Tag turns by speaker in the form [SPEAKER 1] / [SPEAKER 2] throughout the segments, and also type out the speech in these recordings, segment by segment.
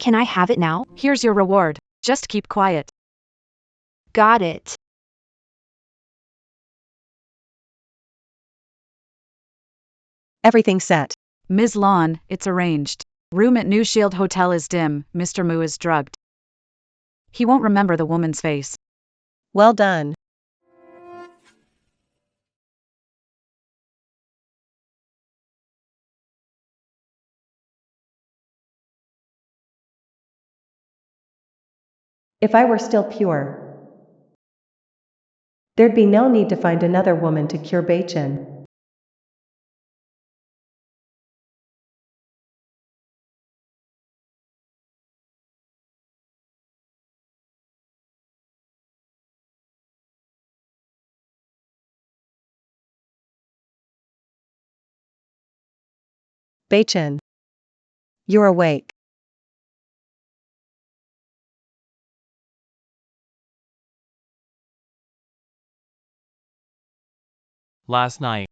[SPEAKER 1] Can I have it now?
[SPEAKER 2] Here's your reward. Just keep quiet.
[SPEAKER 1] Got it.
[SPEAKER 3] Everything set.
[SPEAKER 2] Ms. Lawn, it's arranged. Room at New Shield Hotel is dim. Mr. Moo is drugged. He won't remember the woman's face.
[SPEAKER 3] Well done. If I were still pure, there'd be no need to find another woman to cure Bachin. Bachin, you're awake.
[SPEAKER 4] Last night,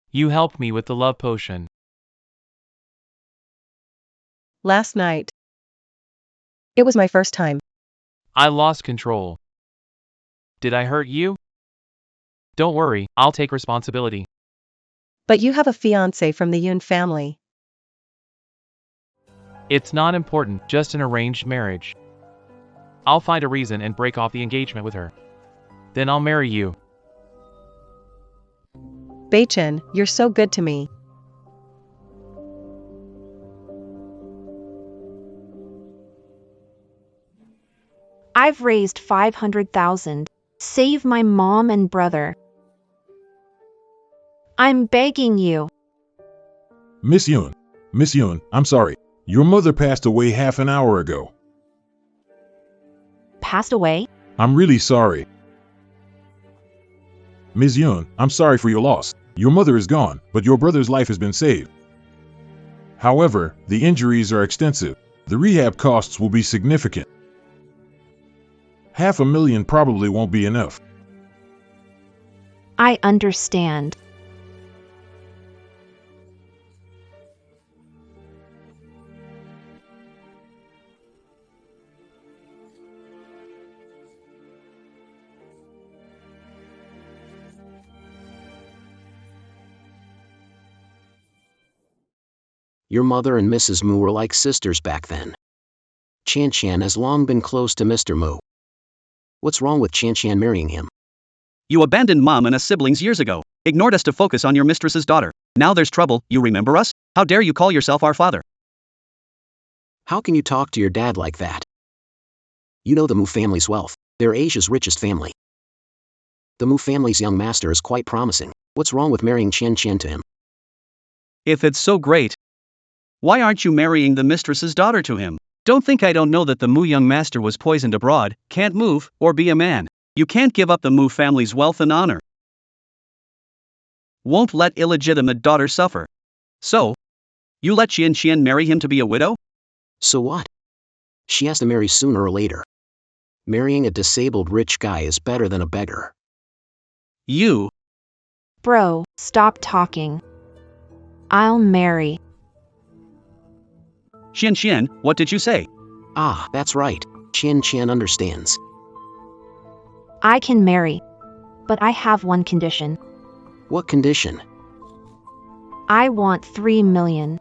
[SPEAKER 4] you helped me with the love potion.
[SPEAKER 3] Last night, it was my first time.
[SPEAKER 4] I lost control. Did I hurt you? Don't worry, I'll take responsibility.
[SPEAKER 3] But you have a fiancé from the Yun family.
[SPEAKER 4] It's not important, just an arranged marriage. I'll find a reason and break off the engagement with her. Then I'll marry you.
[SPEAKER 3] Bachin, you're so good to me.
[SPEAKER 1] I've raised 500,000. Save my mom and brother. I'm begging you.
[SPEAKER 5] Miss Yun, I'm sorry. Your mother passed away half an hour ago.
[SPEAKER 1] Passed away?
[SPEAKER 5] I'm really sorry. Ms. Yun, I'm sorry for your loss. Your mother is gone, but your brother's life has been saved. However, the injuries are extensive. The rehab costs will be significant. $500,000 probably won't be enough.
[SPEAKER 1] I understand.
[SPEAKER 6] Your mother and Mrs. Moo were like sisters back then. Chan Chan has long been close to Mr. Moo. What's wrong with Chan Chan marrying him?
[SPEAKER 7] You abandoned mom and us siblings years ago, ignored us to focus on your mistress's daughter. Now there's trouble, you remember us? How dare you call yourself our father?
[SPEAKER 6] How can you talk to your dad like that? You know the Moo family's wealth. They're Asia's richest family. The Moo family's young master is quite promising. What's wrong with marrying Chan Chan to him?
[SPEAKER 7] If it's so great, why aren't you marrying the mistress's daughter to him? Don't think I don't know that the Moo young master was poisoned abroad, can't move, or be a man. You can't give up the Moo family's wealth and honor. Won't let illegitimate daughter suffer. So, you let Qian Qian marry him to be a widow?
[SPEAKER 6] So what? She has to marry sooner or later. Marrying a disabled rich guy is better than a beggar.
[SPEAKER 7] You.
[SPEAKER 1] Bro, stop talking. I'll marry.
[SPEAKER 7] Qian Qian, what did you say?
[SPEAKER 6] Ah, that's right. Qian Qian understands.
[SPEAKER 1] I can marry. But I have one condition.
[SPEAKER 6] What condition?
[SPEAKER 1] I want 3 million.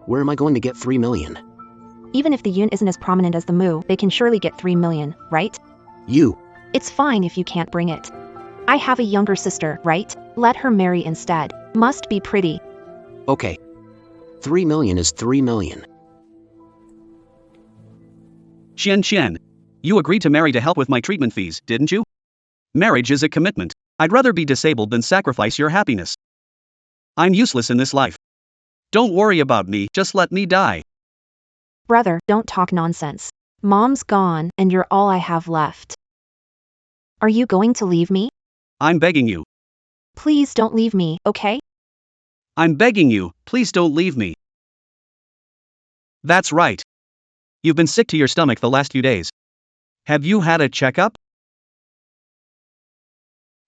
[SPEAKER 6] Where am I going to get 3 million?
[SPEAKER 1] Even if the Yun isn't as prominent as the Moo, they can surely get 3 million, right?
[SPEAKER 6] You.
[SPEAKER 1] It's fine if you can't bring it. I have a younger sister, right? Let her marry instead. Must be pretty.
[SPEAKER 6] Okay. 3 million is 3 million.
[SPEAKER 7] Qian Qian, you agreed to marry to help with my treatment fees, didn't you? Marriage is a commitment. I'd rather be disabled than sacrifice your happiness. I'm useless in this life. Don't worry about me, just let me die.
[SPEAKER 1] Brother, don't talk nonsense. Mom's gone, and you're all I have left. Are you going to leave me?
[SPEAKER 7] I'm begging you.
[SPEAKER 1] Please don't leave me, okay?
[SPEAKER 7] I'm begging you, please don't leave me. That's right. You've been sick to your stomach the last few days. Have you had a checkup?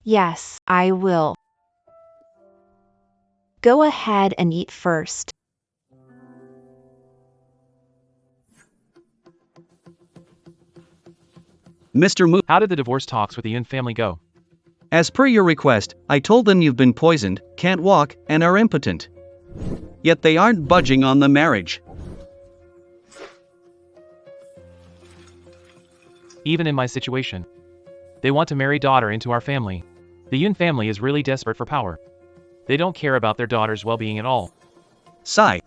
[SPEAKER 1] Yes, I will. Go ahead and eat first.
[SPEAKER 7] Mr. Mu.
[SPEAKER 4] How did the divorce talks with the Yun family go?
[SPEAKER 7] As per your request, I told them you've been poisoned, can't walk, and are impotent. Yet they aren't budging on the marriage.
[SPEAKER 4] Even in my situation, they want to marry daughter into our family. The Yun family is really desperate for power. They don't care about their daughter's well-being at all.
[SPEAKER 7] Sigh.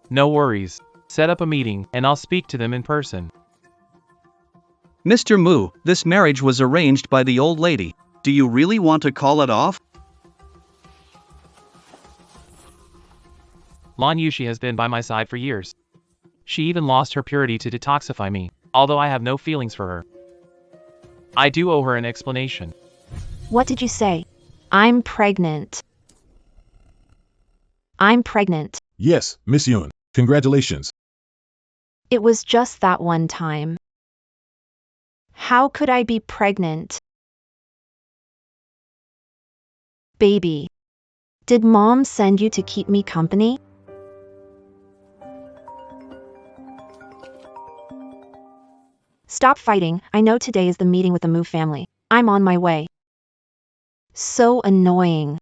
[SPEAKER 4] No worries. Set up a meeting, and I'll speak to them in person.
[SPEAKER 7] Mr. Mu, this marriage was arranged by the old lady. Do you really want to call it off?
[SPEAKER 4] Lan Yushi has been by my side for years. She even lost her purity to detoxify me, although I have no feelings for her. I do owe her an explanation.
[SPEAKER 1] What did you say? I'm pregnant. I'm pregnant.
[SPEAKER 5] Yes, Miss Yun. Congratulations.
[SPEAKER 1] It was just that one time. How could I be pregnant? Baby. Did Mom send you to keep me company? Stop fighting. I know today is the meeting with the Mu family. I'm on my way. So annoying.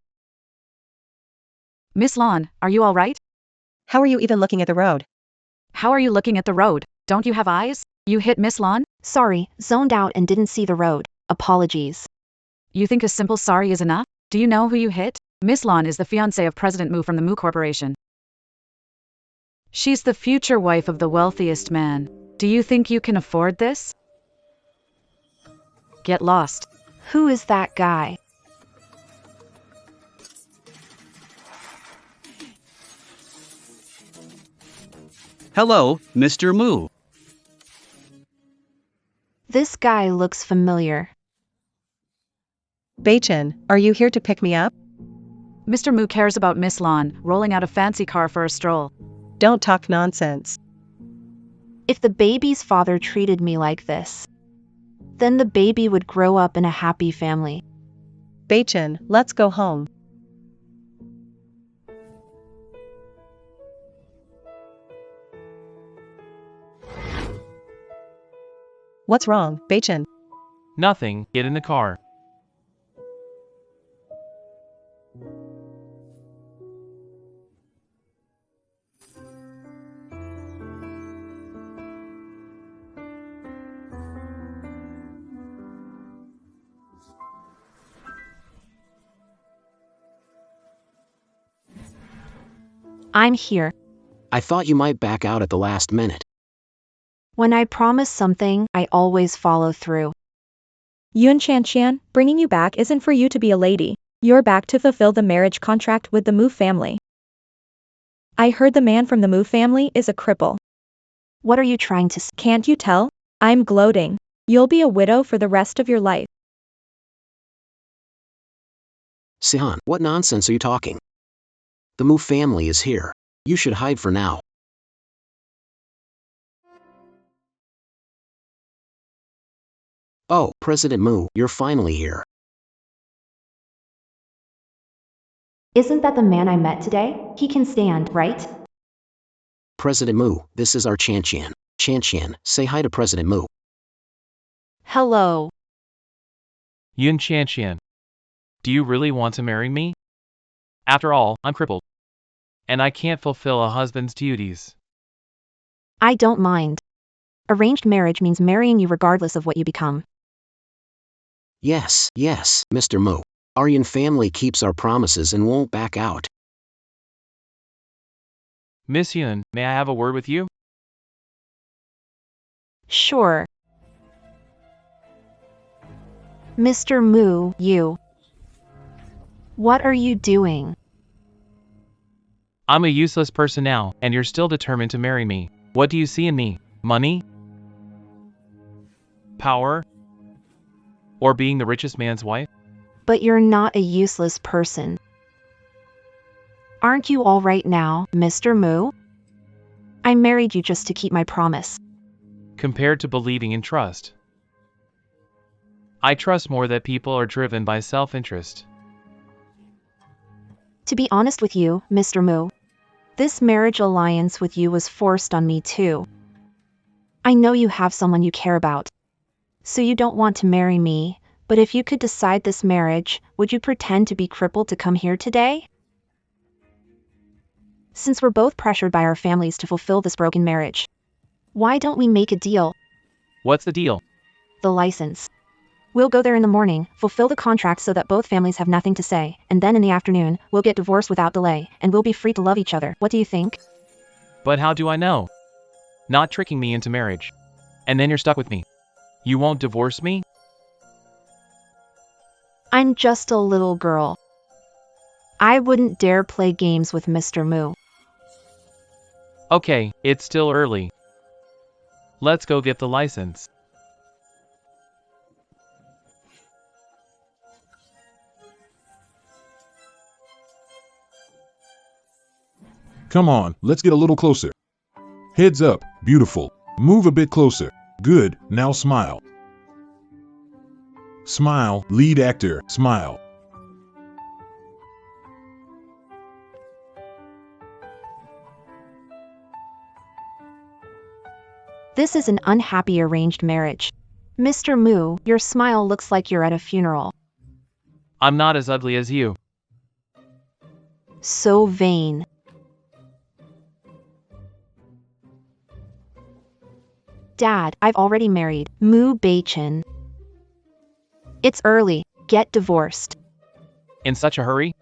[SPEAKER 2] Miss Lan, are you all right?
[SPEAKER 3] How are you even looking at the road?
[SPEAKER 2] How are you looking at the road? Don't you have eyes? You hit Miss Lan?
[SPEAKER 1] Sorry, zoned out and didn't see the road. Apologies.
[SPEAKER 2] You think a simple sorry is enough? Do you know who you hit? Miss Lan is the fiancée of President Mu from the Mu Corporation. She's the future wife of the wealthiest man. Do you think you can afford this? Get lost.
[SPEAKER 1] Who is that guy?
[SPEAKER 7] Hello, Mr. Mu.
[SPEAKER 1] This guy looks familiar.
[SPEAKER 3] Beichin, are you here to pick me up?
[SPEAKER 2] Mr. Mu cares about Miss Lan, rolling out a fancy car for a stroll.
[SPEAKER 3] Don't talk nonsense.
[SPEAKER 1] If the baby's father treated me like this, then the baby would grow up in a happy family.
[SPEAKER 3] Beichin, let's go home. What's wrong, Beichin?
[SPEAKER 4] Nothing, get in the car.
[SPEAKER 1] I'm here.
[SPEAKER 6] I thought you might back out at the last minute.
[SPEAKER 1] When I promise something, I always follow through.
[SPEAKER 8] Yun Shanshan, bringing you back isn't for you to be a lady. You're back to fulfill the marriage contract with the Mu family. I heard the man from the Mu family is a cripple.
[SPEAKER 1] What are you trying to say?
[SPEAKER 8] Can't you tell? I'm gloating. You'll be a widow for the rest of your life.
[SPEAKER 6] Sihan, what nonsense are you talking? The Mu family is here. You should hide for now. Oh, President Mu, you're finally here.
[SPEAKER 1] Isn't that the man I met today? He can stand, right?
[SPEAKER 6] President Mu, this is our Chanshan. Chanshan, say hi to President Mu.
[SPEAKER 1] Hello.
[SPEAKER 4] Yun Shanshan. Do you really want to marry me? After all, I'm crippled. And I can't fulfill a husband's duties.
[SPEAKER 1] I don't mind. Arranged marriage means marrying you regardless of what you become.
[SPEAKER 6] Yes, Mr. Mu. Our Yun family keeps our promises and won't back out.
[SPEAKER 4] Miss Yun, may I have a word with you?
[SPEAKER 1] Sure. Mr. Mu, you. What are you doing?
[SPEAKER 4] I'm a useless person now, and you're still determined to marry me. What do you see in me? Money? Power? Or being the richest man's wife?
[SPEAKER 1] But you're not a useless person. Aren't you all right now, Mr. Mu? I married you just to keep my promise.
[SPEAKER 4] Compared to believing in trust. I trust more that people are driven by self-interest.
[SPEAKER 1] To be honest with you, Mr. Mu, this marriage alliance with you was forced on me too. I know you have someone you care about. So you don't want to marry me, but if you could decide this marriage, would you pretend to be crippled to come here today? Since we're both pressured by our families to fulfill this broken marriage, why don't we make a deal?
[SPEAKER 4] What's the deal?
[SPEAKER 1] The license. We'll go there in the morning, fulfill the contract so that both families have nothing to say, and then in the afternoon, we'll get divorced without delay, and we'll be free to love each other. What do you think?
[SPEAKER 4] But how do I know? Not tricking me into marriage. And then you're stuck with me. You won't divorce me?
[SPEAKER 1] I'm just a little girl. I wouldn't dare play games with Mr. Moo.
[SPEAKER 4] Okay, it's still early. Let's go get the license.
[SPEAKER 5] Come on, let's get a little closer. Heads up, beautiful. Move a bit closer. Good, now smile. Smile, lead actor, smile.
[SPEAKER 1] This is an unhappy arranged marriage. Mr. Moo, your smile looks like you're at a funeral.
[SPEAKER 4] I'm not as ugly as you.
[SPEAKER 1] So vain. Dad, I've already married Moo Bei-chin. It's early. Get divorced.
[SPEAKER 4] In such a hurry?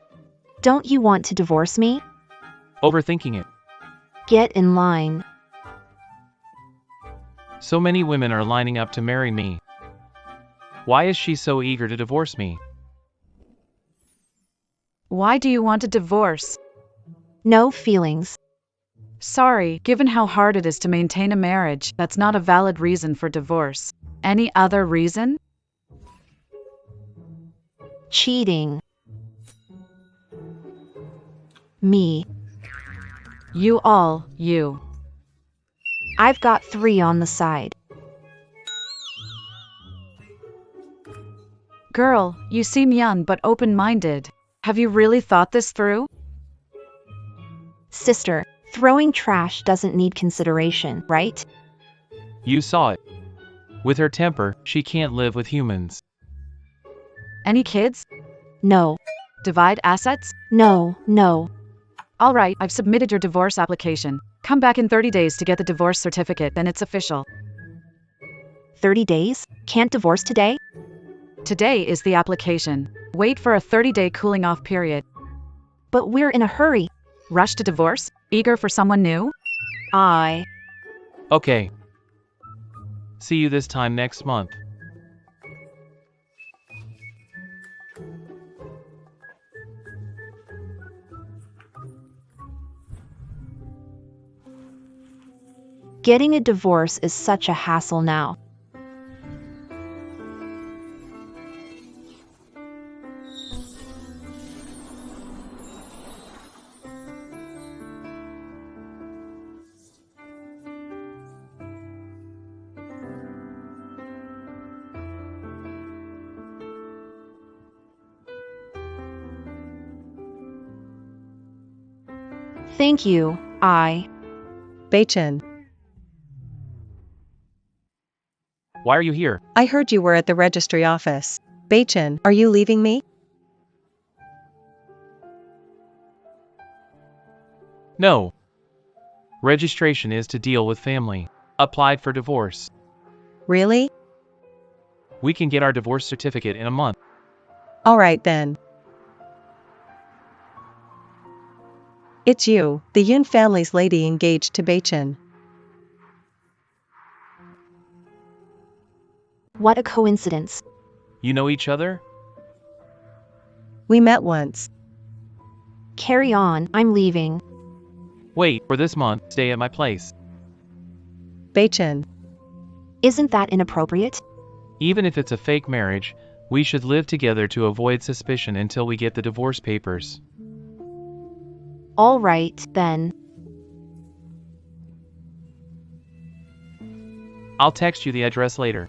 [SPEAKER 1] Don't you want to divorce me?
[SPEAKER 4] Overthinking it.
[SPEAKER 1] Get in line.
[SPEAKER 4] So many women are lining up to marry me. Why is she so eager to divorce me?
[SPEAKER 2] Why do you want a divorce?
[SPEAKER 1] No feelings.
[SPEAKER 2] Sorry, given how hard it is to maintain a marriage, that's not a valid reason for divorce. Any other reason?
[SPEAKER 1] Cheating. Me.
[SPEAKER 2] You.
[SPEAKER 1] I've got 3 on the side.
[SPEAKER 2] Girl, you seem young but open-minded. Have you really thought this through?
[SPEAKER 1] Sister, throwing trash doesn't need consideration, right?
[SPEAKER 4] You saw it. With her temper, she can't live with humans.
[SPEAKER 2] Any kids?
[SPEAKER 1] No.
[SPEAKER 2] Divide assets?
[SPEAKER 1] No.
[SPEAKER 2] All right, I've submitted your divorce application. Come back in 30 days to get the divorce certificate, then it's official.
[SPEAKER 1] 30 days? Can't divorce today?
[SPEAKER 2] Today is the application. Wait for a 30-day cooling-off period.
[SPEAKER 1] But we're in a hurry.
[SPEAKER 2] Rush to divorce? Eager for someone new?
[SPEAKER 4] Okay. See you this time next month.
[SPEAKER 1] Getting a divorce is such a hassle now. Thank you,
[SPEAKER 3] Bei-chin,
[SPEAKER 4] Why are you here?
[SPEAKER 3] I heard you were at the registry office. Bei-chin, are you leaving me?
[SPEAKER 4] No. Registration is to deal with family. Applied for divorce.
[SPEAKER 3] Really?
[SPEAKER 4] We can get our divorce certificate in a month.
[SPEAKER 3] All right then. It's you, the Yun family's lady engaged to Bei-chin.
[SPEAKER 1] What a coincidence.
[SPEAKER 4] You know each other?
[SPEAKER 3] We met once.
[SPEAKER 1] Carry on, I'm leaving.
[SPEAKER 4] Wait, for this month, stay at my place.
[SPEAKER 3] Bei-chin,
[SPEAKER 1] Isn't that inappropriate?
[SPEAKER 4] Even if it's a fake marriage, we should live together to avoid suspicion until we get the divorce papers.
[SPEAKER 1] All right, then.
[SPEAKER 4] I'll text you the address later.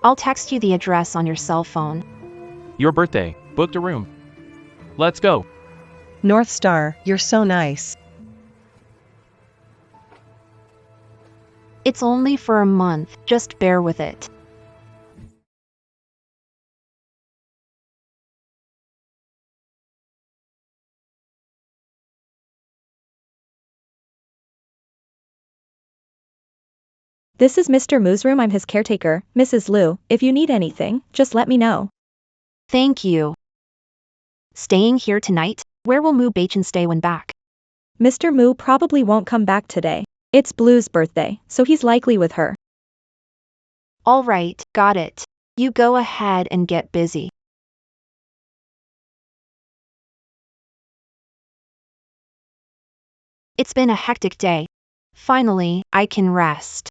[SPEAKER 1] I'll text you the address on your cell phone.
[SPEAKER 4] Your birthday. Booked a room. Let's go.
[SPEAKER 3] North Star, you're so nice.
[SPEAKER 1] It's only for a month, just bear with it.
[SPEAKER 8] This is Mr. Moo's room. I'm his caretaker, Mrs. Liu. If you need anything, just let me know.
[SPEAKER 1] Thank you. Staying here tonight? Where will Mu Bachin stay when back?
[SPEAKER 8] Mr. Mu probably won't come back today. It's Blue's birthday, so he's likely with her.
[SPEAKER 1] All right, got it. You go ahead and get busy. It's been a hectic day. Finally, I can rest.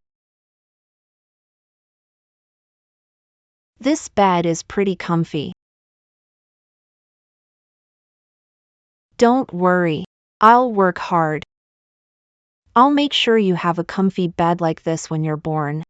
[SPEAKER 1] This bed is pretty comfy. Don't worry. I'll work hard. I'll make sure you have a comfy bed like this when you're born.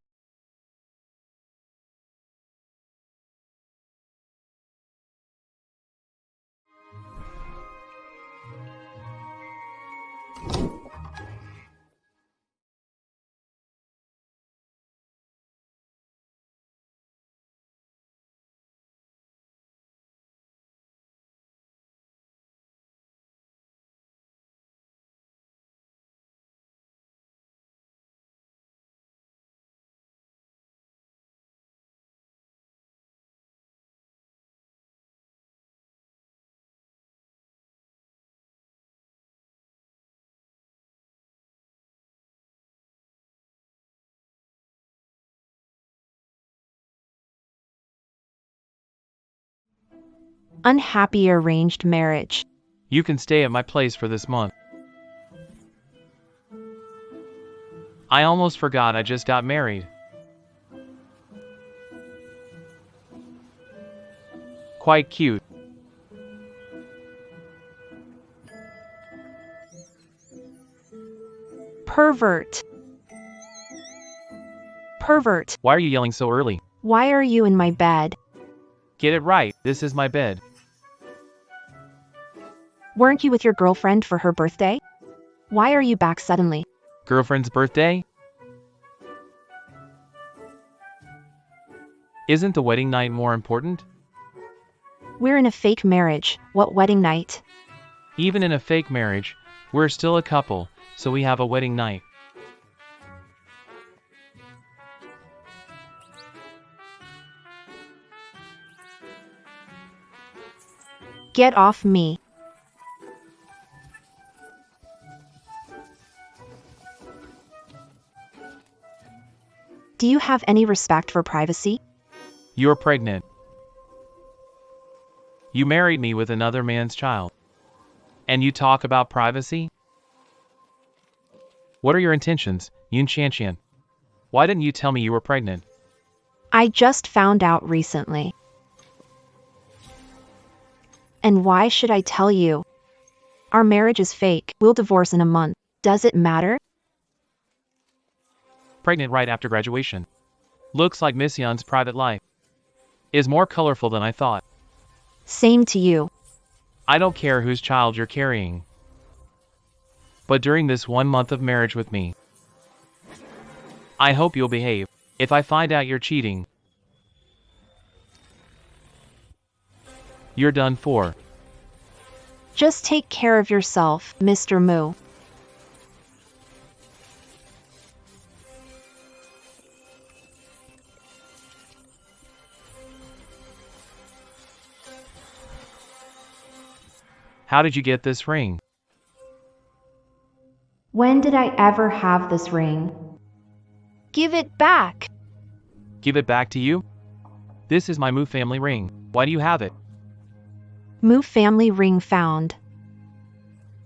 [SPEAKER 1] Unhappy arranged marriage.
[SPEAKER 4] You can stay at my place for this month. I almost forgot I just got married. Quite cute.
[SPEAKER 1] Pervert. Pervert.
[SPEAKER 4] Why are you yelling so early?
[SPEAKER 1] Why are you in my bed?
[SPEAKER 4] Get it right, this is my bed.
[SPEAKER 1] Weren't you with your girlfriend for her birthday? Why are you back suddenly?
[SPEAKER 4] Girlfriend's birthday? Isn't the wedding night more important?
[SPEAKER 1] We're in a fake marriage. What wedding night?
[SPEAKER 4] Even in a fake marriage, we're still a couple, so we have a wedding night.
[SPEAKER 1] Get off me. Do you have any respect for privacy?
[SPEAKER 4] You're pregnant. You married me with another man's child. And you talk about privacy? What are your intentions, Yun Qianqian? Why didn't you tell me you were pregnant?
[SPEAKER 1] I just found out recently. And why should I tell you? Our marriage is fake. We'll divorce in a month. Does it matter?
[SPEAKER 4] Pregnant right after graduation. Looks like Miss Yun's private life is more colorful than I thought.
[SPEAKER 1] Same to you.
[SPEAKER 4] I don't care whose child you're carrying. But during this 1 month of marriage with me, I hope you'll behave. If I find out you're cheating, you're done for.
[SPEAKER 1] Just take care of yourself, Mr. Mu.
[SPEAKER 4] How did you get this ring?
[SPEAKER 1] When did I ever have this ring? Give it back.
[SPEAKER 4] Give it back to you? This is my Mu family ring. Why do you have it?
[SPEAKER 1] Mu family ring found.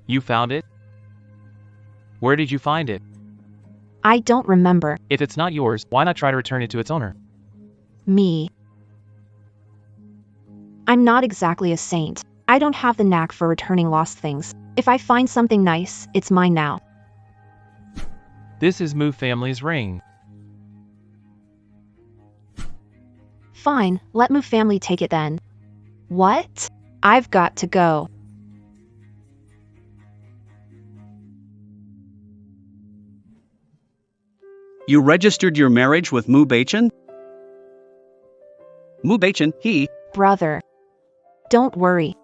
[SPEAKER 4] You found it? Where did you find it?
[SPEAKER 1] I don't remember.
[SPEAKER 4] If it's not yours, why not try to return it to its owner?
[SPEAKER 1] Me. I'm not exactly a saint. I don't have the knack for returning lost things. If I find something nice, it's mine now.
[SPEAKER 4] This is Mu family's ring.
[SPEAKER 1] Fine, let Mu family take it then. What? I've got to go.
[SPEAKER 7] You registered your marriage with Mu Bachin? Mu Bachin, he...
[SPEAKER 1] Brother. Don't worry.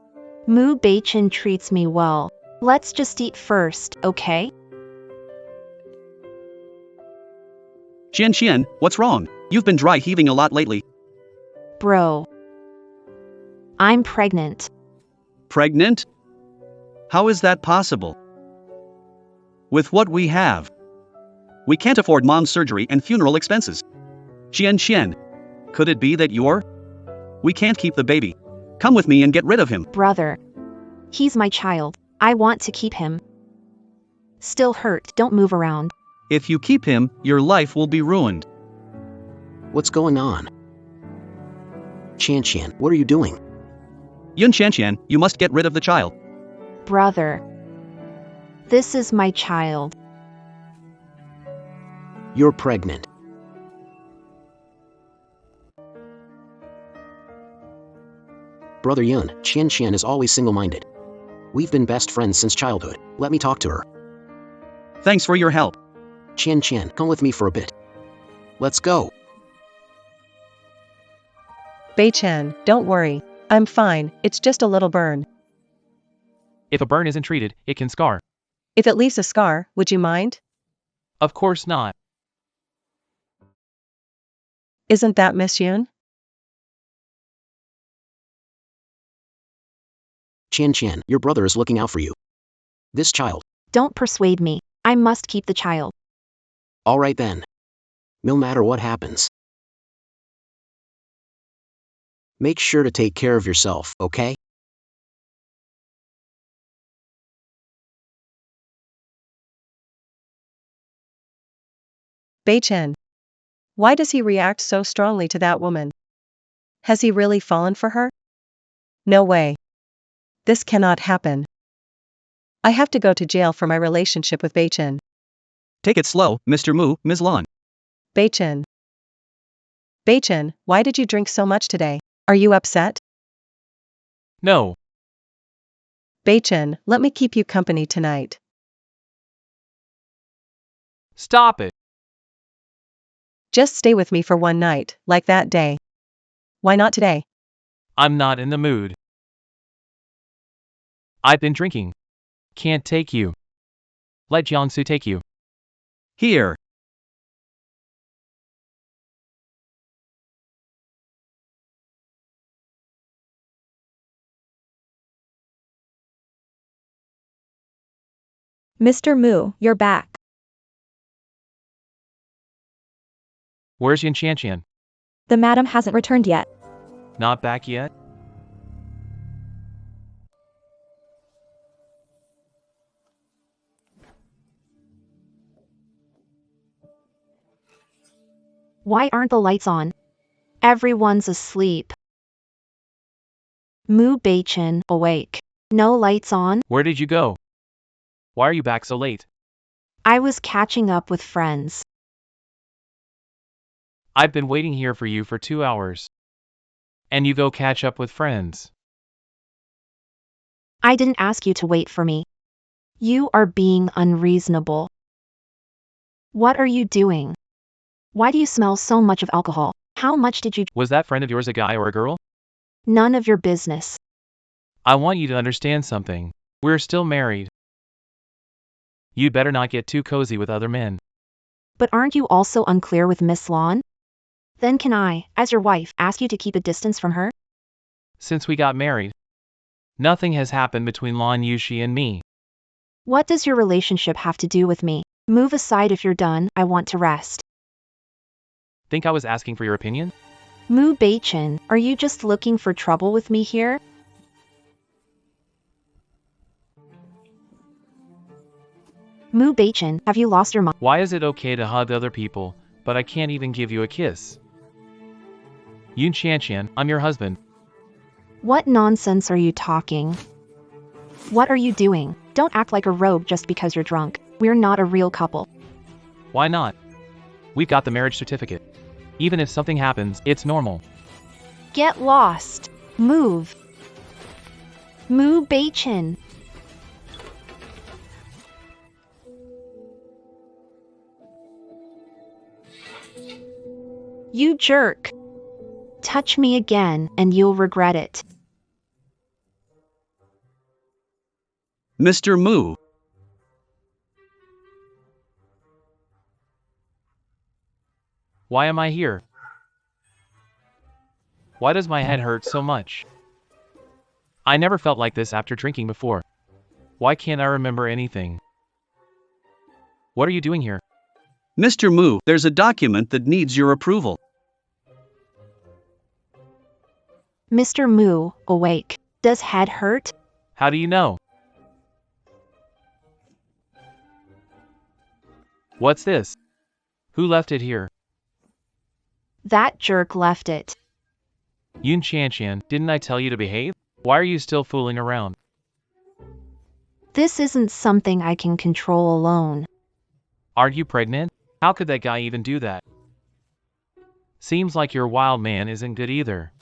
[SPEAKER 1] Mu Bachin treats me well. Let's just eat first, okay?
[SPEAKER 7] Qian, what's wrong? You've been dry heaving a lot lately.
[SPEAKER 1] Bro. I'm pregnant.
[SPEAKER 7] Pregnant? How is that possible? With what we have, we can't afford mom's surgery and funeral expenses. Qian, could it be that you're? We can't keep the baby. Come with me and get rid of him.
[SPEAKER 1] Brother. He's my child. I want to keep him. Still hurt, don't move around.
[SPEAKER 7] If you keep him, your life will be ruined.
[SPEAKER 6] What's going on? Qian, what are you doing?
[SPEAKER 7] Yun Qian, you must get rid of the child.
[SPEAKER 1] Brother. This is my child.
[SPEAKER 6] You're pregnant. Brother Yun, Qian is always single-minded. We've been best friends since childhood. Let me talk to her.
[SPEAKER 7] Thanks for your help.
[SPEAKER 6] Qian, come with me for a bit. Let's go.
[SPEAKER 3] Bei-chan, don't worry. I'm fine, it's just a little burn.
[SPEAKER 4] If a burn isn't treated, it can scar.
[SPEAKER 3] If it leaves a scar, would you mind?
[SPEAKER 4] Of course not.
[SPEAKER 3] Isn't that Miss Yun?
[SPEAKER 6] Qian, your brother is looking out for you. This child.
[SPEAKER 1] Don't persuade me. I must keep the child.
[SPEAKER 6] All right then. No matter what happens. Make sure to take care of yourself, okay?
[SPEAKER 3] Bei-chan. Why does he react so strongly to that woman? Has he really fallen for her? No way. This cannot happen. I have to go to jail for my relationship with Bei-chan.
[SPEAKER 7] Take it slow, Mr. Mu, Ms. Lan.
[SPEAKER 3] Bei-chan. Bei-chan, why did you drink so much today? Are you upset?
[SPEAKER 4] No.
[SPEAKER 3] Bei-chan, let me keep you company tonight.
[SPEAKER 4] Stop it.
[SPEAKER 3] Just stay with me for one night, like that day. Why not today?
[SPEAKER 4] I'm not in the mood. I've been drinking. Can't take you. Let Jiangsu take you.
[SPEAKER 7] Here.
[SPEAKER 8] Mr. Mu, you're back.
[SPEAKER 4] Where's Yun Qian?
[SPEAKER 8] The madam hasn't returned yet.
[SPEAKER 4] Not back yet?
[SPEAKER 1] Why aren't the lights on? Everyone's asleep. Mu Bei-chan, awake. No lights on?
[SPEAKER 4] Where did you go? Why are you back so late?
[SPEAKER 1] I was catching up with friends.
[SPEAKER 4] I've been waiting here for you for 2 hours. And you go catch up with friends.
[SPEAKER 1] I didn't ask you to wait for me. You are being unreasonable. What are you doing? Why do you smell so much of alcohol? How much did you?
[SPEAKER 4] Was that friend of yours a guy or a girl?
[SPEAKER 1] None of your business.
[SPEAKER 4] I want you to understand something. We're still married. You'd better not get too cozy with other men.
[SPEAKER 1] But aren't you also unclear with Miss Lan? Then can I, as your wife, ask you to keep a distance from her?
[SPEAKER 4] Since we got married, nothing has happened between Lan Yushi and me.
[SPEAKER 1] What does your relationship have to do with me? Move aside if you're done, I want to rest.
[SPEAKER 4] Think I was asking for your opinion?
[SPEAKER 1] Mu Bei-chan, are you just looking for trouble with me here? Mu Bei-chan, have you lost your mind?
[SPEAKER 4] Why is it okay to hug other people, but I can't even give you a kiss? Yun Qian, I'm your husband.
[SPEAKER 1] What nonsense are you talking? What are you doing? Don't act like a rogue just because you're drunk. We're not a real couple.
[SPEAKER 4] Why not? We've got the marriage certificate. Even if something happens, it's normal.
[SPEAKER 1] Get lost. Move. Mu Bei-chan. You jerk. Touch me again and you'll regret it.
[SPEAKER 7] Mr. Mu.
[SPEAKER 4] Why am I here? Why does my head hurt so much? I never felt like this after drinking before. Why can't I remember anything? What are you doing here?
[SPEAKER 7] Mr. Mu, there's a document that needs your approval.
[SPEAKER 1] Mr. Mu, awake. Does head hurt?
[SPEAKER 4] How do you know? What's this? Who left it here?
[SPEAKER 1] That jerk left it.
[SPEAKER 4] Yun Chanshan, didn't I tell you to behave? Why are you still fooling around?
[SPEAKER 1] This isn't something I can control alone.
[SPEAKER 4] Aren't you pregnant? How could that guy even do that? Seems like your wild man isn't good either.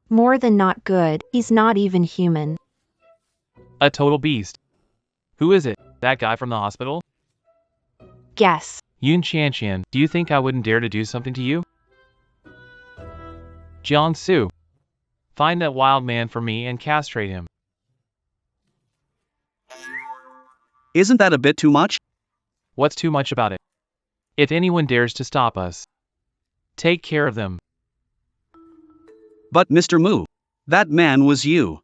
[SPEAKER 1] More than not good, he's not even human.
[SPEAKER 4] A total beast. Who is it? That guy from the hospital?
[SPEAKER 1] Guess.
[SPEAKER 4] Yun Chanshan, do you think I wouldn't dare to do something to you? Jiangsu. Find that wild man for me and castrate him.
[SPEAKER 7] Isn't that a bit too much?
[SPEAKER 4] What's too much about it? If anyone dares to stop us, take care of them.
[SPEAKER 7] But Mr. Mu, that man was you.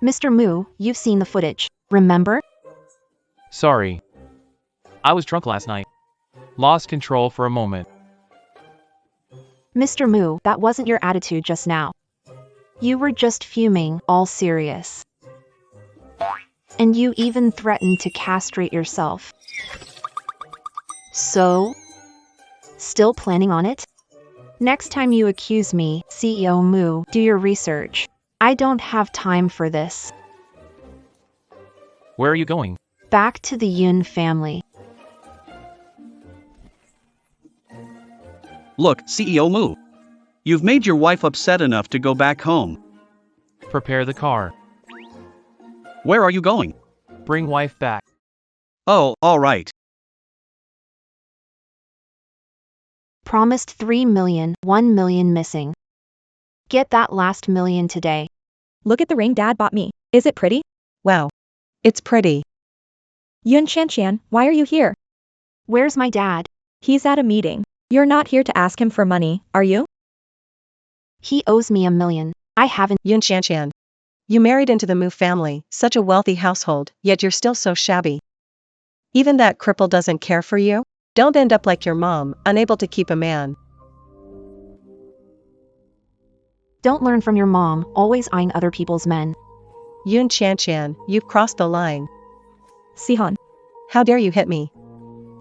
[SPEAKER 1] Mr. Mu, you've seen the footage, remember?
[SPEAKER 4] Sorry. I was drunk last night. Lost control for a moment.
[SPEAKER 1] Mr. Mu, that wasn't your attitude just now. You were just fuming, all serious. And you even threatened to castrate yourself. So? Still planning on it? Next time you accuse me, CEO Mu, do your research. I don't have time for this.
[SPEAKER 4] Where are you going?
[SPEAKER 1] Back to the Yun family.
[SPEAKER 7] Look, CEO Mu. You've made your wife upset enough to go back home.
[SPEAKER 4] Prepare the car.
[SPEAKER 7] Where are you going?
[SPEAKER 4] Bring wife back.
[SPEAKER 7] Oh, alright.
[SPEAKER 1] Promised 3 million, 1 million missing. Get that last million today.
[SPEAKER 8] Look at the ring Dad bought me. Is it pretty?
[SPEAKER 3] Wow. It's pretty.
[SPEAKER 8] Yun Chanshan, why are you here?
[SPEAKER 1] Where's my dad?
[SPEAKER 8] He's at a meeting. You're not here to ask him for money, are you?
[SPEAKER 1] He owes me $1 million. I haven't.
[SPEAKER 3] Yun Chanshan. You married into the Mu family, such a wealthy household, yet you're still so shabby. Even that cripple doesn't care for you? Don't end up like your mom, unable to keep a man.
[SPEAKER 1] Don't learn from your mom, always eyeing other people's men.
[SPEAKER 3] Yun Chanshan, you've crossed the line.
[SPEAKER 8] Sihan.
[SPEAKER 3] How dare you hit me?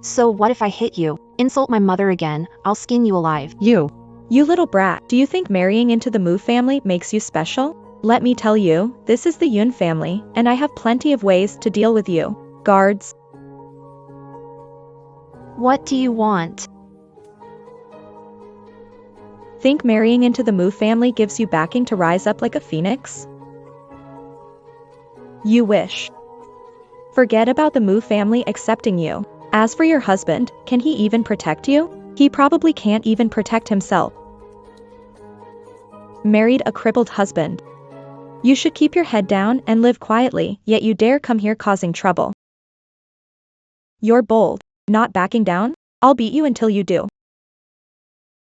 [SPEAKER 1] So what if I hit you? Insult my mother again, I'll skin you alive.
[SPEAKER 3] You
[SPEAKER 8] little brat, do you think marrying into the Mu family makes you special? Let me tell you, this is the Yun family, and I have plenty of ways to deal with you. Guards.
[SPEAKER 1] What do you want?
[SPEAKER 8] Think marrying into the Mu family gives you backing to rise up like a phoenix? You wish. Forget about the Mu family accepting you. As for your husband, can he even protect you? He probably can't even protect himself. Married a crippled husband. You should keep your head down and live quietly, yet you dare come here causing trouble. You're bold, not backing down? I'll beat you until you do.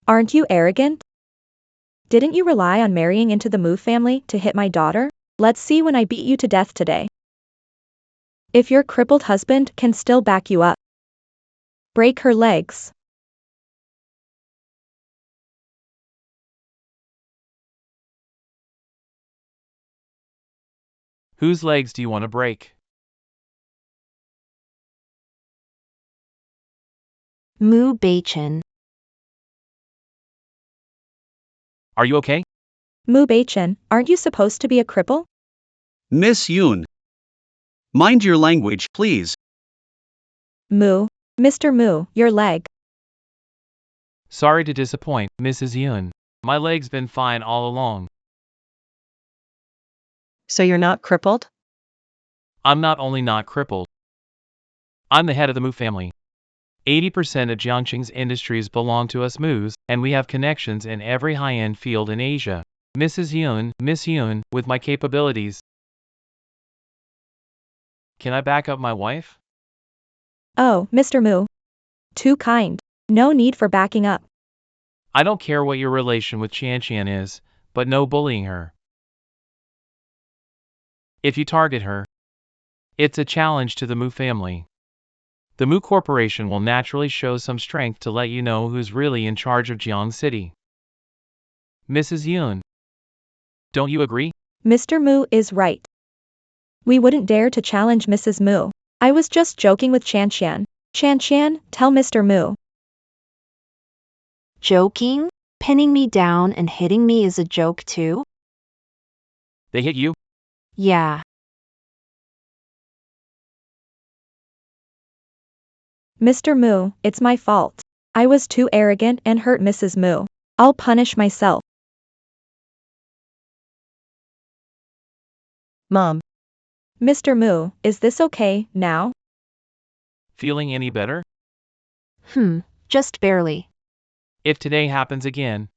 [SPEAKER 8] Aren't you arrogant? Didn't you rely on marrying into the Mu family to hit my daughter? Let's see when I beat you to death today. If your crippled husband can still back you up. Break her legs.
[SPEAKER 4] Whose legs do you want to break?
[SPEAKER 1] Mu Beichin.
[SPEAKER 4] Are you okay?
[SPEAKER 8] Mu Beichin, aren't you supposed to be a cripple?
[SPEAKER 7] Miss Yun. Mind your language, please.
[SPEAKER 8] Mu. Mr. Mu, your leg.
[SPEAKER 4] Sorry to disappoint, Mrs. Yun. My leg's been fine all along.
[SPEAKER 3] So you're not crippled?
[SPEAKER 4] I'm not only not crippled. I'm the head of the Mu family. 80% of Jiangqing's industries belong to us Mu's, and we have connections in every high-end field in Asia. Mrs. Yun, Miss Yun, with my capabilities. Can I back up my wife?
[SPEAKER 8] Oh, Mr. Mu. Too kind. No need for backing up.
[SPEAKER 4] I don't care what your relation with Qian is, but no bullying her. If you target her, it's a challenge to the Mu family. The Mu Corporation will naturally show some strength to let you know who's really in charge of Jiang City. Mrs. Yun, don't you agree?
[SPEAKER 8] Mr. Mu is right. We wouldn't dare to challenge Mrs. Mu. I was just joking with Chanshan. Chanshan, tell Mr. Mu.
[SPEAKER 1] Joking? Pinning me down and hitting me is a joke too?
[SPEAKER 4] They hit you?
[SPEAKER 1] Yeah.
[SPEAKER 8] Mr. Mu, it's my fault. I was too arrogant and hurt Mrs. Mu. I'll punish myself.
[SPEAKER 3] Mom.
[SPEAKER 8] Mr. Mu, is this okay now?
[SPEAKER 4] Feeling any better?
[SPEAKER 1] Just barely.
[SPEAKER 4] If today happens again,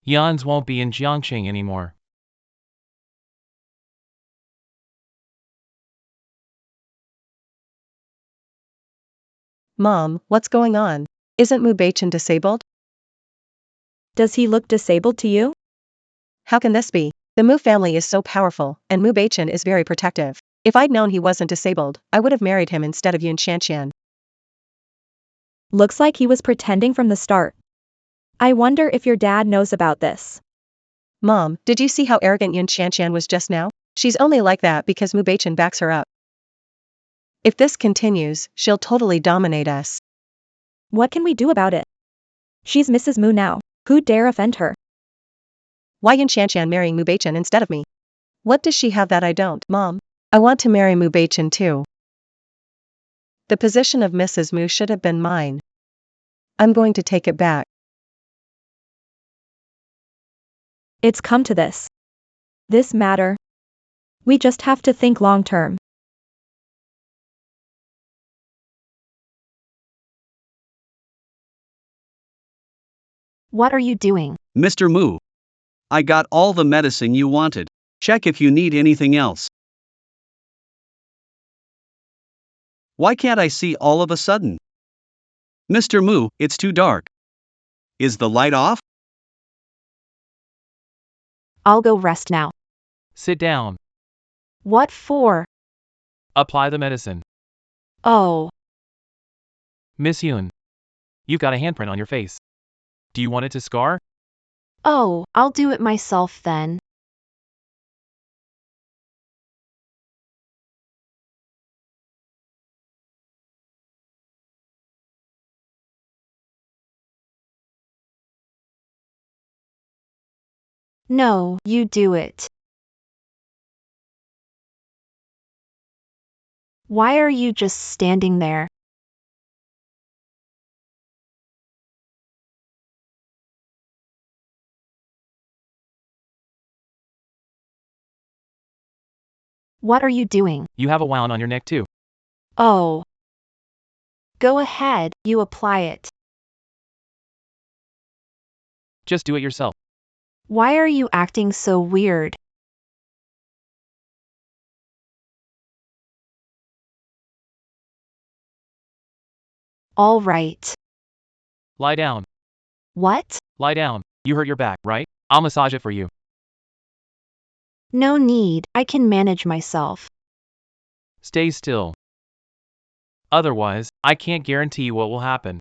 [SPEAKER 4] Yuns won't be in Jiangqing anymore.
[SPEAKER 3] Mom, what's going on? Isn't Mu Beichen disabled?
[SPEAKER 8] Does he look disabled to you?
[SPEAKER 3] How can this be? The Mu family is so powerful, and Mu Beichen is very protective. If I'd known he wasn't disabled, I would have married him instead of Yun Shanshan.
[SPEAKER 8] Looks like he was pretending from the start. I wonder if your dad knows about this.
[SPEAKER 3] Mom, did you see how arrogant Yun Shanshan was just now? She's only like that because Mu Beichen backs her up. If this continues, she'll totally dominate us.
[SPEAKER 8] What can we do about it? She's Mrs. Mu now. Who dare offend her?
[SPEAKER 3] Why Yun Shanshan marrying Mu Beichen instead of me? What does she have that I don't, Mom? I want to marry Mu Beichen too. The position of Mrs. Mu should have been mine. I'm going to take it back.
[SPEAKER 8] It's come to this. This matter. We just have to think long term.
[SPEAKER 1] What are you doing?
[SPEAKER 7] Mr. Mu. I got all the medicine you wanted. Check if you need anything else. Why can't I see all of a sudden? Mr. Mu, it's too dark. Is the light off?
[SPEAKER 1] I'll go rest now.
[SPEAKER 4] Sit down.
[SPEAKER 1] What for?
[SPEAKER 4] Apply the medicine.
[SPEAKER 1] Oh.
[SPEAKER 4] Miss Yun, you've got a handprint on your face. Do you want it to scar?
[SPEAKER 1] Oh, I'll do it myself then. No, you do it. Why are you just standing there? What are you doing?
[SPEAKER 4] You have a wound on your neck too.
[SPEAKER 1] Oh. Go ahead, you apply it.
[SPEAKER 4] Just do it yourself.
[SPEAKER 1] Why are you acting so weird? All right.
[SPEAKER 4] Lie down.
[SPEAKER 1] What?
[SPEAKER 4] Lie down. You hurt your back, right? I'll massage it for you.
[SPEAKER 1] No need, I can manage myself.
[SPEAKER 4] Stay still. Otherwise, I can't guarantee what will happen.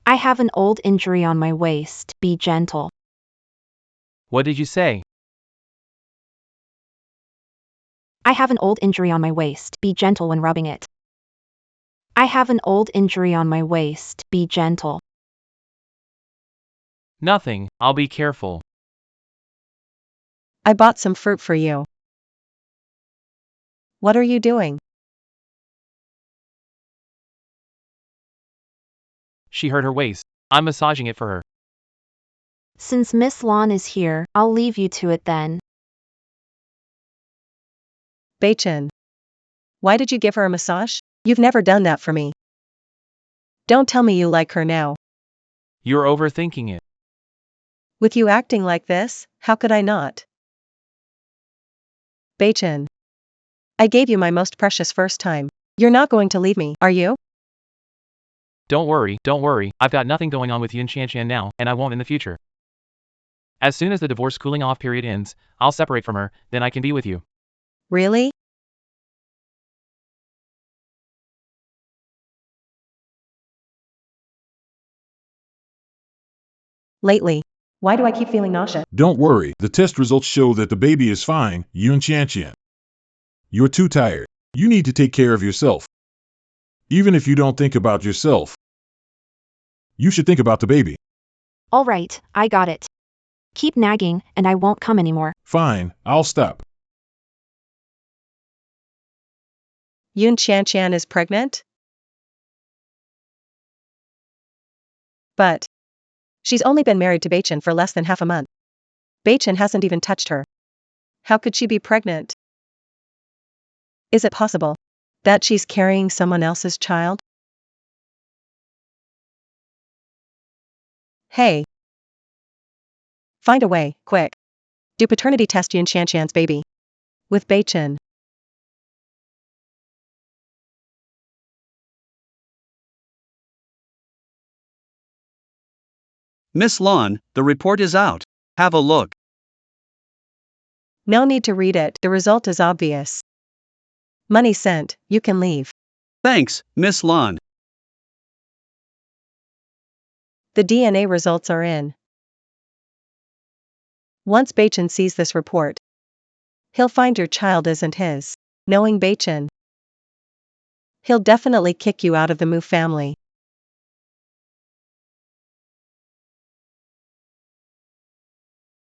[SPEAKER 1] I have an old injury on my waist, be gentle.
[SPEAKER 4] What did you say?
[SPEAKER 1] I have an old injury on my waist, be gentle when rubbing it. I have an old injury on my waist, be gentle.
[SPEAKER 4] Nothing, I'll be careful.
[SPEAKER 3] I bought some fruit for you. What are you doing?
[SPEAKER 4] She hurt her waist. I'm massaging it for her.
[SPEAKER 1] Since Miss Lon is here, I'll leave you to it then.
[SPEAKER 3] Beichin. Why did you give her a massage? You've never done that for me. Don't tell me you like her now.
[SPEAKER 4] You're overthinking it.
[SPEAKER 3] With you acting like this, how could I not? Beichin. I gave you my most precious first time. You're not going to leave me, are you?
[SPEAKER 4] Don't worry, I've got nothing going on with Yun Qianqian now, and I won't in the future. As soon as the divorce cooling off period ends, I'll separate from her, then I can be with you.
[SPEAKER 3] Really? Lately, why do I keep feeling nauseous?
[SPEAKER 5] Don't worry, the test results show that the baby is fine, Yun Qianqian. You're too tired. You need to take care of yourself. Even if you don't think about yourself, you should think about the baby.
[SPEAKER 1] All right, I got it. Keep nagging, and I won't come anymore.
[SPEAKER 5] Fine, I'll stop.
[SPEAKER 3] Yun Qianqian is pregnant? But she's only been married to Beichin for less than half a month. Beichin hasn't even touched her. How could she be pregnant? Is it possible that she's carrying someone else's child? Hey. Find a way, quick. Do paternity test Yun Qianqian's baby. With Beichin.
[SPEAKER 7] Miss Lon, the report is out. Have a look.
[SPEAKER 3] No need to read it, the result is obvious. Money sent, you can leave.
[SPEAKER 7] Thanks, Miss Lon.
[SPEAKER 3] The DNA results are in. Once Beichin sees this report, he'll find your child isn't his. Knowing Beichin, he'll definitely kick you out of the Mu family.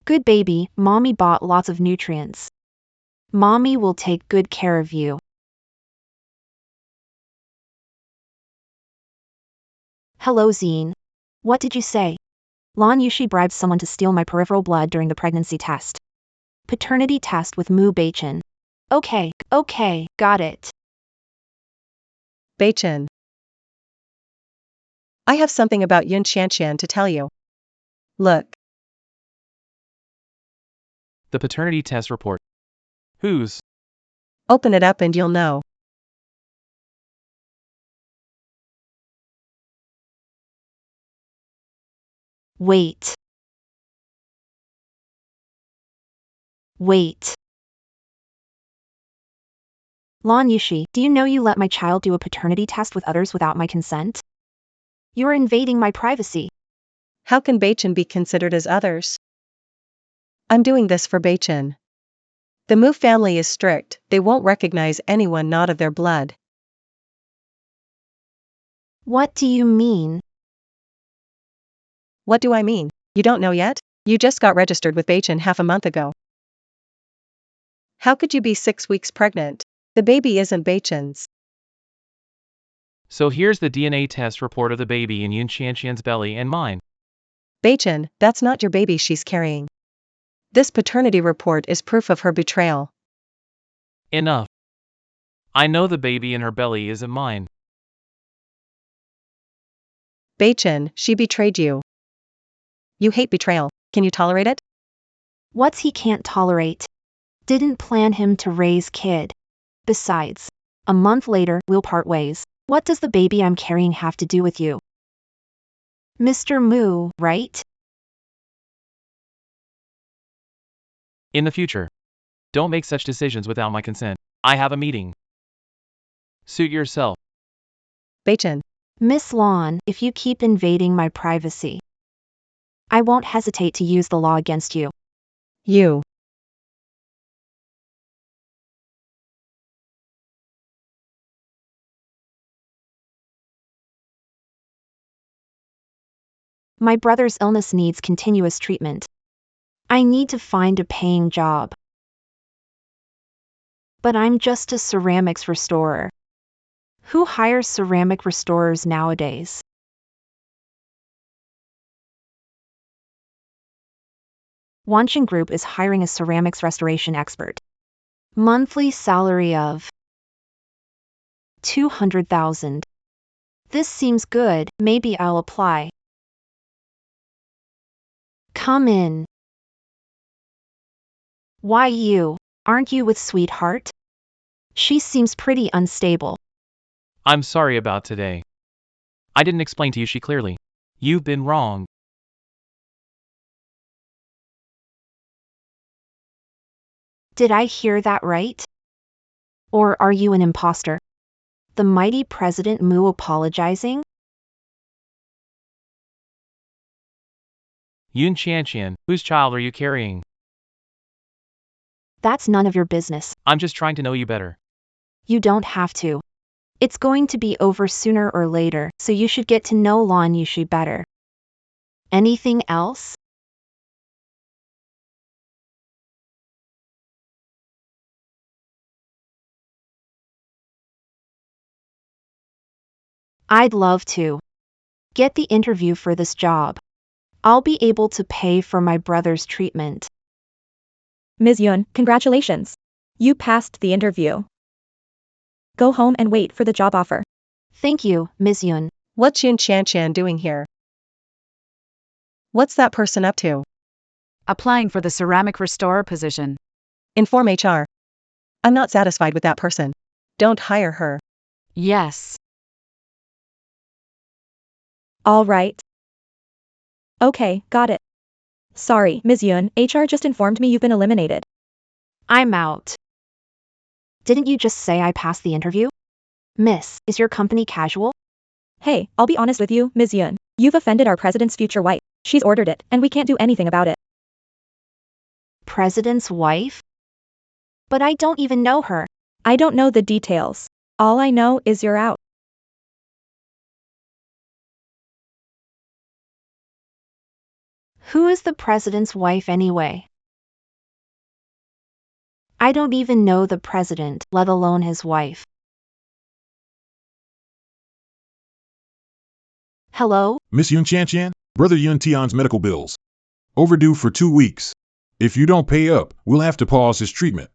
[SPEAKER 1] Good baby, mommy bought lots of nutrients. Mommy will take good care of you. Hello Zine. What did you say? Lan Yushi bribed someone to steal my peripheral blood during the pregnancy test. Paternity test with Mu Beichin. Okay, got it.
[SPEAKER 3] Beichin. I have something about Yun Qianqian to tell you. Look.
[SPEAKER 4] The paternity test report. Whose?
[SPEAKER 3] Open it up and you'll know.
[SPEAKER 1] Wait. Lan Yushi, do you know you let my child do a paternity test with others without my consent? You're invading my privacy.
[SPEAKER 3] How can Beichin be considered as others? I'm doing this for Beichin. The Mu family is strict, they won't recognize anyone not of their blood.
[SPEAKER 1] What do you mean?
[SPEAKER 3] What do I mean? You don't know yet? You just got registered with Beichin half a month ago. How could you be 6 weeks pregnant? The baby isn't Beichin's.
[SPEAKER 4] So here's the DNA test report of the baby in Yun Qianqian's belly and mine.
[SPEAKER 3] Beichin, that's not your baby she's carrying. This paternity report is proof of her betrayal.
[SPEAKER 4] Enough. I know the baby in her belly isn't mine.
[SPEAKER 3] Beichin, she betrayed you. You hate betrayal. Can you tolerate it?
[SPEAKER 1] What's he can't tolerate? Didn't plan him to raise kid. Besides, a month later, we'll part ways. What does the baby I'm carrying have to do with you? Mr. Mu, right?
[SPEAKER 4] In the future, don't make such decisions without my consent. I have a meeting. Suit yourself.
[SPEAKER 3] Beichin.
[SPEAKER 1] Miss Lon, if you keep invading my privacy, I won't hesitate to use the law against you.
[SPEAKER 3] You.
[SPEAKER 1] My brother's illness needs continuous treatment. I need to find a paying job. But I'm just a ceramics restorer. Who hires ceramic restorers nowadays? Wancheng Group is hiring a ceramics restoration expert. Monthly salary of 200,000. This seems good, maybe I'll apply. Come in. Why you? Aren't you with sweetheart? She seems pretty unstable.
[SPEAKER 4] I'm sorry about today. I didn't explain to you she clearly. You've been wrong.
[SPEAKER 1] Did I hear that right? Or are you an imposter? The mighty President Mu apologizing?
[SPEAKER 4] Yun Qianqian, whose child are you carrying?
[SPEAKER 1] That's none of your business.
[SPEAKER 4] I'm just trying to know you better.
[SPEAKER 1] You don't have to. It's going to be over sooner or later, so you should get to know Lan Yushi better. Anything else? I'd love to. Get the interview for this job. I'll be able to pay for my brother's treatment.
[SPEAKER 8] Ms. Yun, congratulations. You passed the interview. Go home and wait for the job offer.
[SPEAKER 1] Thank you, Ms. Yun.
[SPEAKER 3] What's Yun Qianqian doing here? What's that person up to?
[SPEAKER 2] Applying for the ceramic restorer position.
[SPEAKER 3] Inform HR. I'm not satisfied with that person. Don't hire her.
[SPEAKER 2] Yes.
[SPEAKER 8] All right. Okay, got it. Sorry, Ms. Yun, HR just informed me you've been eliminated.
[SPEAKER 1] I'm out. Didn't you just say I passed the interview? Miss, is your company casual?
[SPEAKER 8] Hey, I'll be honest with you, Ms. Yun. You've offended our president's future wife. She's ordered it, and we can't do anything about it.
[SPEAKER 1] President's wife? But I don't even know her.
[SPEAKER 8] I don't know the details. All I know is you're out.
[SPEAKER 1] Who is the president's wife anyway? I don't even know the president, let alone his wife. Hello?
[SPEAKER 5] Miss Yun Qianqian, Brother Yun Tian's medical bills. Overdue for 2 weeks. If you don't pay up, we'll have to pause his treatment.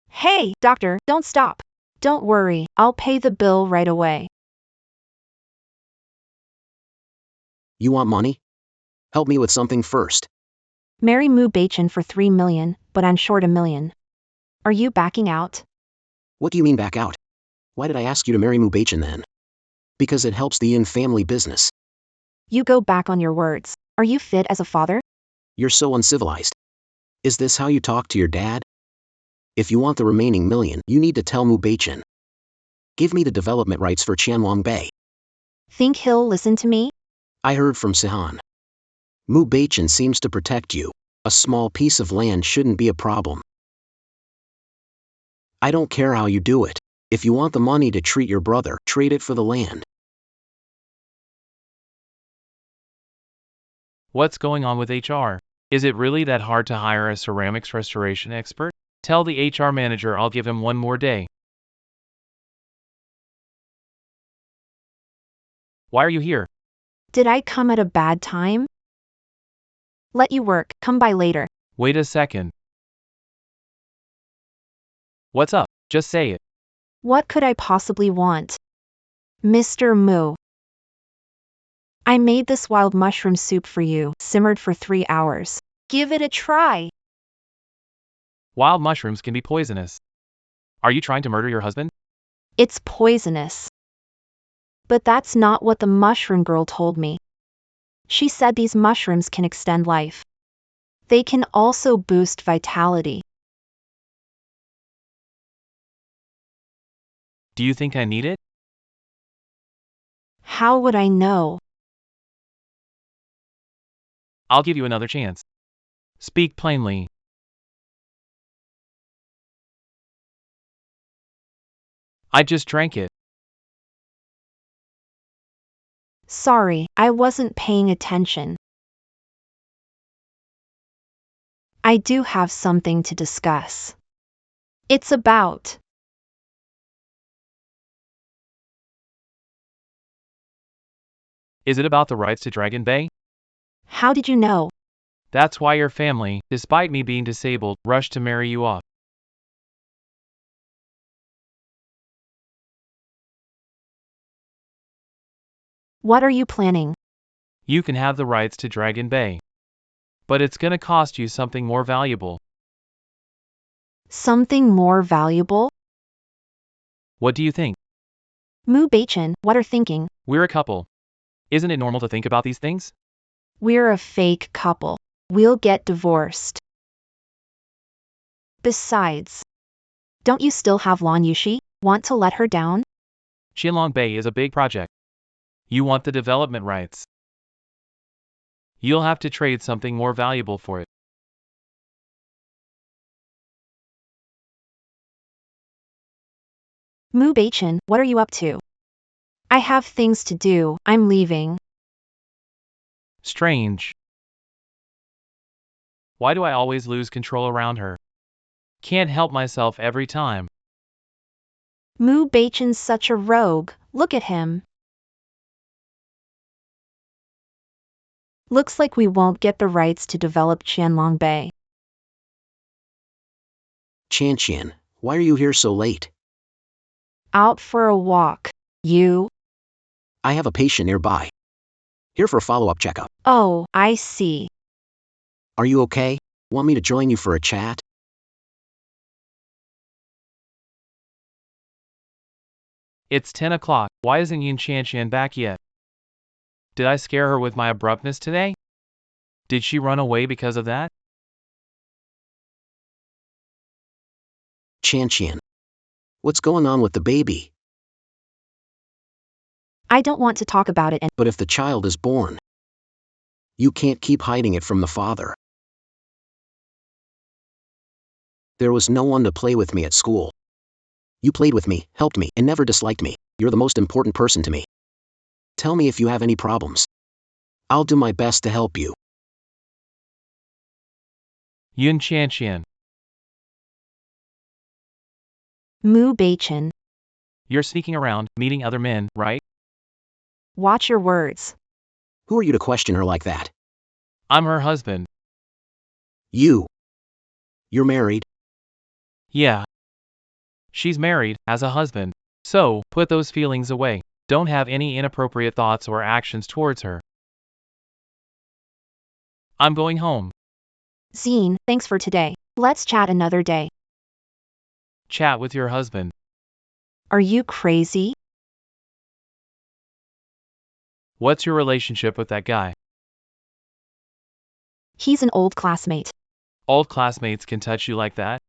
[SPEAKER 1] Hey, doctor, don't stop. Don't worry, I'll pay the bill right away.
[SPEAKER 6] You want money? Help me with something first.
[SPEAKER 1] Marry Mu Bachin for 3 million, but I'm short $1 million. Are you backing out?
[SPEAKER 6] What do you mean back out? Why did I ask you to marry Mu Bachin then? Because it helps the Yin family business.
[SPEAKER 1] You go back on your words. Are you fit as a father?
[SPEAKER 6] You're so uncivilized. Is this how you talk to your dad? If you want the remaining $1 million, you need to tell Mu Bachin. Give me the development rights for Qianwang Bay.
[SPEAKER 1] Think he'll listen to me?
[SPEAKER 6] I heard from Sihan. Mu Bachin seems to protect you. A small piece of land shouldn't be a problem. I don't care how you do it. If you want the money to treat your brother, trade it for the land.
[SPEAKER 4] What's going on with HR? Is it really that hard to hire a ceramics restoration expert? Tell the HR manager I'll give him 1 more day. Why are you here?
[SPEAKER 1] Did I come at a bad time? Let you work, come by later.
[SPEAKER 4] Wait a second. What's up? Just say it.
[SPEAKER 1] What could I possibly want? Mr. Mu. I made this wild mushroom soup for you, simmered for 3 hours. Give it a try.
[SPEAKER 4] Wild mushrooms can be poisonous. Are you trying to murder your husband?
[SPEAKER 1] It's poisonous. But that's not what the mushroom girl told me. She said these mushrooms can extend life. They can also boost vitality.
[SPEAKER 4] Do you think I need it?
[SPEAKER 1] How would I know?
[SPEAKER 4] I'll give you another chance. Speak plainly. I just drank it.
[SPEAKER 1] Sorry, I wasn't paying attention. I do have something to discuss. It's about.
[SPEAKER 4] Is it about the rights to Dragon Bay?
[SPEAKER 1] How did you know?
[SPEAKER 4] That's why your family, despite me being disabled, rushed to marry you off.
[SPEAKER 1] What are you planning?
[SPEAKER 4] You can have the rights to Dragon Bay. But it's gonna cost you something more valuable.
[SPEAKER 1] Something more valuable?
[SPEAKER 4] What do you think?
[SPEAKER 1] Mu Baichin, what are thinking?
[SPEAKER 4] We're a couple. Isn't it normal to think about these things?
[SPEAKER 1] We're a fake couple. We'll get divorced. Besides, don't you still have Lan Yushi? Want to let her down?
[SPEAKER 4] Qianlong Bay is a big project. You want the development rights. You'll have to trade something more valuable for it.
[SPEAKER 1] Mu Baichin, what are you up to? I have things to do, I'm leaving.
[SPEAKER 4] Strange. Why do I always lose control around her? Can't help myself every time.
[SPEAKER 1] Mu Baichin's such a rogue, look at him. Looks like we won't get the rights to develop Qianlong Bay.
[SPEAKER 6] Qian, why are you here so late?
[SPEAKER 1] Out for a walk. You?
[SPEAKER 6] I have a patient nearby. Here for a follow-up checkup.
[SPEAKER 1] Oh, I see.
[SPEAKER 6] Are you okay? Want me to join you for a chat?
[SPEAKER 4] It's 10 o'clock. Why isn't Yun Qian back yet? Did I scare her with my abruptness today? Did she run away because of that?
[SPEAKER 6] Qian, what's going on with the baby?
[SPEAKER 1] I don't want to talk about it and
[SPEAKER 6] But if the child is born, you can't keep hiding it from the father. There was no one to play with me at school. You played with me, helped me, and never disliked me. You're the most important person to me. Tell me if you have any problems. I'll do my best to help you.
[SPEAKER 4] Yun Qian.
[SPEAKER 1] Mu Baichin.
[SPEAKER 4] You're sneaking around, meeting other men, right?
[SPEAKER 1] Watch your words.
[SPEAKER 6] Who are you to question her like that?
[SPEAKER 4] I'm her husband.
[SPEAKER 6] You're married?
[SPEAKER 4] Yeah. She's married, has a husband. So, put those feelings away. Don't have any inappropriate thoughts or actions towards her. I'm going home.
[SPEAKER 1] Zine, thanks for today. Let's chat another day.
[SPEAKER 4] Chat with your husband.
[SPEAKER 1] Are you crazy?
[SPEAKER 4] What's your relationship with that guy?
[SPEAKER 1] He's an old classmate.
[SPEAKER 4] Old classmates can touch you like that?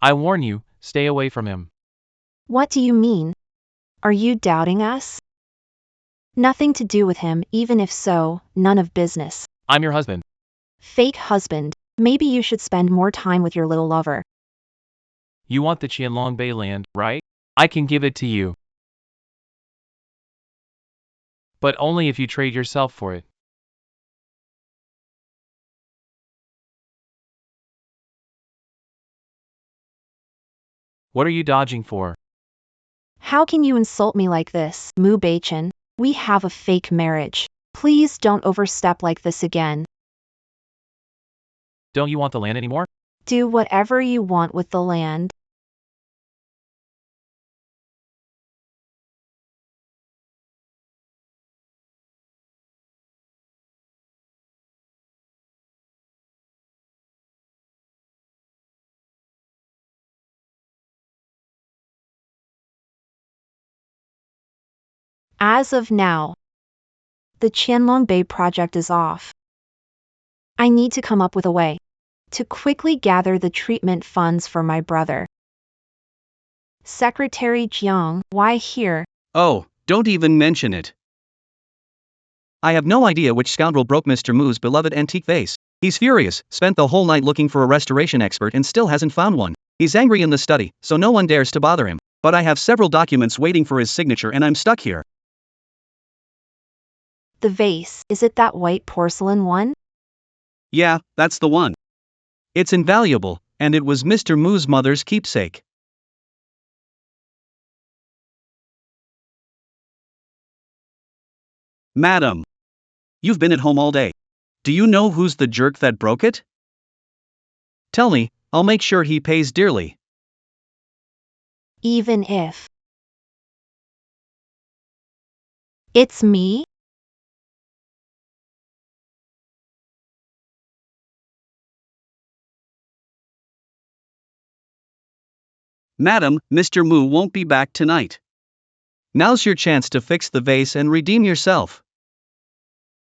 [SPEAKER 4] I warn you, stay away from him.
[SPEAKER 1] What do you mean? Are you doubting us? Nothing to do with him, even if so, none of business.
[SPEAKER 4] I'm your husband.
[SPEAKER 1] Fake husband. Maybe you should spend more time with your little lover.
[SPEAKER 4] You want the Qianlong Bay land, right? I can give it to you. But only if you trade yourself for it. What are you dodging for?
[SPEAKER 1] How can you insult me like this, Mu Baichin? We have a fake marriage. Please don't overstep like this again.
[SPEAKER 4] Don't you want the land anymore?
[SPEAKER 1] Do whatever you want with the land. As of now, the Qianlong Bay project is off. I need to come up with a way to quickly gather the treatment funds for my brother. Secretary Jiang, why here?
[SPEAKER 7] Oh, don't even mention it. I have no idea which scoundrel broke Mr. Mu's beloved antique vase. He's furious, spent the whole night looking for a restoration expert and still hasn't found one. He's angry in the study, so no one dares to bother him. But I have several documents waiting for his signature and I'm stuck here.
[SPEAKER 1] The vase, is it that white porcelain one?
[SPEAKER 7] Yeah, that's the one. It's invaluable, and it was Mr. Mu's mother's keepsake. Madam, you've been at home all day. Do you know who's the jerk that broke it? Tell me, I'll make sure he pays dearly.
[SPEAKER 1] Even if It's me?
[SPEAKER 7] Madam, Mr. Mu won't be back tonight. Now's your chance to fix the vase and redeem yourself.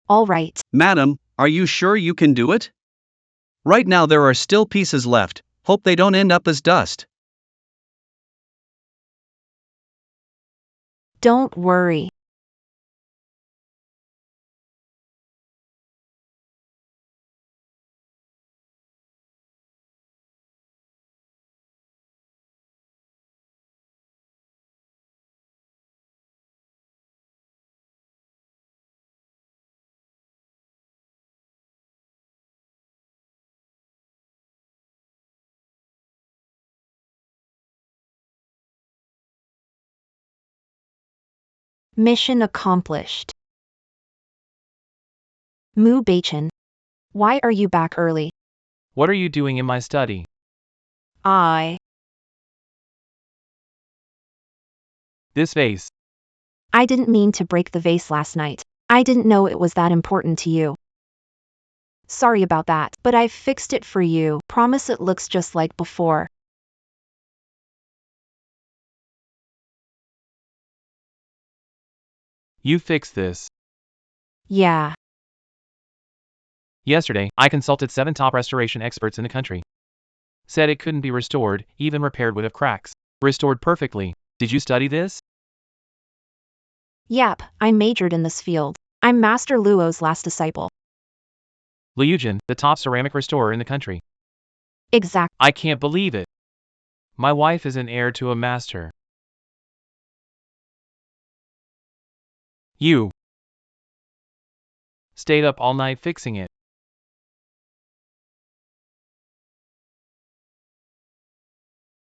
[SPEAKER 1] All right.
[SPEAKER 7] Madam, are you sure you can do it? Right now there are still pieces left, hope they don't end up as dust.
[SPEAKER 1] Don't worry. Mission accomplished. Mu Bachin. Why are you back early?
[SPEAKER 4] What are you doing in my study? This vase.
[SPEAKER 1] I didn't mean to break the vase last night. I didn't know it was that important to you. Sorry about that, but I've fixed it for you. Promise it looks just like before.
[SPEAKER 4] You fixed this.
[SPEAKER 1] Yeah.
[SPEAKER 4] Yesterday, I consulted 7 top restoration experts in the country. Said it couldn't be restored, even repaired would have cracks. Restored perfectly. Did you study this?
[SPEAKER 1] Yep, I majored in this field. I'm Master Luo's last disciple.
[SPEAKER 4] Liu Jin, the top ceramic restorer in the country.
[SPEAKER 1] Exact.
[SPEAKER 4] I can't believe it. My wife is an heir to a master. You stayed up all night fixing it.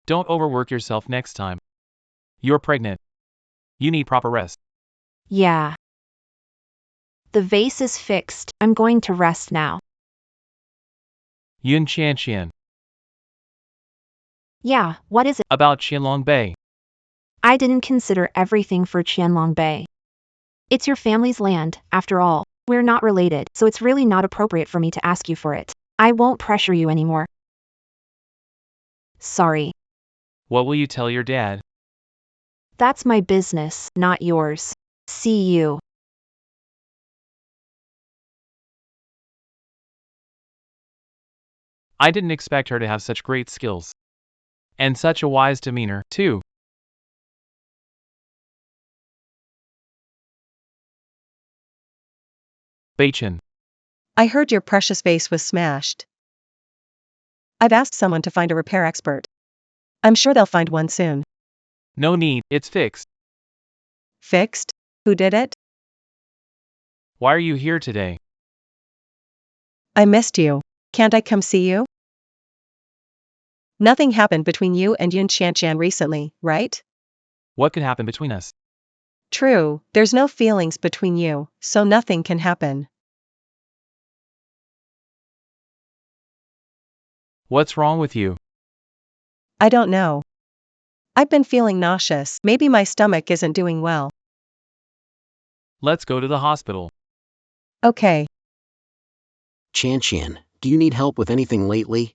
[SPEAKER 4] Don't overwork yourself next time. You're pregnant. You need proper rest.
[SPEAKER 1] Yeah. The vase is fixed. I'm going to rest now.
[SPEAKER 4] Yun Qian.
[SPEAKER 1] Yeah, what is it?
[SPEAKER 4] About Qianlong Bay.
[SPEAKER 1] I didn't consider everything for Qianlong Bay. It's your family's land, after all. We're not related, so it's really not appropriate for me to ask you for it. I won't pressure you anymore. Sorry.
[SPEAKER 4] What will you tell your dad?
[SPEAKER 1] That's my business, not yours. See you.
[SPEAKER 4] I didn't expect her to have such great skills. And such a wise demeanor, too. Bachin.
[SPEAKER 3] I heard your precious vase was smashed. I've asked someone to find a repair expert. I'm sure they'll find one soon.
[SPEAKER 4] No need, it's fixed.
[SPEAKER 3] Fixed? Who did it?
[SPEAKER 4] Why are you here today?
[SPEAKER 3] I missed you. Can't I come see you? Nothing happened between you and Yun Qian recently, right?
[SPEAKER 4] What could happen between us?
[SPEAKER 3] True, there's no feelings between you, so nothing can happen.
[SPEAKER 4] What's wrong with you?
[SPEAKER 3] I don't know. I've been feeling nauseous. Maybe my stomach isn't doing well.
[SPEAKER 4] Let's go to the hospital.
[SPEAKER 3] Okay.
[SPEAKER 6] Chan, do you need help with anything lately?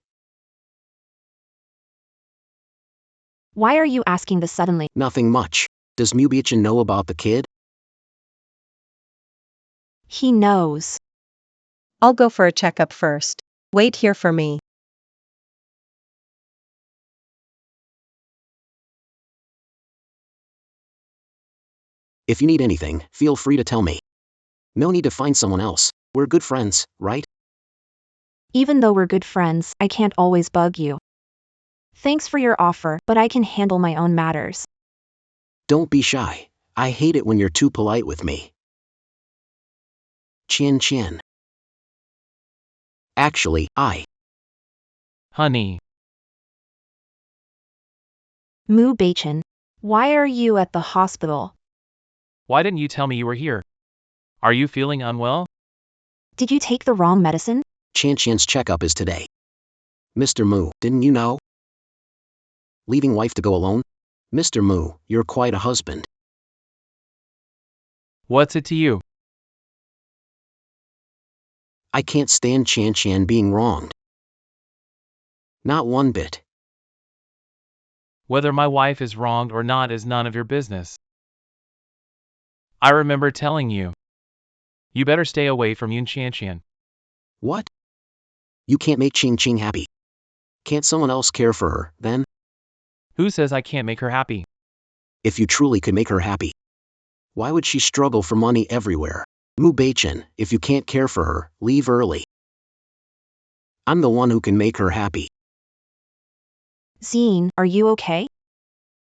[SPEAKER 1] Why are you asking this suddenly?
[SPEAKER 6] Nothing much. Does Mubichin know about the kid?
[SPEAKER 1] He knows.
[SPEAKER 3] I'll go for a checkup first. Wait here for me.
[SPEAKER 6] If you need anything, feel free to tell me. No need to find someone else. We're good friends, right?
[SPEAKER 1] Even though we're good friends, I can't always bug you. Thanks for your offer, but I can handle my own matters.
[SPEAKER 6] Don't be shy. I hate it when you're too polite with me. Chin. Actually,
[SPEAKER 4] Honey.
[SPEAKER 1] Mu Bachin. Why are you at the hospital?
[SPEAKER 4] Why didn't you tell me you were here? Are you feeling unwell?
[SPEAKER 1] Did you take the wrong medicine?
[SPEAKER 6] Chin's checkup is today. Mr. Mu, didn't you know? Leaving wife to go alone? Mr. Mu, you're quite a husband.
[SPEAKER 4] What's it to you?
[SPEAKER 6] I can't stand Chan being wronged. Not one bit.
[SPEAKER 4] Whether my wife is wronged or not is none of your business. I remember telling you. You better stay away from Yun Qian.
[SPEAKER 6] What? You can't make Ching happy. Can't someone else care for her, then?
[SPEAKER 4] Who says I can't make her happy?
[SPEAKER 6] If you truly could make her happy, why would she struggle for money everywhere? Mu Beichen, if you can't care for her, leave early. I'm the one who can make her happy.
[SPEAKER 1] Zine, are you okay?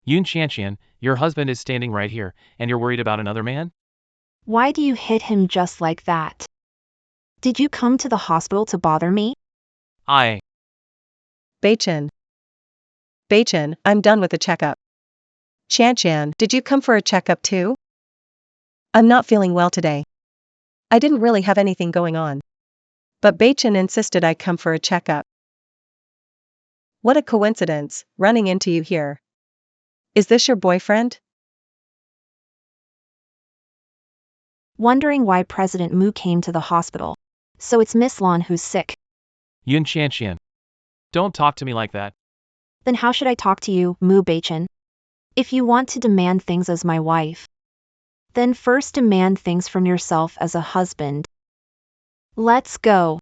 [SPEAKER 4] Yun Qian, your husband is standing right here, and you're worried about another man?
[SPEAKER 1] Why do you hit him just like that? Did you come to the hospital to bother me?
[SPEAKER 3] Beichen, I'm done with the checkup. Chan, did you come for a checkup too? I'm not feeling well today. I didn't really have anything going on. But Beichen insisted I come for a checkup. What a coincidence, running into you here. Is this your boyfriend?
[SPEAKER 1] Wondering why President Mu came to the hospital. So it's Miss Lan who's sick.
[SPEAKER 4] Yun Qian. Don't talk to me like that.
[SPEAKER 1] Then how should I talk to you, Mu Beichen? If you want to demand things as my wife, then first demand things from yourself as a husband. Let's go.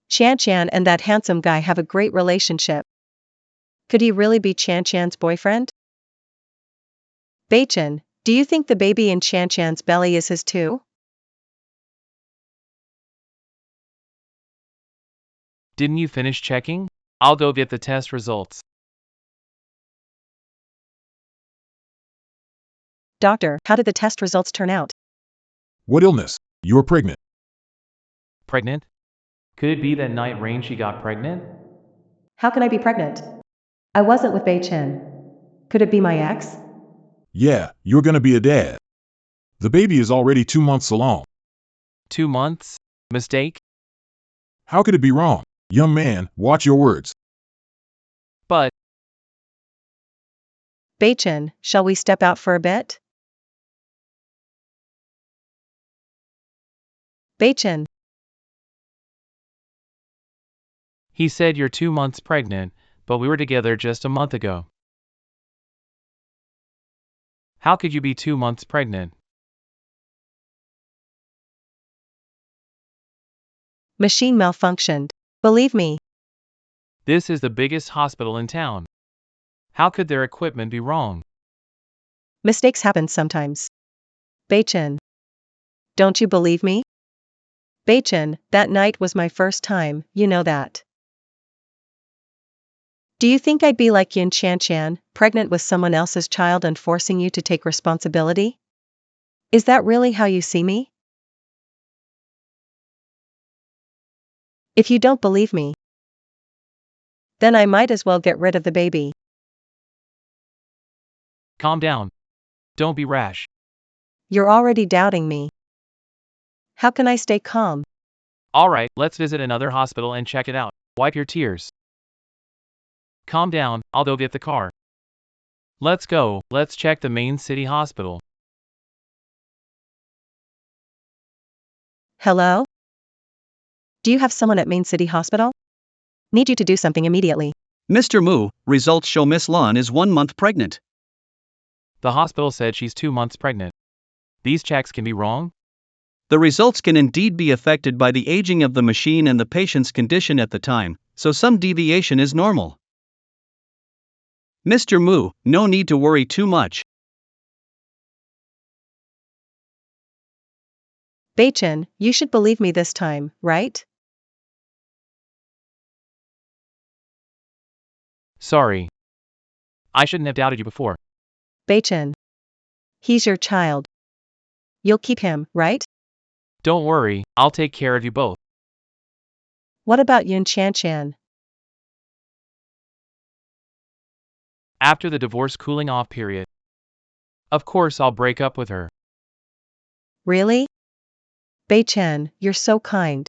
[SPEAKER 3] Chan and that handsome guy have a great relationship. Could he really be Chan's boyfriend? Beichen, do you think the baby in Chan's belly is his too?
[SPEAKER 4] Didn't you finish checking? I'll go get the test results.
[SPEAKER 3] Doctor, how did the test results turn out?
[SPEAKER 5] What illness? You're pregnant.
[SPEAKER 4] Pregnant? Could it be that night rain she got pregnant?
[SPEAKER 3] How can I be pregnant? I wasn't with Beichen. Could it be my ex?
[SPEAKER 5] Yeah, you're gonna be a dad. The baby is already 2 months along.
[SPEAKER 4] 2 months? Mistake?
[SPEAKER 5] How could it be wrong? Young man, watch your words.
[SPEAKER 4] But
[SPEAKER 3] Beichen, shall we step out for a bit? Beichen,
[SPEAKER 4] he said you're 2 months pregnant, but we were together just a month ago. How could you be 2 months pregnant?
[SPEAKER 3] machine malfunctioned. Believe me.
[SPEAKER 4] This is the biggest hospital in town. How could their equipment be wrong?
[SPEAKER 3] Mistakes happen sometimes. Beichen. Don't you believe me? Beichen, that night was my first time, you know that. Do you think I'd be like Yun Qian, pregnant with someone else's child and forcing you to take responsibility? Is that really how you see me? If you don't believe me, then I might as well get rid of the baby.
[SPEAKER 4] Calm down. Don't be rash.
[SPEAKER 3] You're already doubting me. How can I stay calm?
[SPEAKER 4] Alright, let's visit another hospital and check it out. Wipe your tears. Calm down, I'll go get the car. Let's go, let's check the main city hospital.
[SPEAKER 3] Hello? Do you have someone at Main City Hospital? Need you to do something immediately.
[SPEAKER 7] Mr. Mu, results show Miss Lan is 1 month pregnant.
[SPEAKER 4] The hospital said she's 2 months pregnant. These checks can be wrong?
[SPEAKER 7] The results can indeed be affected by the aging of the machine and the patient's condition at the time, so some deviation is normal. Mr. Mu, no need to worry too much.
[SPEAKER 3] Beichen, you should believe me this time, right?
[SPEAKER 4] Sorry. I shouldn't have doubted you before.
[SPEAKER 3] Beichen. He's your child. You'll keep him, right?
[SPEAKER 4] Don't worry, I'll take care of you both.
[SPEAKER 3] What about Yun Qian?
[SPEAKER 4] After the divorce cooling off period. Of course I'll break up with her.
[SPEAKER 3] Really? Beichen, you're so kind.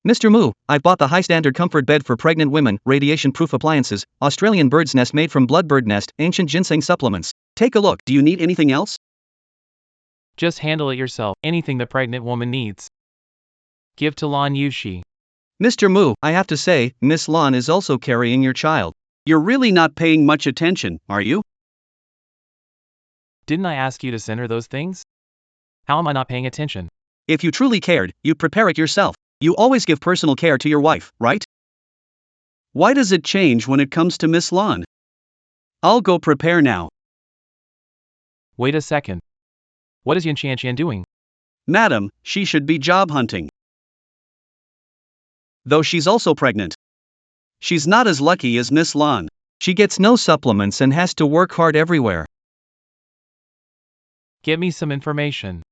[SPEAKER 7] Mr. Moo, I've bought the high-standard comfort bed for pregnant women, radiation-proof appliances, Australian bird's nest made from blood bird nest, ancient ginseng supplements. Take a look. Do you need anything else?
[SPEAKER 4] Just handle it yourself, anything the pregnant woman needs. Give to Lan Yushi.
[SPEAKER 7] Mr. Moo, I have to say, Miss Lan is also carrying your child. You're really not paying much attention, are you?
[SPEAKER 4] Didn't I ask you to send her those things? How am I not paying attention?
[SPEAKER 7] If you truly cared, you'd prepare it yourself. You always give personal care to your wife, right? Why does it change when it comes to Miss Lan? I'll go prepare now.
[SPEAKER 4] Wait a second. What is Yun Qian doing?
[SPEAKER 7] Madam, she should be job hunting. Though she's also pregnant. She's not as lucky as Miss Lan. She gets no supplements and has to work hard everywhere.
[SPEAKER 4] Get me some information.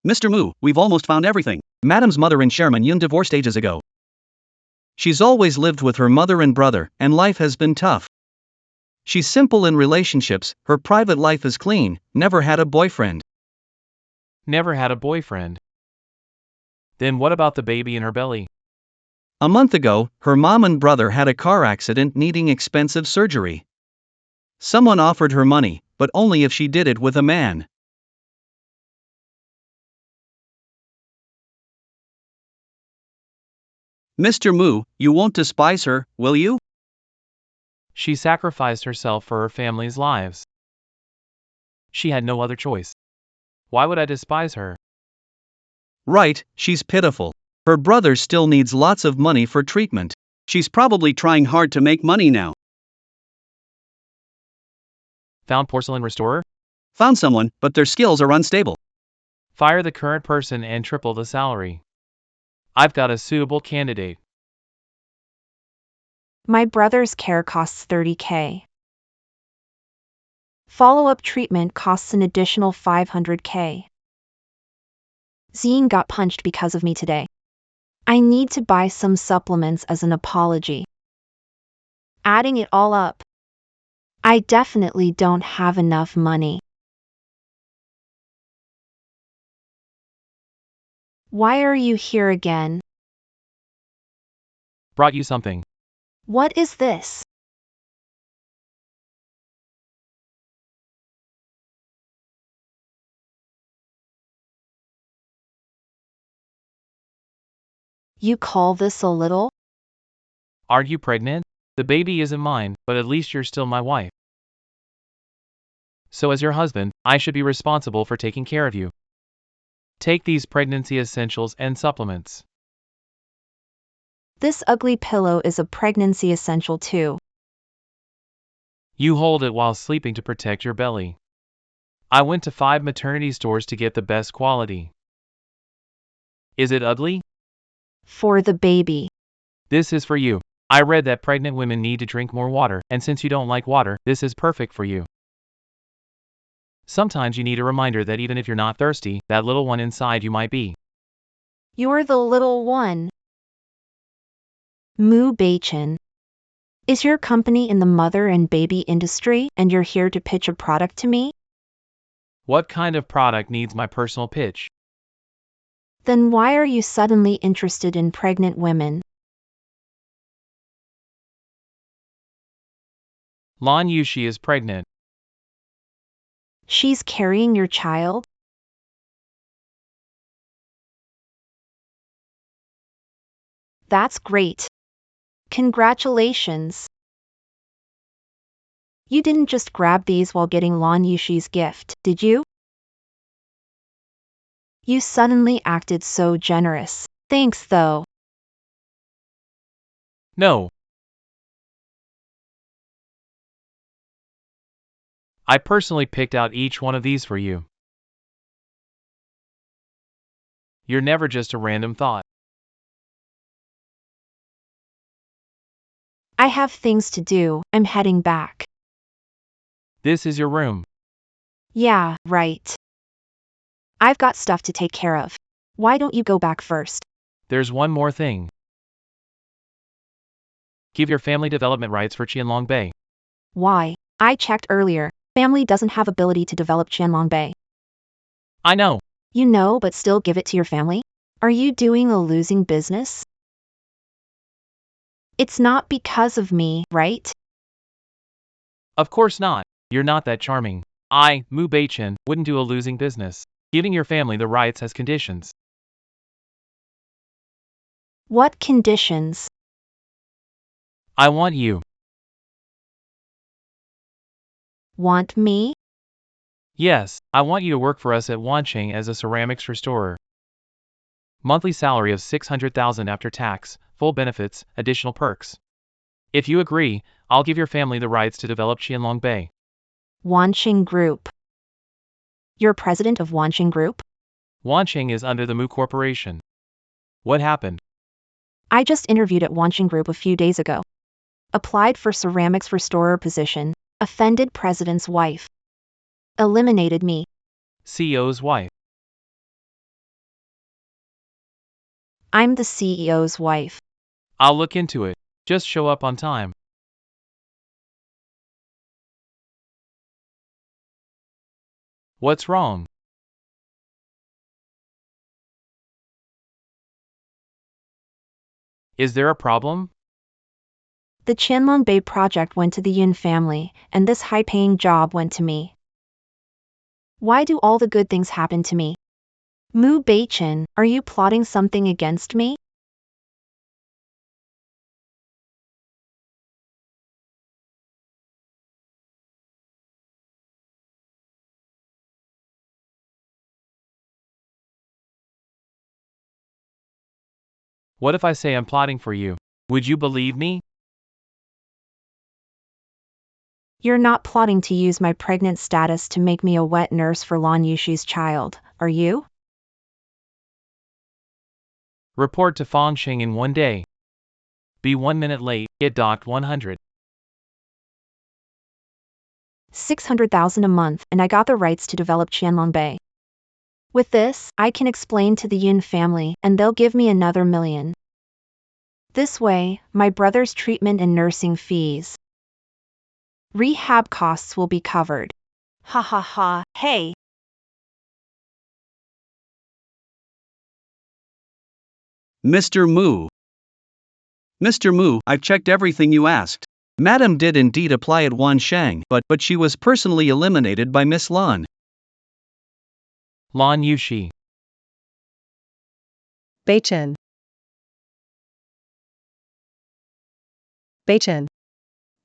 [SPEAKER 7] Mr. Moo, we've almost found everything. Madam's mother and Chairman Yun divorced ages ago. She's always lived with her mother and brother, and life has been tough. She's simple in relationships, her private life is clean, never had a boyfriend.
[SPEAKER 4] Never had a boyfriend. Then what about the baby in her belly?
[SPEAKER 7] A month ago, her mom and brother had a car accident needing expensive surgery. Someone offered her money, but only if she did it with a man. Mr. Moo, you won't despise her, will you?
[SPEAKER 4] She sacrificed herself for her family's lives. She had no other choice. Why would I despise her?
[SPEAKER 7] Right, she's pitiful. Her brother still needs lots of money for treatment. She's probably trying hard to make money now.
[SPEAKER 4] Found porcelain restorer?
[SPEAKER 7] Found someone, but their skills are unstable.
[SPEAKER 4] Fire the current person and triple the salary. I've got a suitable candidate.
[SPEAKER 1] My brother's care costs $30K. Follow-up treatment costs an additional $500K. Zine got punched because of me today. I need to buy some supplements as an apology. Adding it all up, I definitely don't have enough money. Why are you here again?
[SPEAKER 4] Brought you something.
[SPEAKER 1] What is this? You call this a little?
[SPEAKER 4] Are you pregnant? The baby isn't mine, but at least you're still my wife. So as your husband, I should be responsible for taking care of you. Take these pregnancy essentials and supplements.
[SPEAKER 1] This ugly pillow is a pregnancy essential too.
[SPEAKER 4] You hold it while sleeping to protect your belly. I went to 5 maternity stores to get the best quality. Is it ugly?
[SPEAKER 1] For the baby.
[SPEAKER 4] This is for you. I read that pregnant women need to drink more water, and since you don't like water, this is perfect for you. Sometimes you need a reminder that even if you're not thirsty, that little one inside you might be.
[SPEAKER 1] You're the little one. Moo Baichin. Is your company in the mother and baby industry and you're here to pitch a product to me?
[SPEAKER 4] What kind of product needs my personal pitch?
[SPEAKER 1] Then why are you suddenly interested in pregnant women?
[SPEAKER 4] Lan Yushi is pregnant.
[SPEAKER 1] She's carrying your child? That's great. Congratulations. You didn't just grab these while getting Lan Yushi's gift, did you? You suddenly acted so generous. Thanks though.
[SPEAKER 4] No. I personally picked out each one of these for you. You're never just a random thought.
[SPEAKER 1] I have things to do, I'm heading back.
[SPEAKER 4] This is your room.
[SPEAKER 1] Yeah, right. I've got stuff to take care of. Why don't you go back first?
[SPEAKER 4] There's one more thing. Give your family development rights for Qianlong Bay.
[SPEAKER 1] Why? I checked earlier. Family doesn't have ability to develop Qianlong Bay.
[SPEAKER 4] I know.
[SPEAKER 1] You know, but still give it to your family? Are you doing a losing business? It's not because of me, right?
[SPEAKER 4] Of course not. You're not that charming. I, Mu Beichin, wouldn't do a losing business. Giving your family the rights has conditions.
[SPEAKER 1] What conditions?
[SPEAKER 4] I want you.
[SPEAKER 1] Want me?
[SPEAKER 4] Yes, I want you to work for us at Wancheng as a ceramics restorer. Monthly salary of 600,000 after tax, full benefits, additional perks. If you agree, I'll give your family the rights to develop Qianlong Bay.
[SPEAKER 1] Wancheng Group. You're president of Wancheng Group?
[SPEAKER 4] Wancheng is under the Mu Corporation. What happened?
[SPEAKER 1] I just interviewed at Wancheng Group a few days ago. Applied for ceramics restorer position. Offended president's wife. Eliminated me.
[SPEAKER 4] CEO's wife.
[SPEAKER 1] I'm the CEO's wife.
[SPEAKER 4] I'll look into it. Just show up on time. What's wrong? Is there a problem?
[SPEAKER 1] The Qianlong Bay project went to the Yun family, and this high-paying job went to me. Why do all the good things happen to me? Mu Beichin, are you plotting something against me?
[SPEAKER 4] What if I say I'm plotting for you? Would you believe me?
[SPEAKER 1] You're not plotting to use my pregnant status to make me a wet nurse for Lan Yushi's child, are you?
[SPEAKER 4] Report to Fangsheng in 1 day. Be 1 minute late, get docked 100.
[SPEAKER 1] 600,000 a month, and I got the rights to develop Qianlong Bay. With this, I can explain to the Yun family, and they'll give me another 1,000,000. This way, my brother's treatment and nursing fees. Rehab costs will be covered. Ha ha ha, hey.
[SPEAKER 7] Mr. Mu. Mr. Mu, I've checked everything you asked. Madam did indeed apply at Wansheng, but she was personally eliminated by Miss Lan.
[SPEAKER 4] Lan Yushi.
[SPEAKER 3] Beichin. Beichin.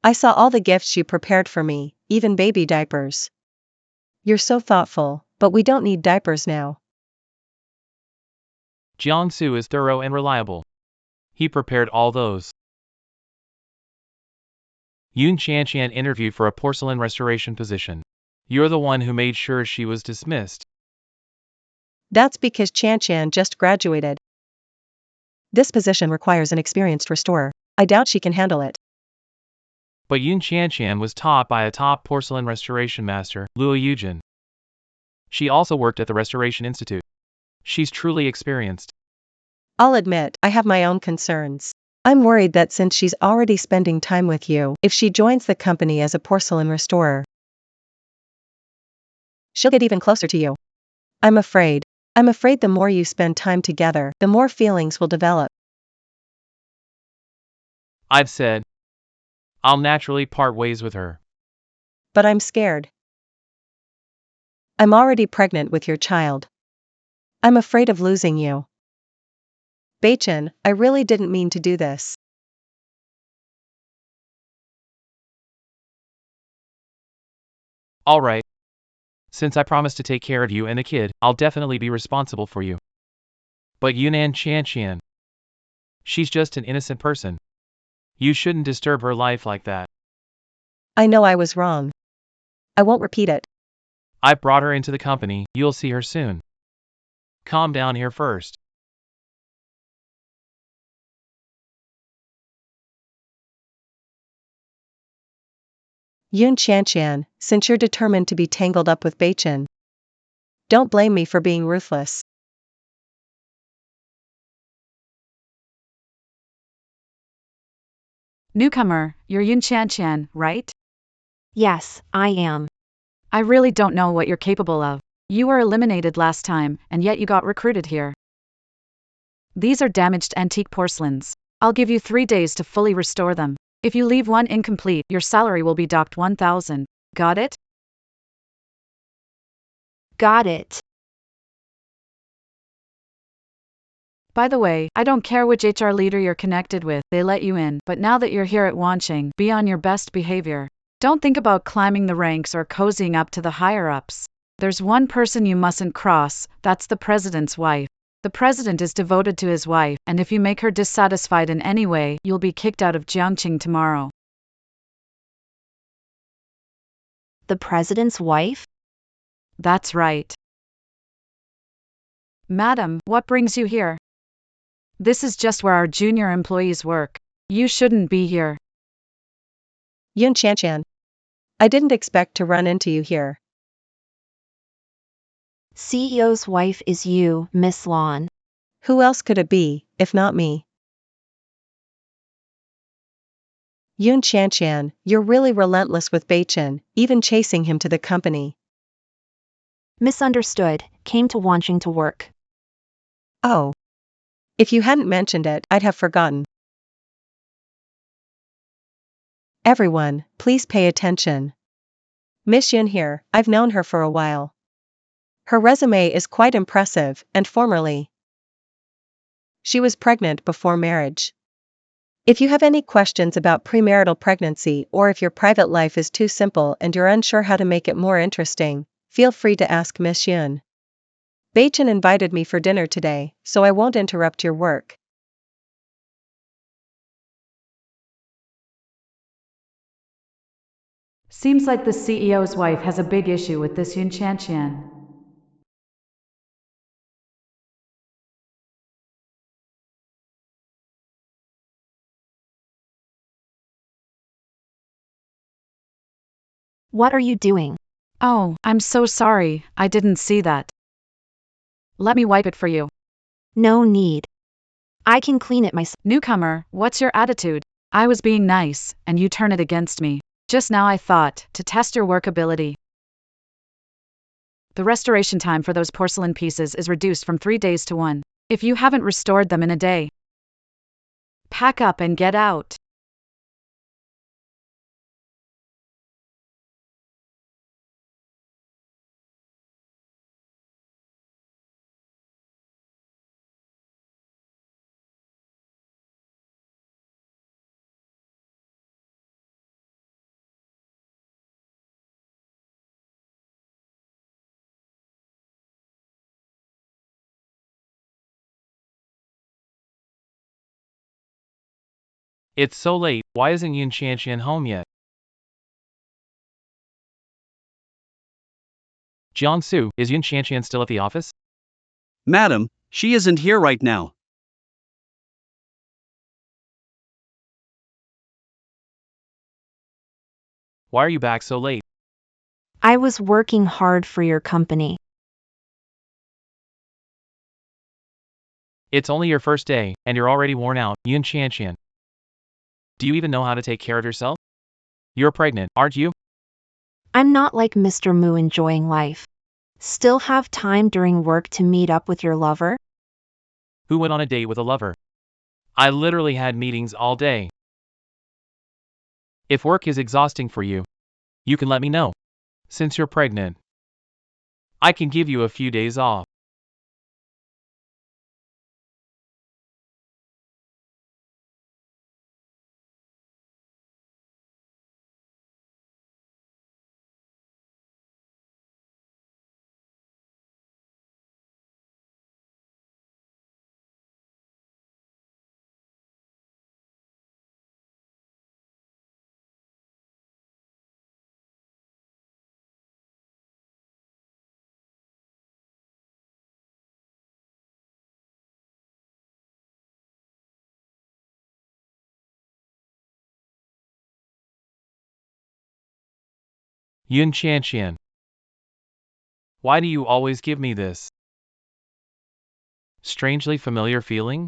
[SPEAKER 3] I saw all the gifts you prepared for me, even baby diapers. You're so thoughtful, but we don't need diapers now.
[SPEAKER 4] Jiangsu is thorough and reliable. He prepared all those. Yun Qianqian interviewed for a porcelain restoration position. You're the one who made sure she was dismissed.
[SPEAKER 3] That's because Qianqian just graduated. This position requires an experienced restorer. I doubt she can handle it.
[SPEAKER 4] But Yun Qianqian was taught by a top porcelain restoration master, Luo Yujin. She also worked at the Restoration Institute. She's truly experienced.
[SPEAKER 3] I'll admit, I have my own concerns. I'm worried that since she's already spending time with you, if she joins the company as a porcelain restorer, she'll get even closer to you. I'm afraid the more you spend time together, the more feelings will develop.
[SPEAKER 4] I've said, I'll naturally part ways with her.
[SPEAKER 3] But I'm scared. I'm already pregnant with your child. I'm afraid of losing you. Beichin, I really didn't mean to do this.
[SPEAKER 4] All right. Since I promised to take care of you and the kid, I'll definitely be responsible for you. But Yunnan Qianqian, she's just an innocent person. You shouldn't disturb her life like that.
[SPEAKER 3] I know I was wrong. I won't repeat it.
[SPEAKER 4] I brought her into the company, you'll see her soon. Calm down here first.
[SPEAKER 3] Yun Qianqian, since you're determined to be tangled up with Beichin, don't blame me for being ruthless.
[SPEAKER 2] Newcomer, you're Yun Qianqian, right?
[SPEAKER 1] Yes, I am.
[SPEAKER 2] I really don't know what you're capable of. You were eliminated last time, and yet you got recruited here. These are damaged antique porcelains. I'll give you 3 days to fully restore them. If you leave one incomplete, your salary will be docked 1,000. Got it?
[SPEAKER 1] Got it.
[SPEAKER 2] By the way, I don't care which HR leader you're connected with, they let you in, but now that you're here at Wanching, be on your best behavior. Don't think about climbing the ranks or cozying up to the higher-ups. There's one person you mustn't cross, that's the president's wife. The president is devoted to his wife, and if you make her dissatisfied in any way, you'll be kicked out of Jiangqing tomorrow.
[SPEAKER 1] The president's wife?
[SPEAKER 2] That's right. Madam, what brings you here? This is just where our junior employees work. You shouldn't be here.
[SPEAKER 3] Yun Qianqian. I didn't expect to run into you here.
[SPEAKER 1] CEO's wife is you, Miss Lon.
[SPEAKER 3] Who else could it be, if not me? Yun Qianqian, you're really relentless with Beichin, even chasing him to the company.
[SPEAKER 1] Misunderstood, came to Wanching to work.
[SPEAKER 3] Oh. If you hadn't mentioned it, I'd have forgotten. Everyone, please pay attention. Miss Yun here, I've known her for a while. Her resume is quite impressive, and formerly, she was pregnant before marriage. If you have any questions about premarital pregnancy or if your private life is too simple and you're unsure how to make it more interesting, feel free to ask Miss Yun. Beichin invited me for dinner today, so I won't interrupt your work.
[SPEAKER 2] Seems like the CEO's wife has a big issue with this Yun Qianqian.
[SPEAKER 1] What are you doing?
[SPEAKER 2] Oh, I'm so sorry, I didn't see that. Let me wipe it for you.
[SPEAKER 1] No need. I can clean it myself.
[SPEAKER 2] Newcomer, what's your attitude? I was being nice, and you turn it against me. Just now I thought, to test your workability. The restoration time for those porcelain pieces is reduced from 3 days to 1. If you haven't restored them in a day, pack up and get out.
[SPEAKER 4] It's so late, why isn't Yun Qianqian home yet? Jiangsu, is Yun Qianqian still at the office?
[SPEAKER 7] Madam, she isn't here right now.
[SPEAKER 4] Why are you back so late?
[SPEAKER 1] I was working hard for your company.
[SPEAKER 4] It's only your first day, and you're already worn out, Yun Qianqian. Do you even know how to take care of yourself? You're pregnant, aren't you?
[SPEAKER 1] I'm not like Mr. Mu enjoying life. Still have time during work to meet up with your lover?
[SPEAKER 4] Who went on a date with a lover? I literally had meetings all day. If work is exhausting for you, you can let me know. Since you're pregnant, I can give you a few days off. Yun Qianqian. Why do you always give me this strangely familiar feeling?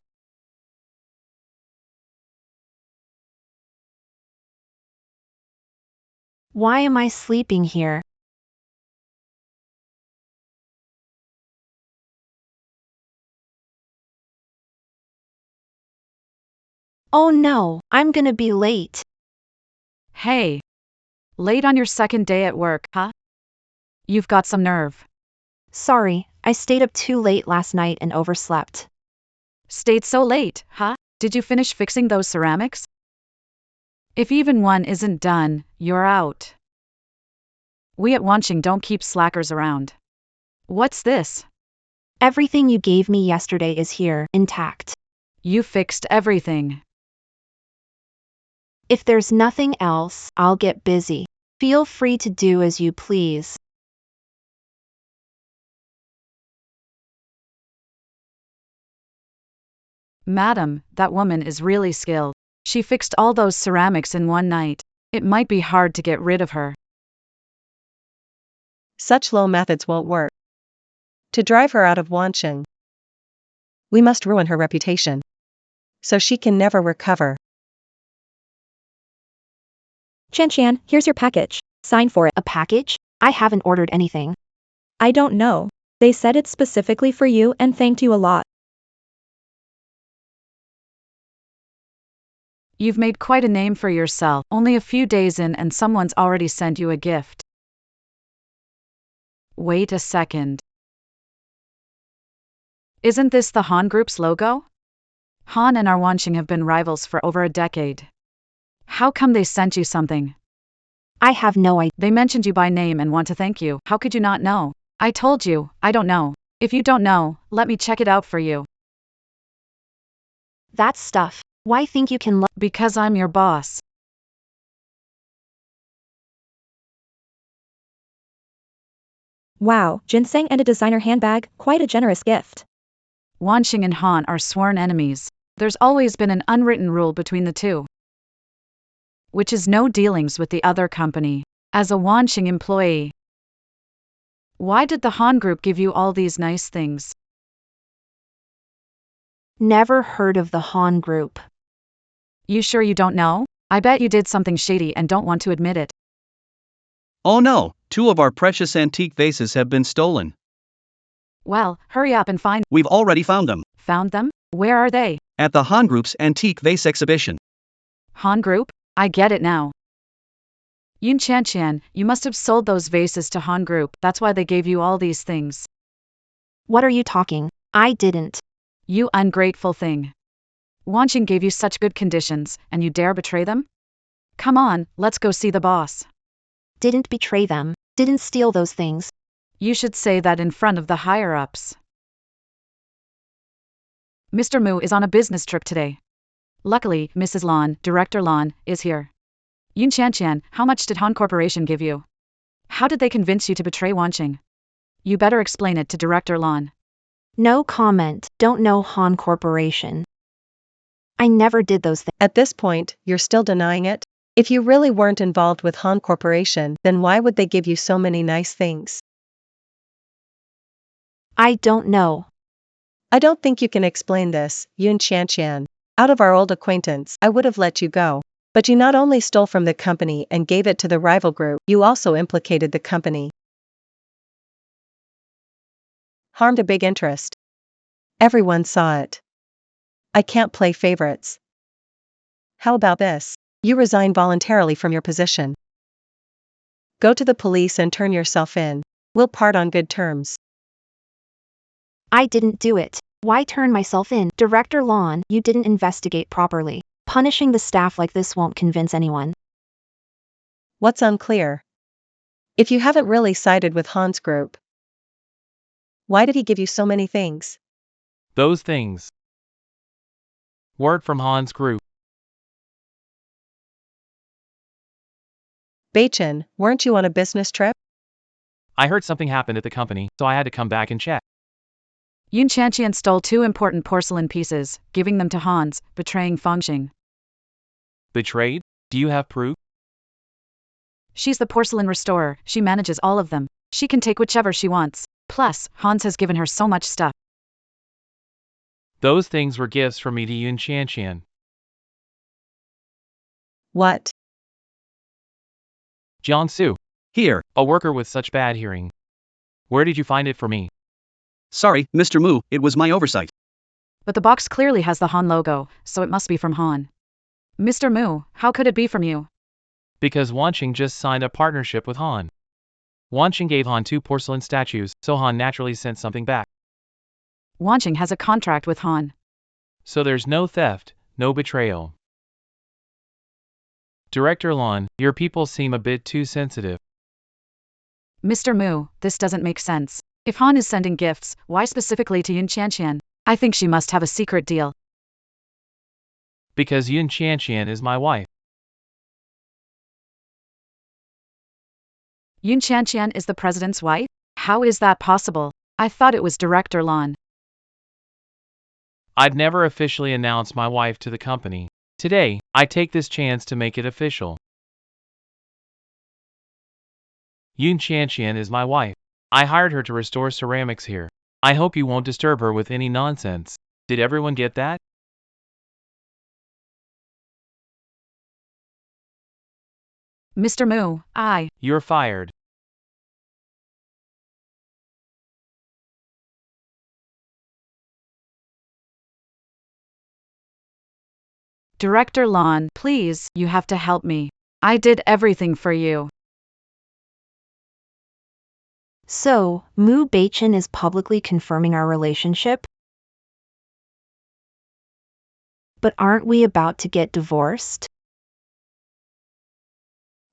[SPEAKER 1] Why am I sleeping here? Oh no, I'm gonna be late.
[SPEAKER 2] Hey. Late on your second day at work, huh? You've got some nerve.
[SPEAKER 1] Sorry, I stayed up too late last night and overslept.
[SPEAKER 2] Stayed so late, huh? Did you finish fixing those ceramics? If even one isn't done, you're out. We at Wanching don't keep slackers around. What's this?
[SPEAKER 1] Everything you gave me yesterday is here, intact.
[SPEAKER 2] You fixed everything.
[SPEAKER 1] If there's nothing else, I'll get busy. Feel free to do as you please.
[SPEAKER 2] Madam, that woman is really skilled. She fixed all those ceramics in one night. It might be hard to get rid of her.
[SPEAKER 3] Such low methods won't work. To drive her out of Wancheng, we must ruin her reputation, so she can never recover.
[SPEAKER 8] Qian, here's your package. Sign for it.
[SPEAKER 1] A package? I haven't ordered anything.
[SPEAKER 8] I don't know. They said it's specifically for you and thanked you a lot.
[SPEAKER 2] You've made quite a name for yourself, only a few days in and someone's already sent you a gift. Wait a second. Isn't this the Han Group's logo? Han and our Wanching have been rivals for over a decade. How come they sent you something?
[SPEAKER 1] I have no idea.
[SPEAKER 2] They mentioned you by name and want to thank you. How could you not know? I told you, I don't know. If you don't know, let me check it out for you.
[SPEAKER 1] That stuff. Why think you can
[SPEAKER 2] Because I'm your boss.
[SPEAKER 8] Wow, ginseng and a designer handbag, quite a generous gift.
[SPEAKER 2] Wanching and Han are sworn enemies. There's always been an unwritten rule between the two, which is no dealings with the other company. As a Wanching employee, why did the Han Group give you all these nice things?
[SPEAKER 1] Never heard of the Han Group.
[SPEAKER 2] You sure you don't know? I bet you did something shady and don't want to admit it.
[SPEAKER 7] Oh no, 2 of our precious antique vases have been stolen.
[SPEAKER 2] Well, hurry up and find.
[SPEAKER 7] We've already found them.
[SPEAKER 2] Found them? Where are they?
[SPEAKER 7] At the Han Group's antique vase exhibition.
[SPEAKER 2] Han Group? I get it now. Yun Qian, you must have sold those vases to Han Group, that's why they gave you all these things.
[SPEAKER 1] What are you talking? I didn't.
[SPEAKER 2] You ungrateful thing. Wanching gave you such good conditions, and you dare betray them? Come on, let's go see the boss.
[SPEAKER 1] Didn't betray them. Didn't steal those things.
[SPEAKER 2] You should say that in front of the higher-ups. Mr. Mu is on a business trip today. Luckily, Mrs. Lan, Director Lan, is here. Yun Qian, how much did Han Corporation give you? How did they convince you to betray Wanching? You better explain it to Director Lan.
[SPEAKER 1] No comment. Don't know Han Corporation. I never did those things.
[SPEAKER 3] At this point, you're still denying it? If you really weren't involved with Han Corporation, then why would they give you so many nice things?
[SPEAKER 1] I don't know.
[SPEAKER 3] I don't think you can explain this, Yun Qian. Out of our old acquaintance, I would have let you go. But you not only stole from the company and gave it to the rival group, you also implicated the company. Harmed a big interest. Everyone saw it. I can't play favorites. How about this? You resign voluntarily from your position. Go to the police and turn yourself in. We'll part on good terms.
[SPEAKER 1] I didn't do it. Why turn myself in? Director Lan, you didn't investigate properly. Punishing the staff like this won't convince anyone.
[SPEAKER 3] What's unclear? If you haven't really sided with Han's group, why did he give you so many things?
[SPEAKER 4] Those things. Word from Han's group.
[SPEAKER 3] Beichin, weren't you on a business trip?
[SPEAKER 4] I heard something happened at the company, so I had to come back and check.
[SPEAKER 2] Yun Qian stole 2 important porcelain pieces, giving them to Hans, betraying Fangxing.
[SPEAKER 4] Betrayed? Do you have proof?
[SPEAKER 2] She's the porcelain restorer, she manages all of them. She can take whichever she wants. Plus, Hans has given her so much stuff.
[SPEAKER 4] Those things were gifts from me to Yun Qian.
[SPEAKER 3] What?
[SPEAKER 4] Jiangsu,
[SPEAKER 7] Here.
[SPEAKER 4] a worker with such bad hearing. Where did you find it for me?
[SPEAKER 7] Sorry, Mr. Mu, it was my oversight.
[SPEAKER 2] But the box clearly has the Han logo, so it must be from Han. Mr. Mu, how could it be from you?
[SPEAKER 4] Because Wanqing just signed a partnership with Han. Wanqing gave Han 2 porcelain statues, so Han naturally sent something back.
[SPEAKER 2] Wanqing has a contract with Han.
[SPEAKER 4] So there's no theft, no betrayal. Director Lon, your people seem a bit too sensitive.
[SPEAKER 2] Mr. Mu, this doesn't make sense. If Han is sending gifts, why specifically to Yun Qianqian? I think she must have a secret deal.
[SPEAKER 4] Because Yun Qianqian is my wife.
[SPEAKER 2] Yun Qianqian is the president's wife? How is that possible? I thought it was Director Lon.
[SPEAKER 4] I'd never officially announced my wife to the company. Today, I take this chance to make it official. Yun Qianqian is my wife. I hired her to restore ceramics here. I hope you won't disturb her with any nonsense. Did everyone get that?
[SPEAKER 2] Mr. Mu,
[SPEAKER 4] You're fired.
[SPEAKER 2] Director Lon, please, you have to help me. I did everything for you.
[SPEAKER 1] So, Mu Beichen is publicly confirming our relationship? But aren't we about to get divorced?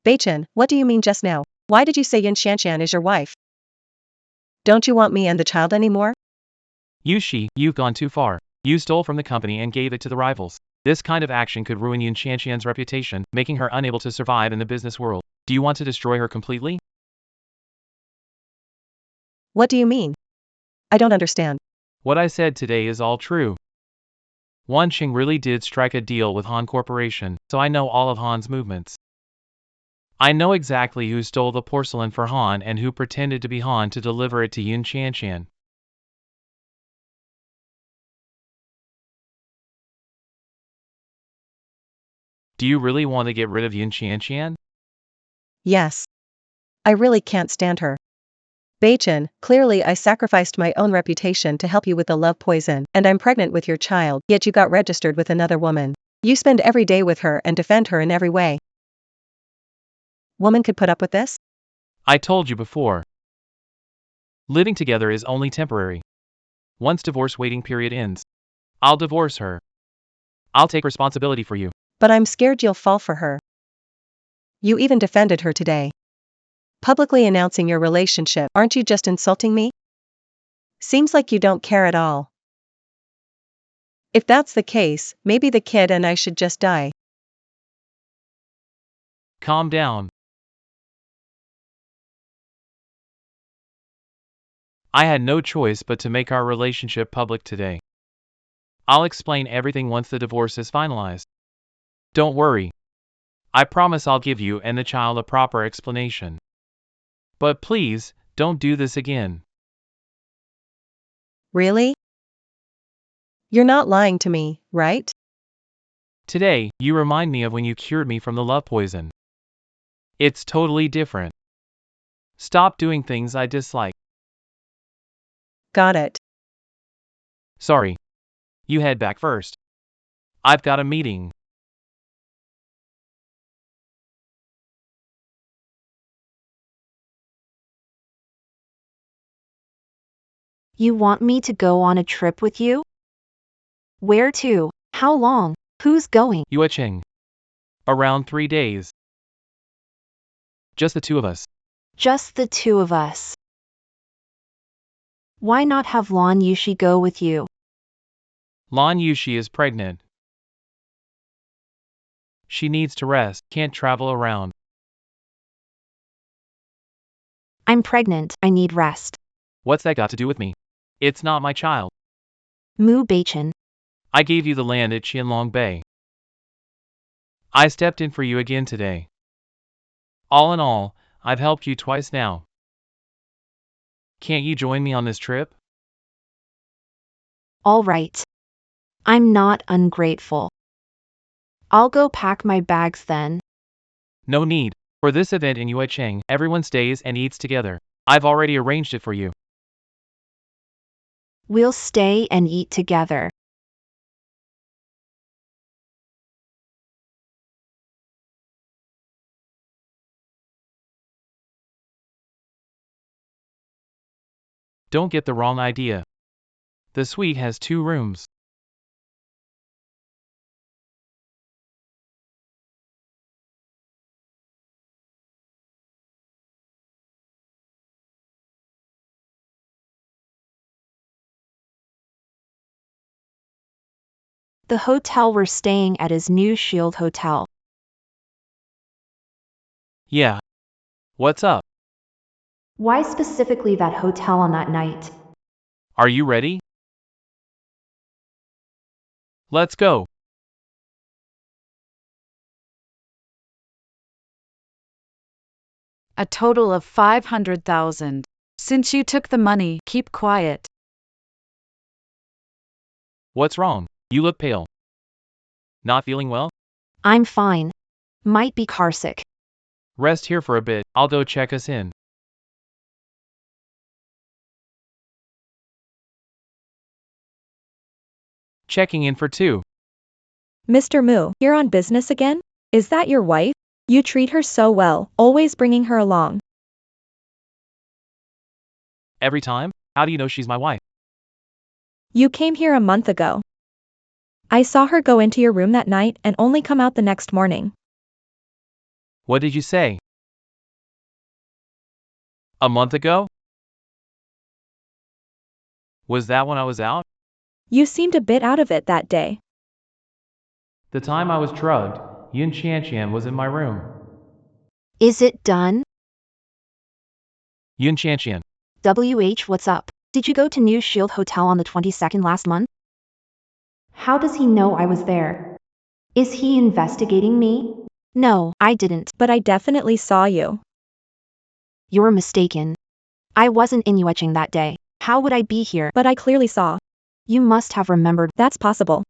[SPEAKER 3] Beichen, what do you mean just now? Why did you say Yun Qianqian is your wife? Don't you want me and the child anymore?
[SPEAKER 4] Yushi, you've gone too far. You stole from the company and gave it to the rivals. This kind of action could ruin Yun Qianqian's reputation, making her unable to survive in the business world. Do you want to destroy her completely?
[SPEAKER 3] What do you mean? I don't understand.
[SPEAKER 4] What I said today is all true. Wanqing really did strike a deal with Han Corporation, so I know all of Han's movements. I know exactly who stole the porcelain for Han and who pretended to be Han to deliver it to Yun Qianqian. Do you really want to get rid of Yun Qianqian?
[SPEAKER 3] Yes. I really can't stand her. Beichen, clearly I sacrificed my own reputation to help you with the love poison, and I'm pregnant with your child, yet you got registered with another woman. You spend every day with her and defend her in every way. Woman could put up with this?
[SPEAKER 4] I told you before. Living together is only temporary. Once divorce waiting period ends, I'll divorce her. I'll take responsibility for you.
[SPEAKER 3] But I'm scared you'll fall for her. You even defended her today. Publicly announcing your relationship, aren't you just insulting me? Seems like you don't care at all. If that's the case, maybe the kid and I should just die.
[SPEAKER 4] Calm down. I had no choice but to make our relationship public today. I'll explain everything once the divorce is finalized. Don't worry. I promise I'll give you and the child a proper explanation. But please, don't do this again.
[SPEAKER 3] Really? You're not lying to me, right?
[SPEAKER 4] Today, you remind me of when you cured me from the love poison. It's totally different. Stop doing things I dislike.
[SPEAKER 3] Got it.
[SPEAKER 4] Sorry. You head back first. I've got a meeting.
[SPEAKER 1] You want me to go on a trip with you? Where to? How long? Who's going?
[SPEAKER 4] Yueching. Around 3 days. Just the two of us.
[SPEAKER 1] Just the two of us. Why not have Lan Yushi go with you?
[SPEAKER 4] Lan Yushi is pregnant. She needs to rest, can't travel around.
[SPEAKER 1] I'm pregnant, I need rest.
[SPEAKER 4] What's that got to do with me? It's not my child.
[SPEAKER 1] Mu Beichen.
[SPEAKER 4] I gave you the land at Qianlong Bay. I stepped in for you again today. All in all, I've helped you twice now. Can't you join me on this trip?
[SPEAKER 1] All right. I'm not ungrateful. I'll go pack my bags then.
[SPEAKER 4] No need. For this event in Yuecheng, everyone stays and eats together. I've already arranged it for you.
[SPEAKER 1] We'll stay and eat together.
[SPEAKER 4] Don't get the wrong idea. The suite has 2 rooms.
[SPEAKER 1] The hotel we're staying at is New Shield Hotel.
[SPEAKER 4] Yeah. What's up?
[SPEAKER 1] Why specifically that hotel on that night?
[SPEAKER 4] Are you ready? Let's go.
[SPEAKER 2] A total of 500,000. Since you took the money, keep quiet.
[SPEAKER 4] What's wrong? You look pale. Not feeling well?
[SPEAKER 1] I'm fine. Might be carsick.
[SPEAKER 4] Rest here for a bit, I'll go check us in. Checking in for 2.
[SPEAKER 8] Mr. Moo, here on business again? Is that your wife? You treat her so well, always bringing her along.
[SPEAKER 4] Every time? How do you know she's my wife?
[SPEAKER 8] You came here a month ago. I saw her go into your room that night and only come out the next morning.
[SPEAKER 4] What did you say? A month ago? Was that when I was out?
[SPEAKER 8] You seemed a bit out of it that day.
[SPEAKER 4] The time I was drugged, Yun Qian was in my room.
[SPEAKER 1] Is it done?
[SPEAKER 4] Yun Qian.
[SPEAKER 1] WH, what's up? Did you go to New Shield Hotel on the 22nd last month? How does he know I was there? Is he investigating me? No, I didn't.
[SPEAKER 8] But I definitely saw you.
[SPEAKER 1] You're mistaken. I wasn't in Yueching that day. How would I be here?
[SPEAKER 8] But I clearly saw.
[SPEAKER 1] You must have remembered.
[SPEAKER 8] That's possible.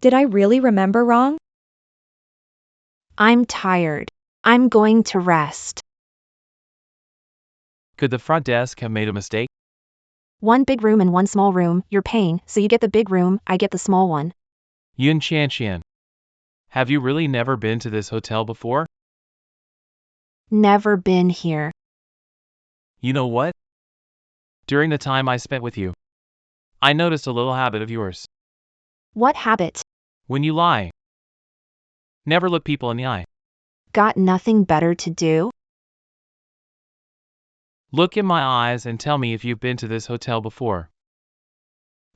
[SPEAKER 8] Did I really remember wrong?
[SPEAKER 1] I'm tired. I'm going to rest.
[SPEAKER 4] Could the front desk have made a mistake?
[SPEAKER 1] 1 big room and 1 small room, you're paying, so you get the big room, I get the small one.
[SPEAKER 4] Yun Qian. Have you really never been to this hotel before?
[SPEAKER 1] Never been here.
[SPEAKER 4] You know what? During the time I spent with you, I noticed a little habit of yours.
[SPEAKER 1] What habit?
[SPEAKER 4] When you lie. Never look people in the eye.
[SPEAKER 1] Got nothing better to do?
[SPEAKER 4] Look in my eyes and tell me if you've been to this hotel before.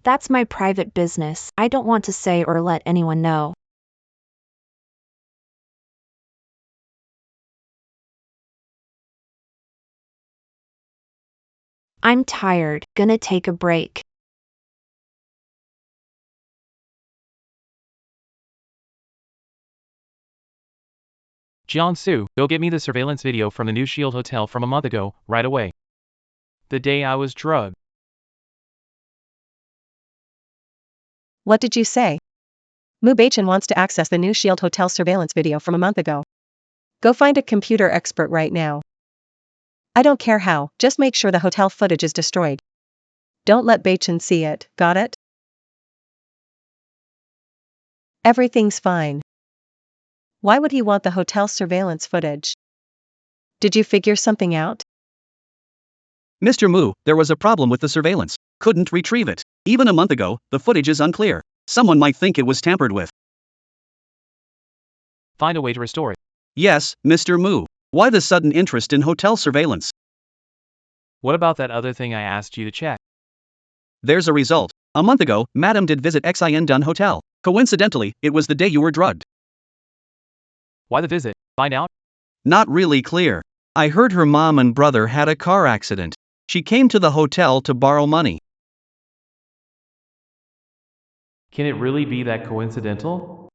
[SPEAKER 1] That's my private business. I don't want to say or let anyone know. I'm tired, gonna take a break.
[SPEAKER 4] Jiangsu, go get me the surveillance video from the New Shield Hotel from a month ago, right away. The day I was drugged.
[SPEAKER 3] What did you say? Mu Beichin wants to access the New Shield Hotel surveillance video from a month ago. Go find a computer expert right now. I don't care how, just make sure the hotel footage is destroyed. Don't let Beichin see it, got it? Everything's fine. Why would he want the hotel surveillance footage? Did you figure something out?
[SPEAKER 7] Mr. Moo, there was a problem with the surveillance. Couldn't retrieve it. Even a month ago, the footage is unclear. Someone might think it was tampered with.
[SPEAKER 4] Find a way to restore it.
[SPEAKER 7] Yes, Mr. Moo. Why the sudden interest in hotel surveillance?
[SPEAKER 4] What about that other thing I asked you to check?
[SPEAKER 7] There's a result. A month ago, Madam did visit Xin Dun Hotel. Coincidentally, it was the day you were drugged.
[SPEAKER 4] Why the visit? Find out?
[SPEAKER 7] Not really clear. I heard her mom and brother had a car accident. She came to the hotel to borrow money.
[SPEAKER 4] Can it really be that coincidental?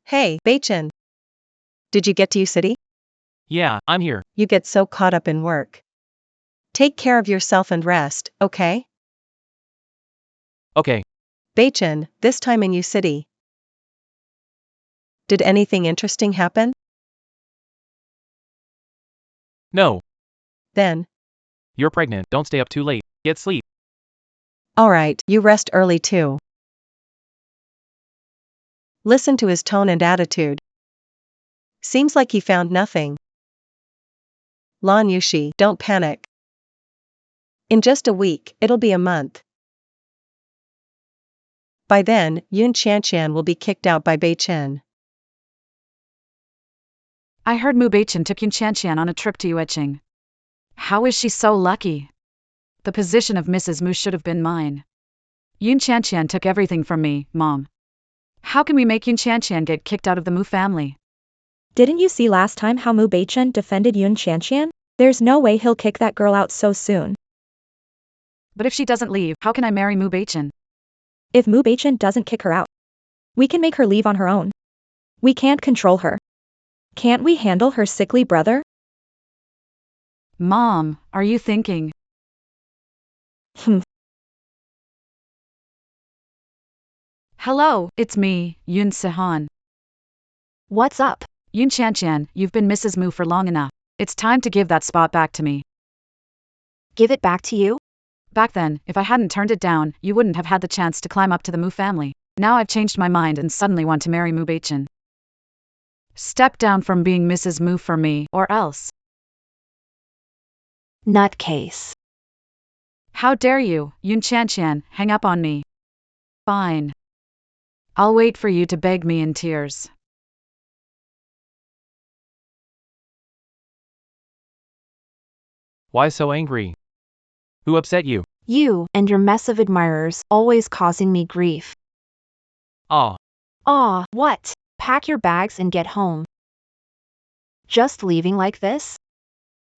[SPEAKER 3] Hey, Beichin. Did you get to U City?
[SPEAKER 4] Yeah, I'm here.
[SPEAKER 3] You get so caught up in work. Take care of yourself and rest, okay?
[SPEAKER 4] Okay.
[SPEAKER 3] Beichin, this time in U City. Did anything interesting happen?
[SPEAKER 4] No.
[SPEAKER 3] Then.
[SPEAKER 4] You're pregnant. Don't stay up too late. Get sleep.
[SPEAKER 3] Alright, you rest early too. Listen to his tone and attitude. Seems like he found nothing. Lan Yushi, don't panic. In just a week, it'll be a month. By then, Yun Qianqian will be kicked out by Bei Chen.
[SPEAKER 2] I heard Mu Beichen took Yun Qianqian on a trip to Yueqing. How is she so lucky? The position of Mrs. Mu should have been mine. Yun Qianqian took everything from me, Mom. How can we make Yun Qianqian get kicked out of the Mu family?
[SPEAKER 8] Didn't you see last time how Mu Beichen defended Yun Qianqian? There's no way he'll kick that girl out so soon.
[SPEAKER 2] But if she doesn't leave, how can I marry Mu Beichen?
[SPEAKER 8] If Mu Beichen doesn't kick her out, we can make her leave on her own. We can't control her. Can't we handle her sickly brother?
[SPEAKER 2] Mom, are you thinking? Hello, it's me, Yun Sihan.
[SPEAKER 1] What's up?
[SPEAKER 2] Yun Qianqian, you've been Mrs. Mu for long enough. It's time to give that spot back to me.
[SPEAKER 1] Give it back to you?
[SPEAKER 2] Back then, if I hadn't turned it down, you wouldn't have had the chance to climb up to the Mu family. Now I've changed my mind and suddenly want to marry Mu Beichen. Step down from being Mrs. Mu for me, or else.
[SPEAKER 1] Nutcase.
[SPEAKER 2] How dare you, Yun Qianqian, hang up on me. Fine. I'll wait for you to beg me in tears.
[SPEAKER 4] Why so angry? Who upset you?
[SPEAKER 1] You and your mess of admirers, always causing me grief.
[SPEAKER 4] Ah,
[SPEAKER 1] Aw, what? Pack your bags and get home. Just leaving like this?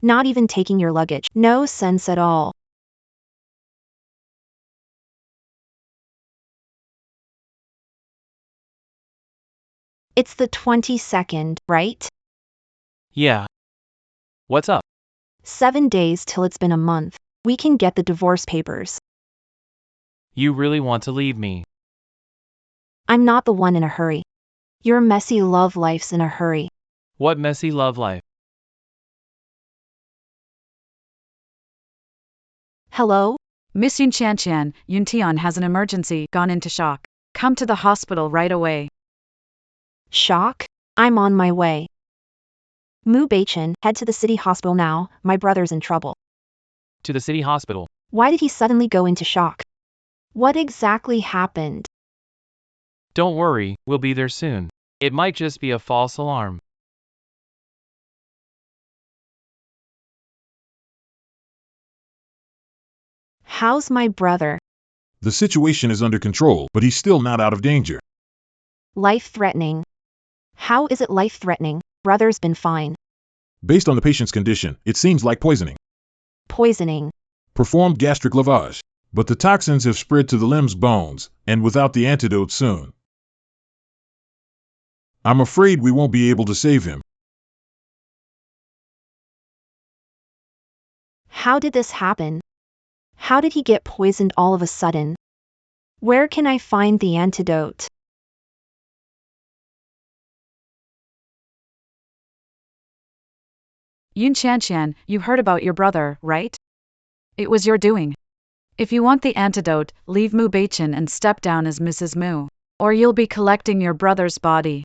[SPEAKER 1] Not even taking your luggage. No sense at all. It's the 22nd, right?
[SPEAKER 4] yeah. What's up?
[SPEAKER 1] 7 days till it's been a month. We can get the divorce papers.
[SPEAKER 4] You really want to leave me?
[SPEAKER 1] I'm not the one in a hurry. Your messy love life's in a hurry.
[SPEAKER 4] What messy love life?
[SPEAKER 1] Hello?
[SPEAKER 2] Miss Yun Qianqian, Yun Tian has an emergency, gone into shock. Come to the hospital right away.
[SPEAKER 1] Shock? I'm on my way. Mu Beichen, head to the city hospital now, my brother's in trouble.
[SPEAKER 4] To the city hospital.
[SPEAKER 1] Why did he suddenly go into shock? What exactly happened?
[SPEAKER 4] Don't worry, we'll be there soon. It might just be a false alarm.
[SPEAKER 1] How's my brother?
[SPEAKER 5] The situation is under control, but he's still not out of danger.
[SPEAKER 1] Life-threatening. How is it life-threatening? Brother's been fine.
[SPEAKER 5] Based on the patient's condition, it seems like poisoning.
[SPEAKER 1] Poisoning.
[SPEAKER 5] Performed gastric lavage. But the toxins have spread to the limbs, bones, and without the antidote soon, I'm afraid we won't be able to save him.
[SPEAKER 1] How did this happen? How did he get poisoned all of a sudden? Where can I find the antidote?
[SPEAKER 2] Yun Qianqian, you heard about your brother, right? It was your doing. If you want the antidote, leave Mu Beichen and step down as Mrs. Mu. Or you'll be collecting your brother's body.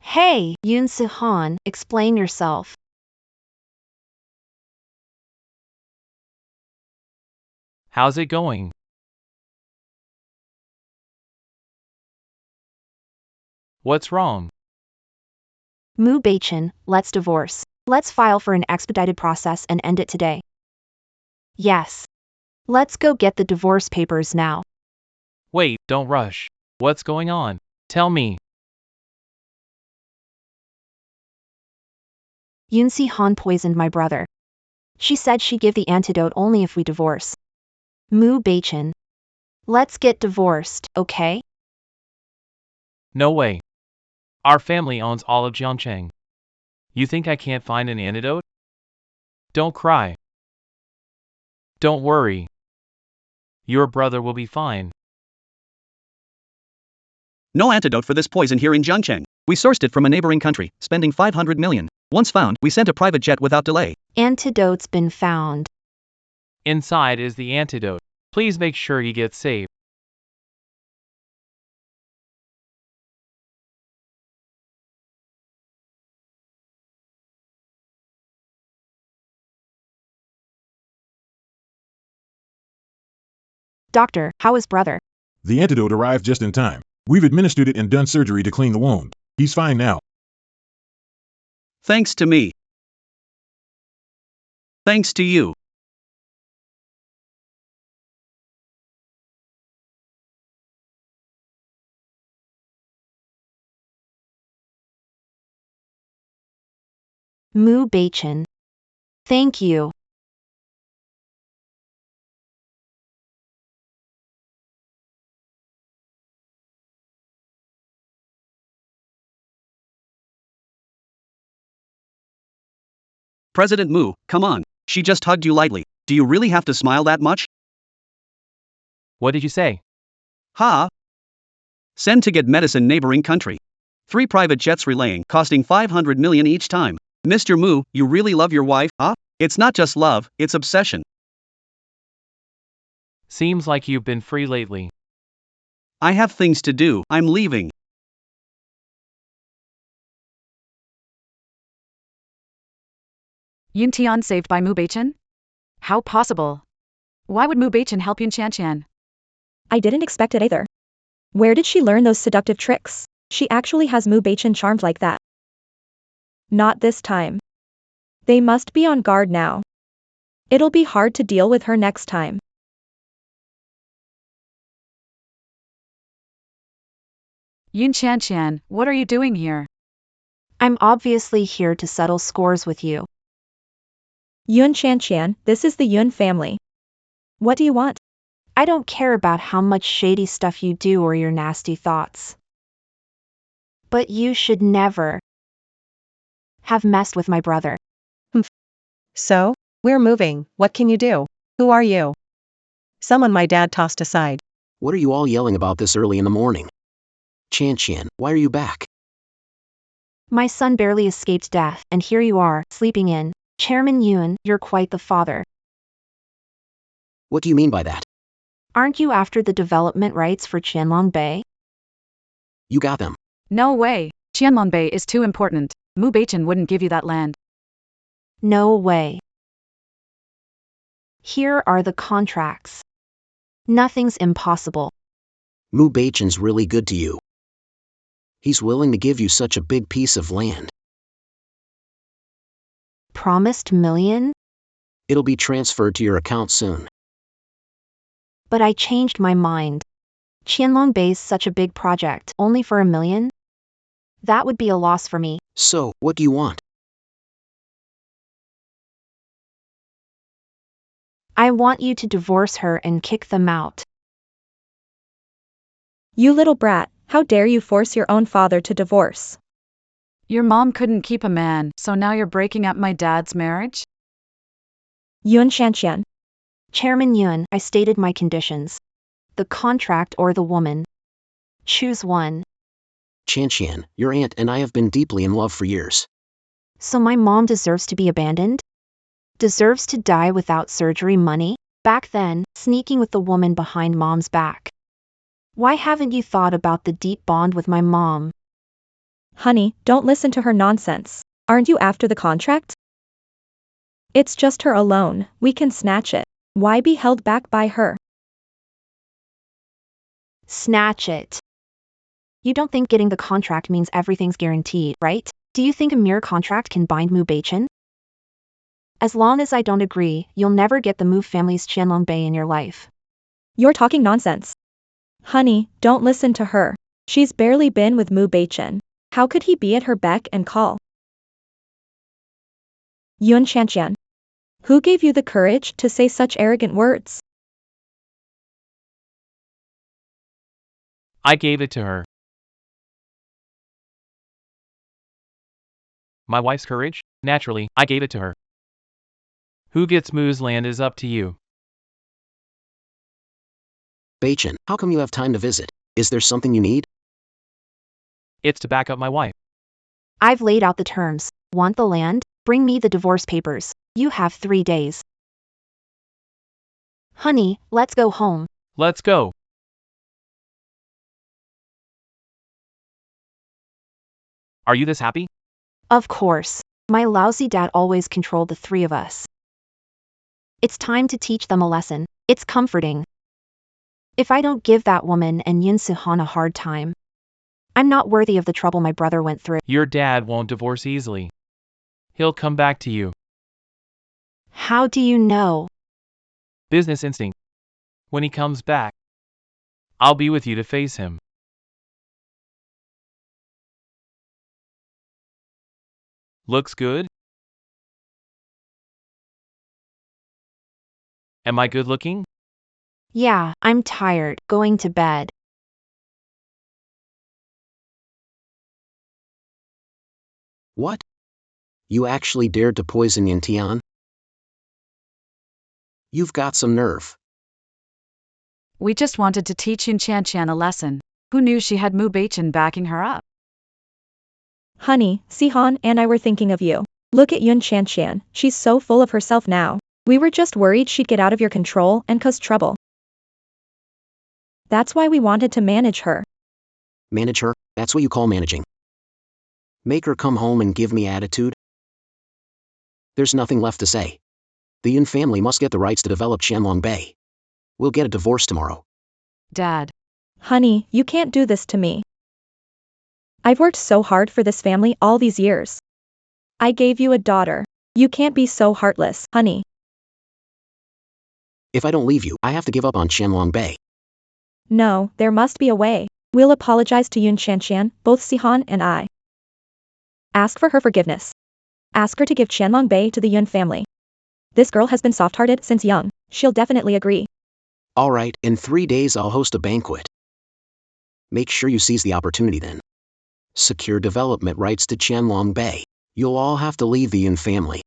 [SPEAKER 1] Hey, Yun Sihan, explain yourself.
[SPEAKER 4] How's it going? What's wrong?
[SPEAKER 1] Mu Beichen, let's divorce. Let's file for an expedited process and end it today. Yes. Let's go get the divorce papers now.
[SPEAKER 4] Wait, don't rush. What's going on? Tell me.
[SPEAKER 1] Yun Sihan poisoned my brother. She said she'd give the antidote only if we divorce. Mu Beichen. Let's get divorced, okay?
[SPEAKER 4] No way. Our family owns all of Jiangcheng. You think I can't find an antidote? Don't cry. Don't worry. Your brother will be fine.
[SPEAKER 7] No antidote for this poison here in Jiangcheng. We sourced it from a neighboring country, spending 500 million. Once found, we sent a private jet without delay.
[SPEAKER 1] Antidote's been found.
[SPEAKER 4] Inside is the antidote. Please make sure he gets saved.
[SPEAKER 1] Doctor, how is brother?
[SPEAKER 5] The antidote arrived just in time. We've administered it and done surgery to clean the wound. He's fine now.
[SPEAKER 7] Thanks to me. Thanks to you.
[SPEAKER 1] Mu Beichin. Thank you.
[SPEAKER 7] President Mu, come on. She just hugged you lightly. Do you really have to smile that much?
[SPEAKER 4] What did you say?
[SPEAKER 7] Ha! Send to get medicine neighboring country. 3 private jets relaying, costing 500 million each time. Mr. Mu, you really love your wife, huh? It's not just love, it's obsession.
[SPEAKER 4] Seems like you've been free lately.
[SPEAKER 7] I have things to do, I'm leaving.
[SPEAKER 2] Yun Tian saved by Mu Beichin? How possible? Why would Mu Beichin help Yun Qian?
[SPEAKER 8] I didn't expect it either. Where did she learn those seductive tricks? She actually has Mu Beichin charmed like that. Not this time. They must be on guard now. It'll be hard to deal with her next time.
[SPEAKER 2] Yun Qian, what are you doing here?
[SPEAKER 1] I'm obviously here to settle scores with you.
[SPEAKER 8] Yun Qian, this is the Yun family. What do you want?
[SPEAKER 1] I don't care about how much shady stuff you do or your nasty thoughts. But you should never have messed with my brother.
[SPEAKER 3] So, we're moving. What can you do? Who are you? Someone my dad tossed aside.
[SPEAKER 6] What are you all yelling about this early in the morning? Qian, why are you back?
[SPEAKER 1] My son barely escaped death, and here you are, sleeping in. Chairman Yun, you're quite the father.
[SPEAKER 6] What do you mean by that?
[SPEAKER 1] Aren't you after the development rights for Qianlong Bay?
[SPEAKER 6] You got them.
[SPEAKER 2] No way. Qianlong Bay is too important. Mu Beichin wouldn't give you that land.
[SPEAKER 1] No way. Here are the contracts. Nothing's impossible.
[SPEAKER 6] Mu Beichin's really good to you. He's willing to give you such a big piece of land.
[SPEAKER 1] Promised million?
[SPEAKER 6] It'll be transferred to your account soon.
[SPEAKER 1] But I changed my mind. Qianlong Bay's such a big project, only for $1 million? That would be a loss for me.
[SPEAKER 6] So, what do you want?
[SPEAKER 1] I want you to divorce her and kick them out.
[SPEAKER 8] You little brat, how dare you force your own father to divorce?
[SPEAKER 2] Your mom couldn't keep a man, so now you're breaking up my dad's marriage?
[SPEAKER 8] Yun Qian.
[SPEAKER 1] Chairman Yun, I stated my conditions. The contract or the woman. Choose one.
[SPEAKER 6] Qian, your aunt and I have been deeply in love for years.
[SPEAKER 1] So my mom deserves to be abandoned? Deserves to die without surgery money? Back then, sneaking with the woman behind mom's back. Why haven't you thought about the deep bond with my mom?
[SPEAKER 8] Honey, don't listen to her nonsense. Aren't you after the contract? It's just her alone, we can snatch it. Why be held back by her?
[SPEAKER 1] Snatch it. You don't think getting the contract means everything's guaranteed, right? Do you think a mere contract can bind Mu Beichin? As long as I don't agree, you'll never get the Mu family's Qianlong Bay in your life.
[SPEAKER 8] You're talking nonsense. Honey, don't listen to her. She's barely been with Mu Beichin. How could he be at her beck and call? Yun Qian. Who gave you the courage to say such arrogant words?
[SPEAKER 4] I gave it to her. My wife's courage? Naturally, I gave it to her. Who gets Mu's land is up to you.
[SPEAKER 6] Beichin, how come you have time to visit? Is there something you need?
[SPEAKER 4] It's to back up my wife.
[SPEAKER 1] I've laid out the terms. Want the land? Bring me the divorce papers. You have 3 days. Honey, let's go home.
[SPEAKER 4] Let's go. Are you this happy?
[SPEAKER 1] Of course. My lousy dad always controlled the 3 of us. It's time to teach them a lesson. It's comforting. If I don't give that woman and Yun Si-han a hard time, I'm not worthy of the trouble my brother went through.
[SPEAKER 4] Your dad won't divorce easily. He'll come back to you.
[SPEAKER 1] How do you know?
[SPEAKER 4] Business instinct. When he comes back, I'll be with you to face him. Looks good? Am I good looking?
[SPEAKER 1] Yeah, I'm tired, going to bed.
[SPEAKER 6] What? You actually dared to poison Yin Tian? You've got some nerve.
[SPEAKER 2] We just wanted to teach Yun Qian a lesson. Who knew she had Mu Beichen backing her up?
[SPEAKER 8] Honey, Si-han and I were thinking of you. Look at Yun Qian, she's so full of herself now. We were just worried she'd get out of your control and cause trouble. That's why we wanted to manage her.
[SPEAKER 6] Manage her? That's what you call managing. Make her come home and give me attitude? There's nothing left to say. The Yun family must get the rights to develop Qianlong Bay. We'll get a divorce tomorrow.
[SPEAKER 2] Dad.
[SPEAKER 8] Honey, you can't do this to me. I've worked so hard for this family all these years. I gave you a daughter. You can't be so heartless, honey.
[SPEAKER 6] If I don't leave you, I have to give up on Qianlong Bay.
[SPEAKER 8] No, there must be a way. We'll apologize to Yun Qian, both Si-han and I. Ask for her forgiveness. Ask her to give Qianlong Bay to the Yun family. This girl has been soft-hearted since young. She'll definitely agree.
[SPEAKER 6] Alright, in 3 days I'll host a banquet. Make sure you seize the opportunity then. Secure development rights to Qianlong Bay. You'll all have to leave the Yun family.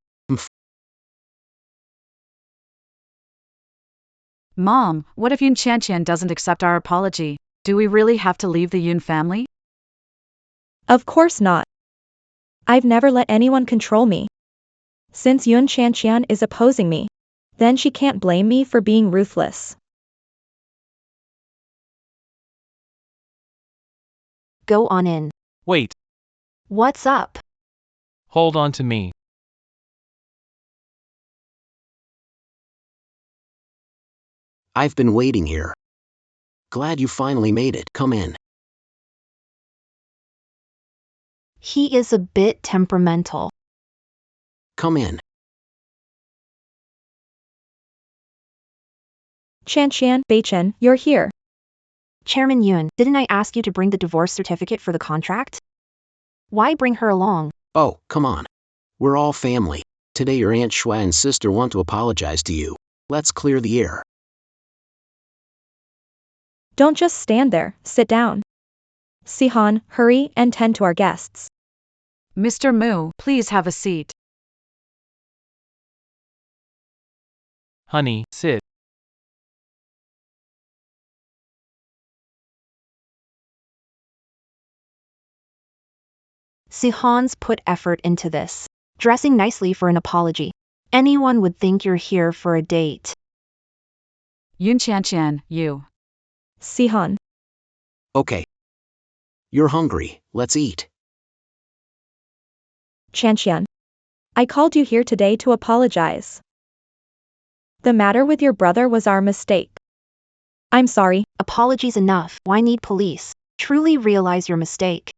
[SPEAKER 2] Mom, what if Yun Qian doesn't accept our apology? Do we really have to leave the Yun family?
[SPEAKER 8] Of course not. I've never let anyone control me. Since Yun Qian is opposing me, then she can't blame me for being ruthless.
[SPEAKER 1] Go on in.
[SPEAKER 4] Wait,
[SPEAKER 1] What's up?
[SPEAKER 4] hold on to me.
[SPEAKER 6] I've been waiting here. Glad you finally made it. Come in.
[SPEAKER 1] He is a bit temperamental.
[SPEAKER 6] Come in.
[SPEAKER 8] Qian Beichen, you're here.
[SPEAKER 1] Chairman Yun, didn't I ask you to bring the divorce certificate for the contract? Why bring her along?
[SPEAKER 6] Oh, come on. We're all family. Today your Aunt Shua and sister want to apologize to you. Let's clear the air.
[SPEAKER 8] Don't just stand there, sit down. Si-han, hurry and tend to our guests.
[SPEAKER 2] Mr. Mu, please have a seat.
[SPEAKER 4] Honey, sit.
[SPEAKER 1] Si-han's put effort into this. Dressing nicely for an apology. Anyone would think you're here for a date.
[SPEAKER 2] Yun Qian, you.
[SPEAKER 8] Si-han.
[SPEAKER 6] Okay. You're hungry, let's eat.
[SPEAKER 8] Qian. I called you here today to apologize. The matter with your brother was our mistake. I'm sorry.
[SPEAKER 1] Apologies enough, why need police? Truly realize your mistake.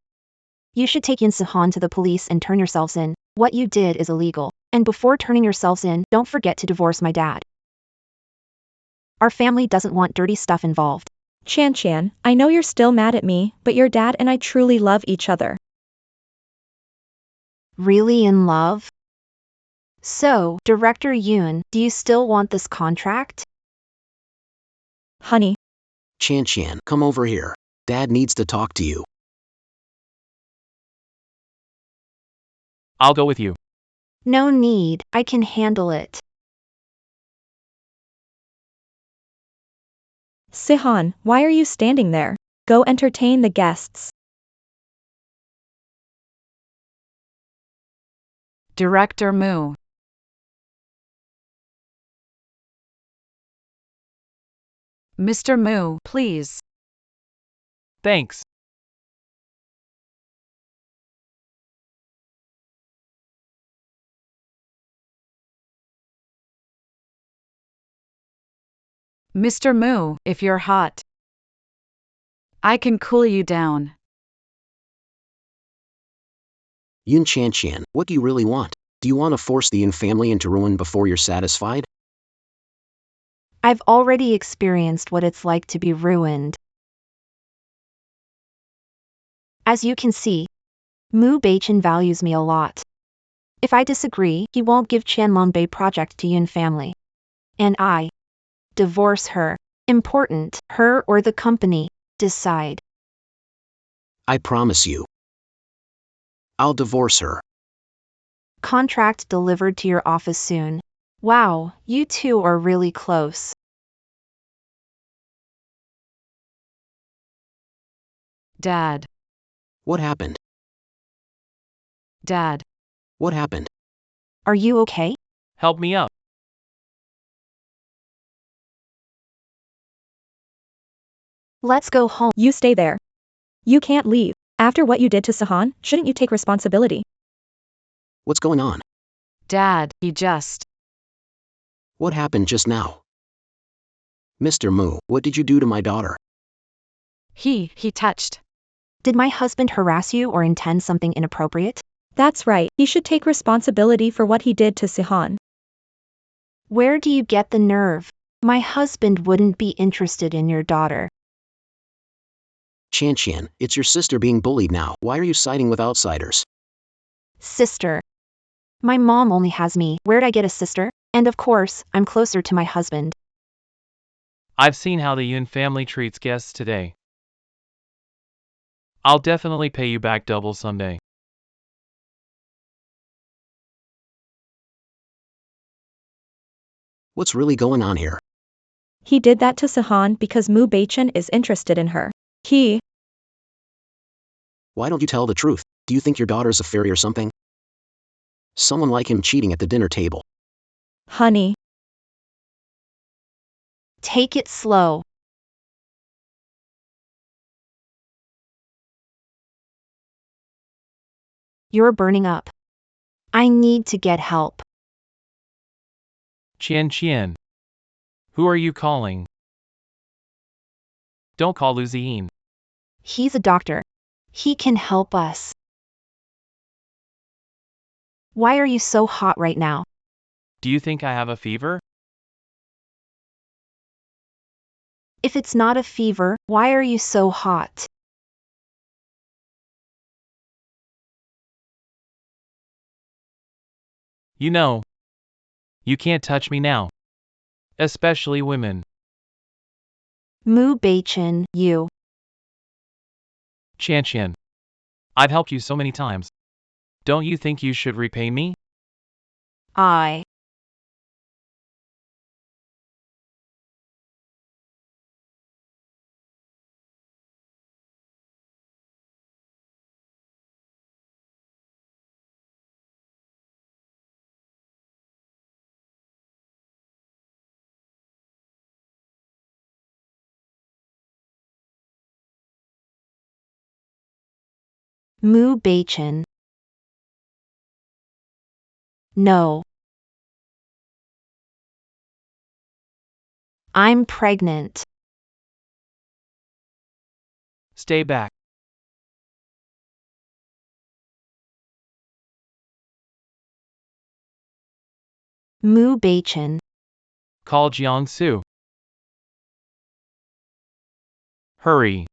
[SPEAKER 1] You should take Yun Si-han to the police and turn yourselves in. What you did is illegal. And before turning yourselves in, don't forget to divorce my dad. Our family doesn't want dirty stuff involved.
[SPEAKER 8] Qian, I know you're still mad at me, but your dad and I truly love each other.
[SPEAKER 1] Really in love? So, Director Yun, do you still want this contract?
[SPEAKER 8] Honey.
[SPEAKER 6] Qian, come over here. Dad needs to talk to you.
[SPEAKER 4] I'll go with you.
[SPEAKER 1] No need, I can handle it.
[SPEAKER 8] Si-han, why are you standing there? Go entertain the guests.
[SPEAKER 2] Director Mu. Mr. Mu, please.
[SPEAKER 4] Thanks.
[SPEAKER 2] Mr. Moo, if you're hot, I can cool you down.
[SPEAKER 6] Yun Qian, what do you really want? Do you want to force the Yun family into ruin before you're satisfied?
[SPEAKER 1] I've already experienced what it's like to be ruined. As you can see, Mu Beichen values me a lot. If I disagree, he won't give Qianlongbei project to Yun family. And I divorce her. Important, her or the company, decide.
[SPEAKER 6] I promise you. I'll divorce her.
[SPEAKER 1] Contract delivered to your office soon. Wow, you two are really close.
[SPEAKER 2] Dad.
[SPEAKER 6] What happened?
[SPEAKER 2] Dad.
[SPEAKER 6] What happened?
[SPEAKER 1] Are you okay?
[SPEAKER 4] Help me up.
[SPEAKER 1] Let's go home.
[SPEAKER 8] You stay there. You can't leave. After what you did to Sahan, shouldn't you take responsibility?
[SPEAKER 6] What's going on?
[SPEAKER 2] Dad, he just.
[SPEAKER 6] What happened just now? Mr. Moo, what did you do to my daughter?
[SPEAKER 2] He touched.
[SPEAKER 1] Did my husband harass you or intend something inappropriate?
[SPEAKER 8] That's right, he should take responsibility for what he did to Sihan.
[SPEAKER 1] Where do you get the nerve? My husband wouldn't be interested in your daughter.
[SPEAKER 6] Qian, it's your sister being bullied now. Why are you siding with outsiders?
[SPEAKER 1] Sister. My mom only has me. Where'd I get a sister? And of course, I'm closer to my husband.
[SPEAKER 4] I've seen how the Yun family treats guests today. I'll definitely pay you back double someday.
[SPEAKER 6] What's really going on here?
[SPEAKER 8] He did that to Sihan because Mu Beichen is interested in her.
[SPEAKER 6] Why don't you tell the truth? Do you think your daughter's a fairy or something? Someone like him cheating at the dinner table.
[SPEAKER 8] Honey.
[SPEAKER 1] Take it slow. You're burning up. I need to get help.
[SPEAKER 4] Qian. Who are you calling? Don't call Lu Ziyin.
[SPEAKER 1] He's a doctor. He can help us. Why are you so hot right now?
[SPEAKER 4] Do you think I have a fever?
[SPEAKER 1] If it's not a fever, why are you so hot?
[SPEAKER 4] You know, you can't touch me now. Especially women.
[SPEAKER 1] Mu Beichen, you.
[SPEAKER 4] Qian. I've helped you so many times. Don't you think you should repay me?
[SPEAKER 1] I. Mu Beichen. No. I'm pregnant.
[SPEAKER 4] Stay back.
[SPEAKER 1] Mu Beichen.
[SPEAKER 4] Call Jiangsu. Hurry.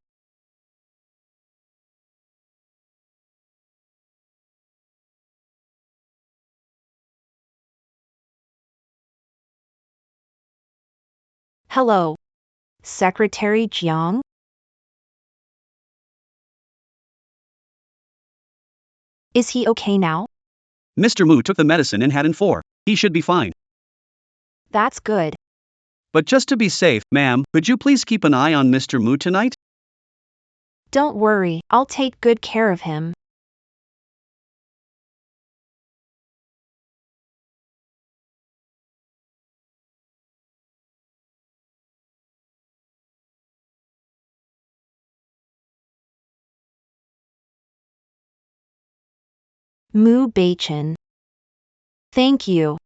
[SPEAKER 1] Hello. Secretary Jiang? Is he okay now?
[SPEAKER 7] Mr. Moo took the medicine and had in 4. He should be fine.
[SPEAKER 1] That's good.
[SPEAKER 7] But just to be safe, ma'am, could you please keep an eye on Mr. Moo tonight?
[SPEAKER 1] Don't worry, I'll take good care of him. Mu Beichen. Thank you.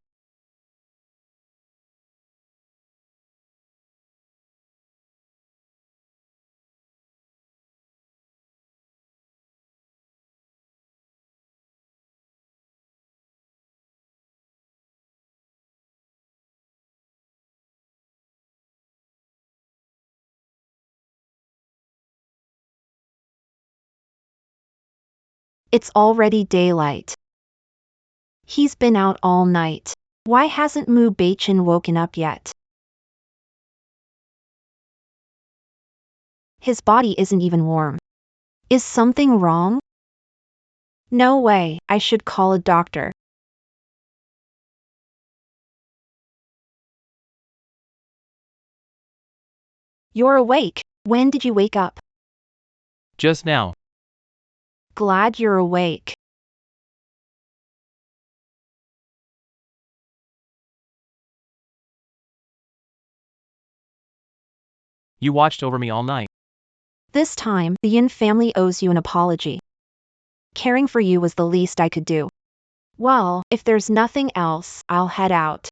[SPEAKER 1] It's already daylight. He's been out all night. Why hasn't Mu Beichin woken up yet? His body isn't even warm. Is something wrong? No way, I should call a doctor. You're awake. When did you wake up?
[SPEAKER 4] Just now.
[SPEAKER 1] Glad you're awake.
[SPEAKER 4] You watched over me all night.
[SPEAKER 1] This time, the Yun family owes you an apology. Caring for you was the least I could do. Well, if there's nothing else, I'll head out.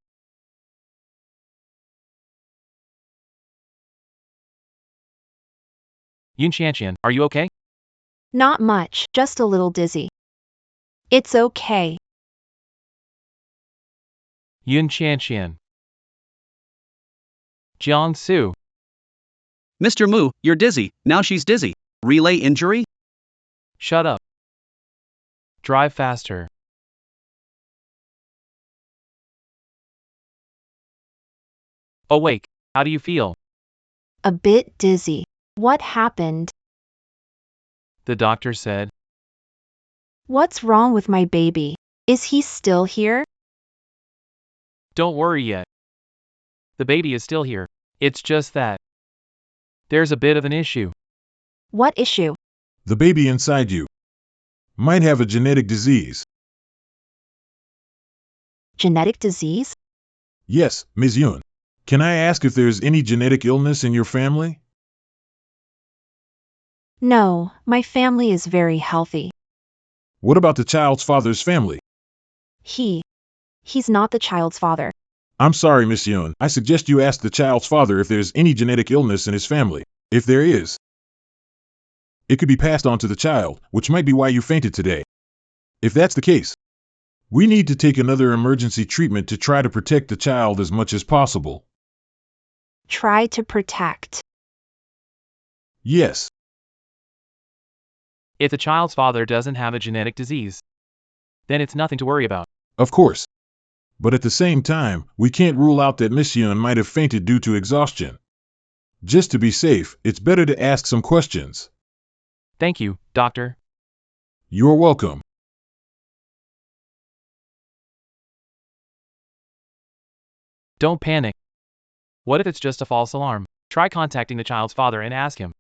[SPEAKER 4] Yun Qianqian, are you okay?
[SPEAKER 1] Not much, just a little dizzy. It's okay.
[SPEAKER 4] Yun Qianqian. Jiangsu.
[SPEAKER 7] Mr. Mu, you're dizzy, now she's dizzy. Relay injury?
[SPEAKER 4] Shut up. Drive faster. Awake. How do you feel?
[SPEAKER 1] A bit dizzy. What happened?
[SPEAKER 4] The doctor said.
[SPEAKER 1] What's wrong with my baby? Is he still here?
[SPEAKER 4] Don't worry yet. The baby is still here. It's just that there's a bit of an issue.
[SPEAKER 1] What issue?
[SPEAKER 5] The baby inside you might have a genetic disease.
[SPEAKER 1] Genetic disease?
[SPEAKER 5] Yes, Ms. Yun. Can I ask if there's any genetic illness in your family?
[SPEAKER 1] No, my family is very healthy.
[SPEAKER 5] What about the child's father's family?
[SPEAKER 1] He's not the child's father.
[SPEAKER 5] I'm sorry, Miss Yun. I suggest you ask the child's father if there's any genetic illness in his family. If there is, it could be passed on to the child, which might be why you fainted today. If that's the case, we need to take another emergency treatment to try to protect the child as much as possible.
[SPEAKER 1] Try to protect.
[SPEAKER 5] Yes.
[SPEAKER 4] If the child's father doesn't have a genetic disease, then it's nothing to worry about.
[SPEAKER 5] Of course. But at the same time, we can't rule out that Miss Yun might have fainted due to exhaustion. Just to be safe, it's better to ask some questions.
[SPEAKER 4] Thank you, doctor.
[SPEAKER 5] You're welcome.
[SPEAKER 4] Don't panic. What if it's just a false alarm? Try contacting the child's father and ask him.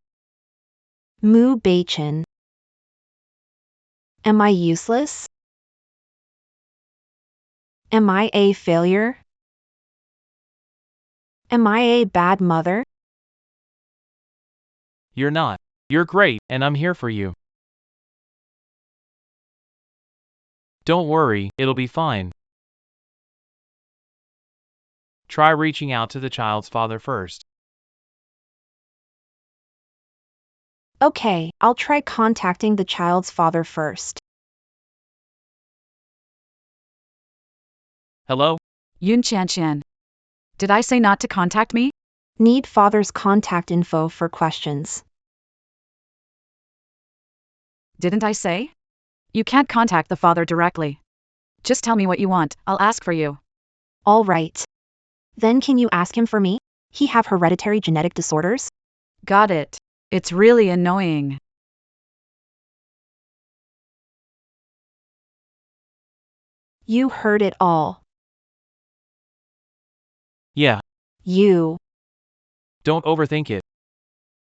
[SPEAKER 1] Mu Beichin. Am I useless? Am I a failure? Am I a bad mother?
[SPEAKER 4] You're not. You're great, and I'm here for you. Don't worry, it'll be fine. Try reaching out to the child's father first.
[SPEAKER 1] Okay, I'll try contacting the child's father first.
[SPEAKER 4] Hello?
[SPEAKER 2] Yun Qianqian. Did I say not to contact me?
[SPEAKER 1] Need father's contact info for questions.
[SPEAKER 2] Didn't I say? You can't contact the father directly. Just tell me what you want, I'll ask for you.
[SPEAKER 1] All right. Then can you ask him for me? He have hereditary genetic disorders?
[SPEAKER 2] Got it. It's really annoying.
[SPEAKER 1] You heard it all.
[SPEAKER 4] Yeah.
[SPEAKER 1] You.
[SPEAKER 4] Don't overthink it.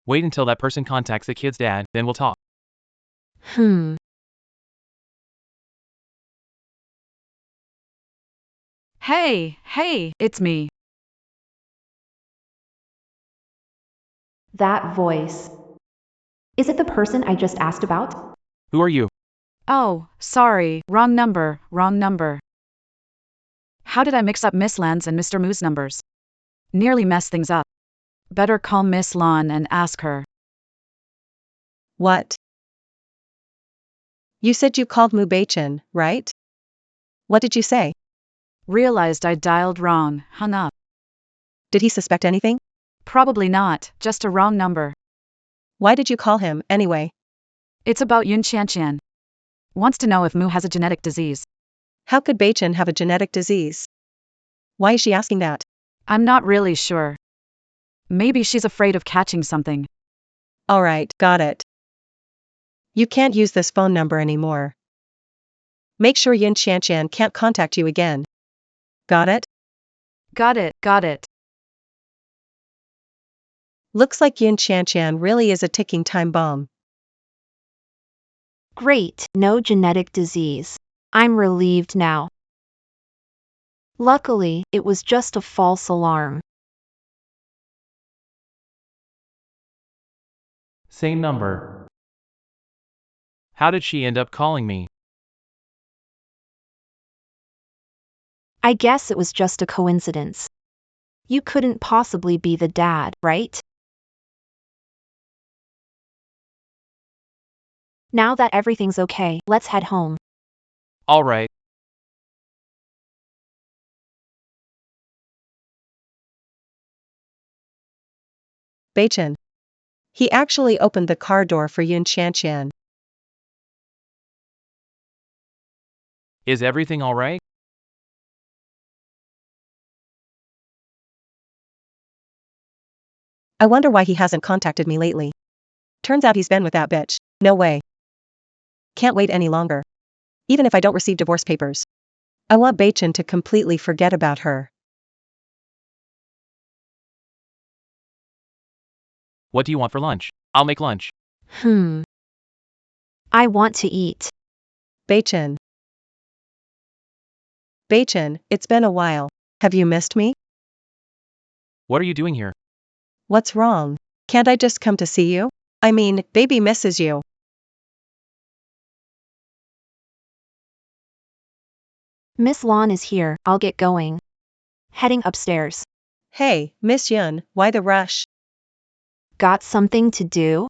[SPEAKER 4] Wait until that person contacts the kid's dad, then we'll talk.
[SPEAKER 2] Hey, it's me.
[SPEAKER 1] That voice. Is it the person I just asked about?
[SPEAKER 4] Who are you?
[SPEAKER 2] Oh, sorry, wrong number. How did I mix up Miss Lan's and Mr. Mu's numbers? Nearly messed things up. Better call Miss Lan and ask her.
[SPEAKER 3] What? You said you called Mu Beichin, right? What did you say?
[SPEAKER 2] Realized I dialed wrong, hung up.
[SPEAKER 3] Did he suspect anything?
[SPEAKER 2] Probably not, just a wrong number.
[SPEAKER 3] Why did you call him, anyway?
[SPEAKER 2] It's about Yun Qianqian. Wants to know if Moo has a genetic disease.
[SPEAKER 3] How could Beichin have a genetic disease? Why is she asking that?
[SPEAKER 2] I'm not really sure. Maybe she's afraid of catching something.
[SPEAKER 3] Alright, got it. You can't use this phone number anymore. Make sure Yun Qianqian can't contact you again. Got it?
[SPEAKER 2] Got it.
[SPEAKER 3] Looks like Yun Qianqian really is a ticking time bomb.
[SPEAKER 1] Great, no genetic disease. I'm relieved now. Luckily, it was just a false alarm.
[SPEAKER 4] Same number. How did she end up calling me?
[SPEAKER 1] I guess it was just a coincidence. You couldn't possibly be the dad, right? Now that everything's okay, let's head home.
[SPEAKER 4] All right.
[SPEAKER 3] Beichin. He actually opened the car door for Yun Qianqian.
[SPEAKER 4] Is everything all right?
[SPEAKER 3] I wonder why he hasn't contacted me lately. Turns out he's been with that bitch. No way. Can't wait any longer. Even if I don't receive divorce papers. I want Beichin to completely forget about her.
[SPEAKER 4] What do you want for lunch? I'll make lunch.
[SPEAKER 1] I want to eat.
[SPEAKER 3] Beichin. Beichin, it's been a while. Have you missed me?
[SPEAKER 4] What are you doing here?
[SPEAKER 3] What's wrong? Can't I just come to see you? I mean, baby misses you.
[SPEAKER 1] Miss Lon is here, I'll get going. Heading upstairs.
[SPEAKER 3] Hey, Miss Yun, why the rush?
[SPEAKER 1] Got something to do?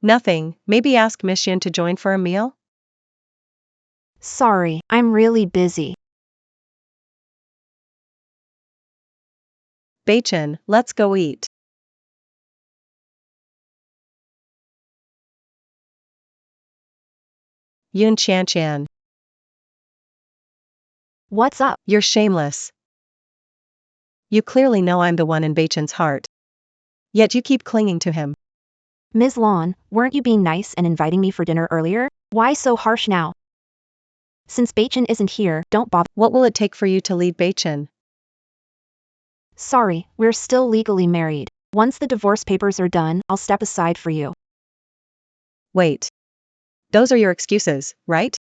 [SPEAKER 3] Nothing, maybe ask Miss Yun to join for a meal?
[SPEAKER 1] Sorry, I'm really busy.
[SPEAKER 3] Beichin, let's go eat. Yun Qianqian.
[SPEAKER 1] What's up?
[SPEAKER 3] You're shameless. You clearly know I'm the one in Beichin's heart. Yet you keep clinging to him.
[SPEAKER 1] Ms. Lon, weren't you being nice and inviting me for dinner earlier? Why so harsh now? Since Beichin isn't here, don't bother.
[SPEAKER 3] What will it take for you to leave Beichin?
[SPEAKER 1] Sorry, we're still legally married. Once the divorce papers are done, I'll step aside for you.
[SPEAKER 3] Wait. Those are your excuses, right?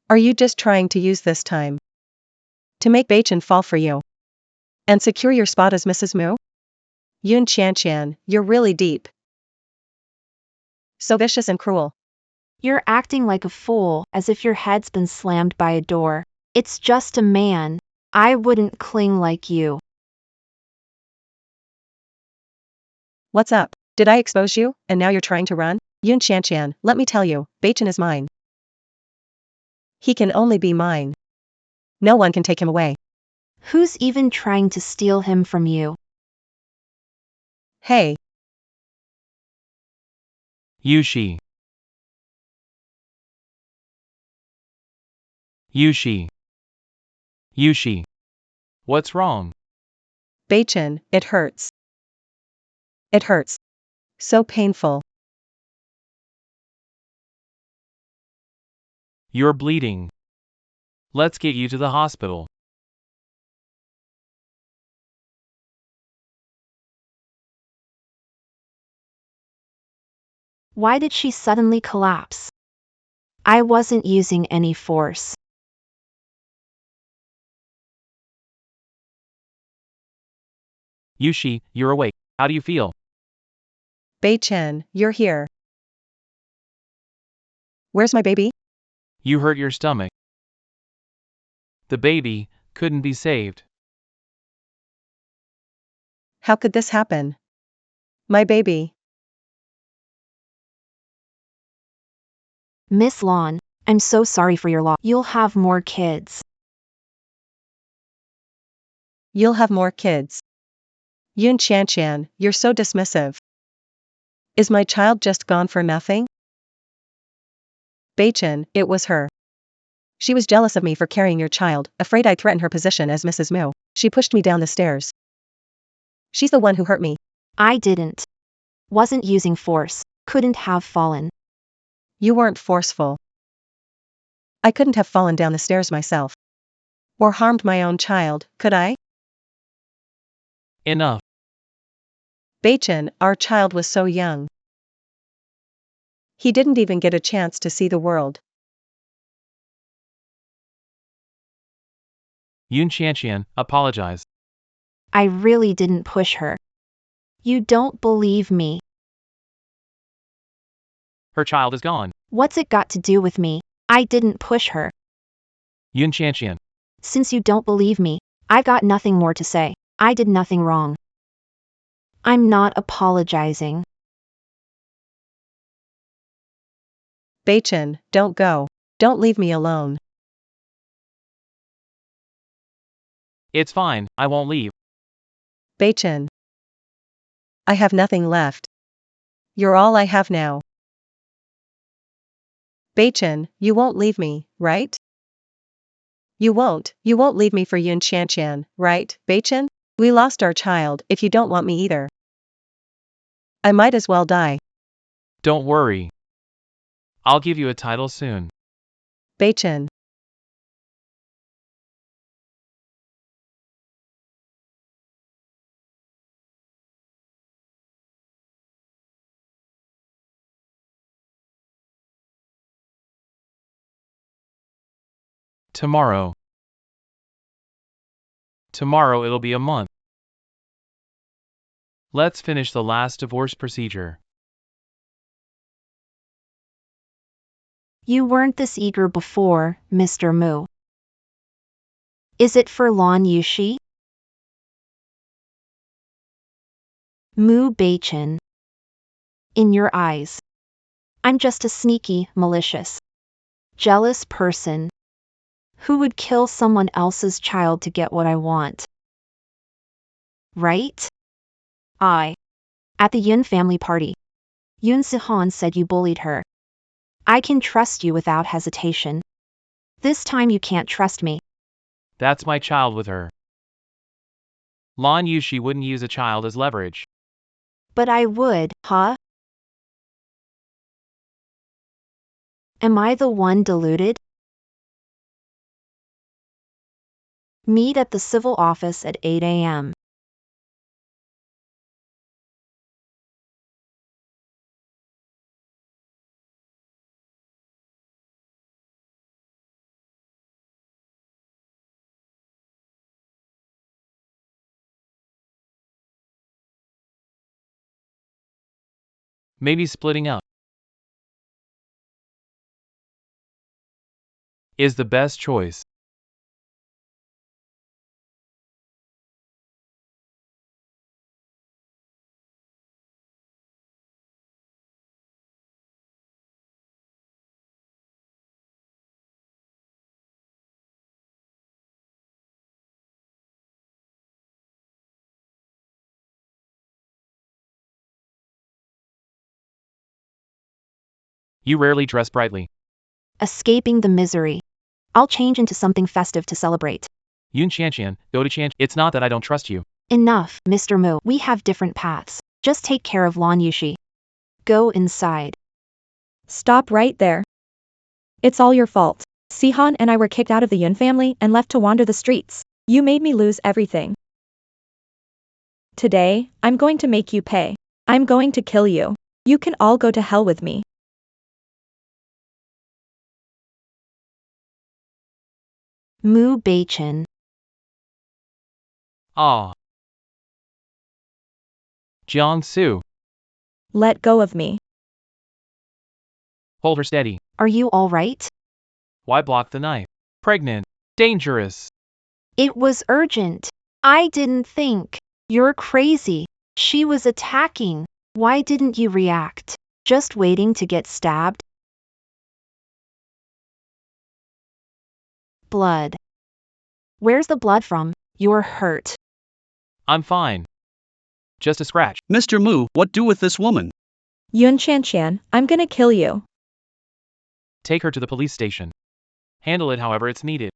[SPEAKER 3] Are you just trying to use this time to make Beichin fall for you and secure your spot as Mrs. Mu? Yun Qianqian, you're really deep. So vicious and cruel.
[SPEAKER 1] You're acting like a fool, as if your head's been slammed by a door. It's just a man. I wouldn't cling like you.
[SPEAKER 3] What's up? Did I expose you, and now you're trying to run? Yun Qianqian, let me tell you, Beichin is mine. He can only be mine. No one can take him away.
[SPEAKER 1] Who's even trying to steal him from you?
[SPEAKER 3] Hey.
[SPEAKER 4] Yushi. Yushi. What's wrong?
[SPEAKER 3] Beichin, it hurts. It hurts. So painful.
[SPEAKER 4] You're bleeding. Let's get you to the hospital.
[SPEAKER 1] Why did she suddenly collapse? I wasn't using any force.
[SPEAKER 4] Yushi, you're awake. How do you feel?
[SPEAKER 3] Beichin, you're here. Where's my baby?
[SPEAKER 4] You hurt your stomach. The baby couldn't be saved.
[SPEAKER 3] How could this happen? My baby.
[SPEAKER 1] Miss Lon, I'm so sorry for your loss. You'll have more kids.
[SPEAKER 3] You'll have more kids. Yun Qianqian, you're so dismissive. Is my child just gone for nothing? Beichin, it was her. She was jealous of me for carrying your child, afraid I'd threaten her position as Mrs. Mu. She pushed me down the stairs. She's the one who hurt me.
[SPEAKER 1] I didn't. Wasn't using force. Couldn't have fallen.
[SPEAKER 3] You weren't forceful. I couldn't have fallen down the stairs myself. Or harmed my own child, could I?
[SPEAKER 4] Enough.
[SPEAKER 3] Beichin, our child was so young. He didn't even get a chance to see the world.
[SPEAKER 4] Yun Qianqian, apologize.
[SPEAKER 1] I really didn't push her. You don't believe me.
[SPEAKER 4] Her child is gone.
[SPEAKER 1] What's it got to do with me? I didn't push her.
[SPEAKER 4] Yun Qianqian.
[SPEAKER 1] Since you don't believe me, I've got nothing more to say. I did nothing wrong. I'm not apologizing.
[SPEAKER 3] Beichin, don't go. Don't leave me alone.
[SPEAKER 4] It's fine, I won't leave.
[SPEAKER 3] Beichin. I have nothing left. You're all I have now. Beichin, you won't leave me, right? You won't leave me for Yun Qianqian, right, Beichin? We lost our child, if you don't want me either. I might as well die.
[SPEAKER 4] Don't worry. I'll give you a title soon.
[SPEAKER 3] Beichin.
[SPEAKER 4] Tomorrow. Tomorrow it'll be a month. Let's finish the last divorce procedure.
[SPEAKER 1] You weren't this eager before, Mr. Mu. Is it for Lan Yushi? Mu Beichin. In your eyes. I'm just a sneaky, malicious, jealous person who would kill someone else's child to get what I want. Right? At the Yun family party, Yun Sihan said you bullied her. I can trust you without hesitation. This time you can't trust me.
[SPEAKER 4] That's my child with her. Lan Yushi wouldn't use a child as leverage.
[SPEAKER 1] But I would, huh? Am I the one deluded? Meet at the civil office at 8 a.m.
[SPEAKER 4] Maybe splitting up is the best choice. You rarely dress brightly.
[SPEAKER 1] Escaping the misery. I'll change into something festive to celebrate.
[SPEAKER 4] Yun Qianqian, go to Qian. It's not that I don't trust you.
[SPEAKER 1] Enough, Mr. Mu. We have different paths. Just take care of Lan Yushi. Go inside.
[SPEAKER 8] Stop right there. It's all your fault. Sihan and I were kicked out of the Yun family and left to wander the streets. You made me lose everything. Today, I'm going to make you pay. I'm going to kill you. You can all go to hell with me.
[SPEAKER 1] Mu Beichin.
[SPEAKER 4] Ah. Jiangsu,
[SPEAKER 8] Let go of me.
[SPEAKER 4] hold her steady.
[SPEAKER 1] Are you all right?
[SPEAKER 4] Why block the knife? Pregnant. Dangerous.
[SPEAKER 1] It was urgent. I didn't think. You're crazy. She was attacking. Why didn't you react? Just waiting to get stabbed? Blood. Where's the blood from? You're hurt.
[SPEAKER 4] I'm fine. Just a scratch.
[SPEAKER 7] Mr. Mu, what do with this woman?
[SPEAKER 8] Yun Qianqian, I'm gonna kill you.
[SPEAKER 4] Take her to the police station. Handle it however it's needed.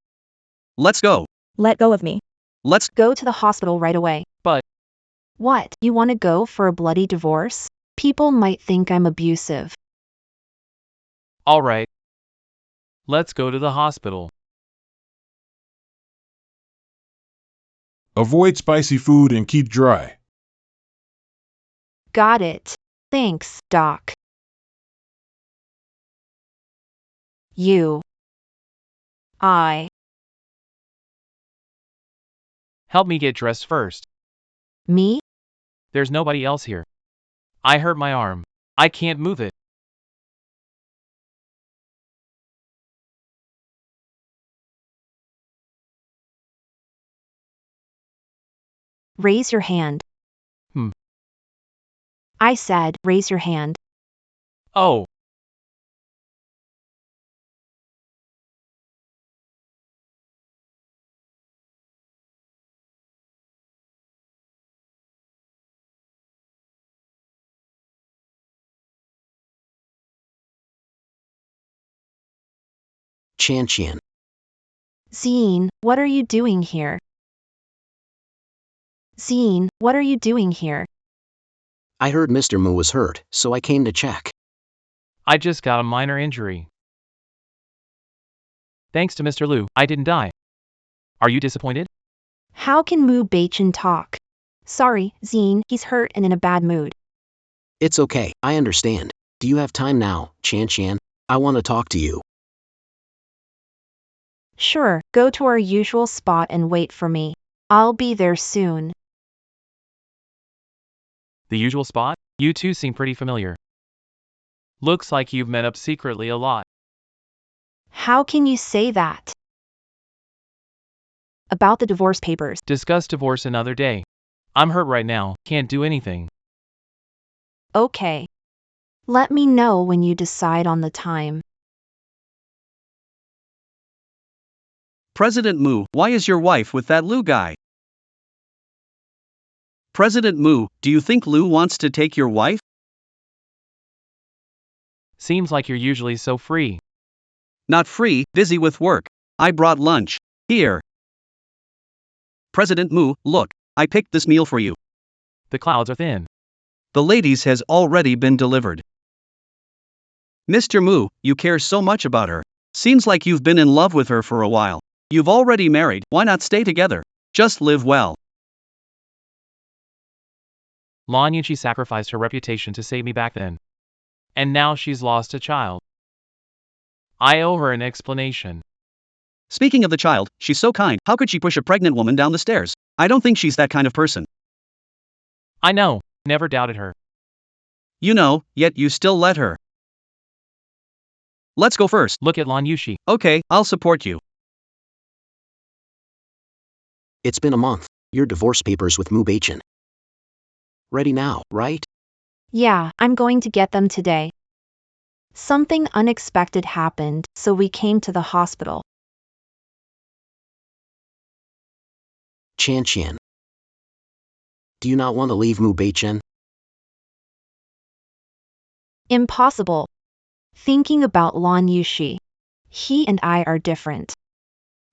[SPEAKER 7] Let's go.
[SPEAKER 8] Let go of me.
[SPEAKER 7] Let's
[SPEAKER 1] Go to the hospital right away.
[SPEAKER 4] But
[SPEAKER 1] What, you want to go for a bloody divorce? People might think I'm abusive.
[SPEAKER 4] alright. Let's go to the hospital.
[SPEAKER 5] Avoid spicy food and keep dry.
[SPEAKER 1] Got it. Thanks, Doc. You. I.
[SPEAKER 4] Help me get dressed first.
[SPEAKER 1] Me?
[SPEAKER 4] There's nobody else here. I hurt my arm. I can't move it.
[SPEAKER 1] Raise your hand.
[SPEAKER 4] Hmm.
[SPEAKER 1] I said, raise your hand.
[SPEAKER 4] Oh.
[SPEAKER 6] Chan.
[SPEAKER 1] Zine, what are you doing here? Zine, what are you doing here?
[SPEAKER 6] I heard Mr. Mu was hurt, so I came to check.
[SPEAKER 4] I just got a minor injury. Thanks to Mr. Liu, I didn't die. Are you disappointed?
[SPEAKER 1] How can Mu Beichin talk? Sorry, Zine, he's hurt and in a bad mood.
[SPEAKER 6] It's okay, I understand. Do you have time now, Chan? I want to talk to you.
[SPEAKER 1] Sure, go to our usual spot and wait for me. I'll be there soon.
[SPEAKER 4] The usual spot? You two seem pretty familiar. Looks like you've met up secretly a lot.
[SPEAKER 1] How can you say that? About the divorce papers.
[SPEAKER 4] Discuss divorce another day. I'm hurt right now, can't do anything.
[SPEAKER 1] Okay. Let me know when you decide on the time.
[SPEAKER 7] President Mu, why is your wife with that Liu guy? President Mu, do you think Liu wants to take your wife?
[SPEAKER 4] Seems like you're usually so free.
[SPEAKER 7] Not free, busy with work. I brought lunch. Here. President Mu, look, I picked this meal for you.
[SPEAKER 4] The clouds are thin.
[SPEAKER 7] The ladies has already been delivered. Mr. Mu, you care so much about her. Seems like you've been in love with her for a while. You've already married, why not stay together? Just live well.
[SPEAKER 4] Lan Yunqi sacrificed her reputation to save me back then. And now she's lost a child. I owe her an explanation.
[SPEAKER 7] Speaking of the child, she's so kind, how could she push a pregnant woman down the stairs? I don't think she's that kind of person.
[SPEAKER 4] I know, never doubted her.
[SPEAKER 7] You know, yet you still let her. Let's go first.
[SPEAKER 4] Look at Lan Yushi.
[SPEAKER 7] Okay, I'll support you.
[SPEAKER 6] It's been a month. Your divorce papers with Mu Beichin. Ready now, right?
[SPEAKER 1] Yeah, I'm going to get them today. Something unexpected happened, so we came to the hospital.
[SPEAKER 6] Chan. Do you not want to leave Mu Beichin?
[SPEAKER 1] Impossible. Thinking about Lan Yushi. He and I are different.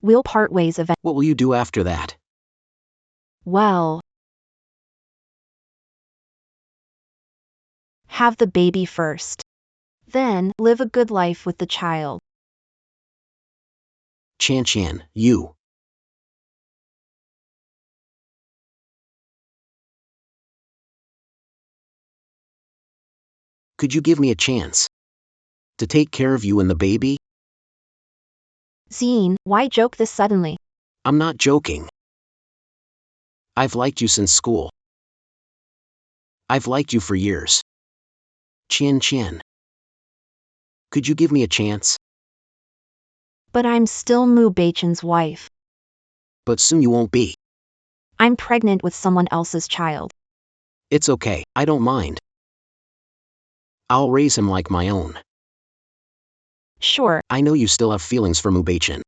[SPEAKER 1] We'll part ways eventually.
[SPEAKER 6] What will you do after that?
[SPEAKER 1] Well, have the baby first. Then, live a good life with the child.
[SPEAKER 6] Chan, you. Could you give me a chance to take care of you and the baby?
[SPEAKER 1] Zine, why joke this suddenly?
[SPEAKER 6] I'm not joking. I've liked you since school. I've liked you for years. Chan. Could you give me a chance?
[SPEAKER 1] But I'm still Mu Beichin's wife.
[SPEAKER 6] But soon you won't be.
[SPEAKER 1] I'm pregnant with someone else's child.
[SPEAKER 6] It's okay, I don't mind. I'll raise him like my own.
[SPEAKER 1] Sure.
[SPEAKER 6] I know you still have feelings for Mu Beichin.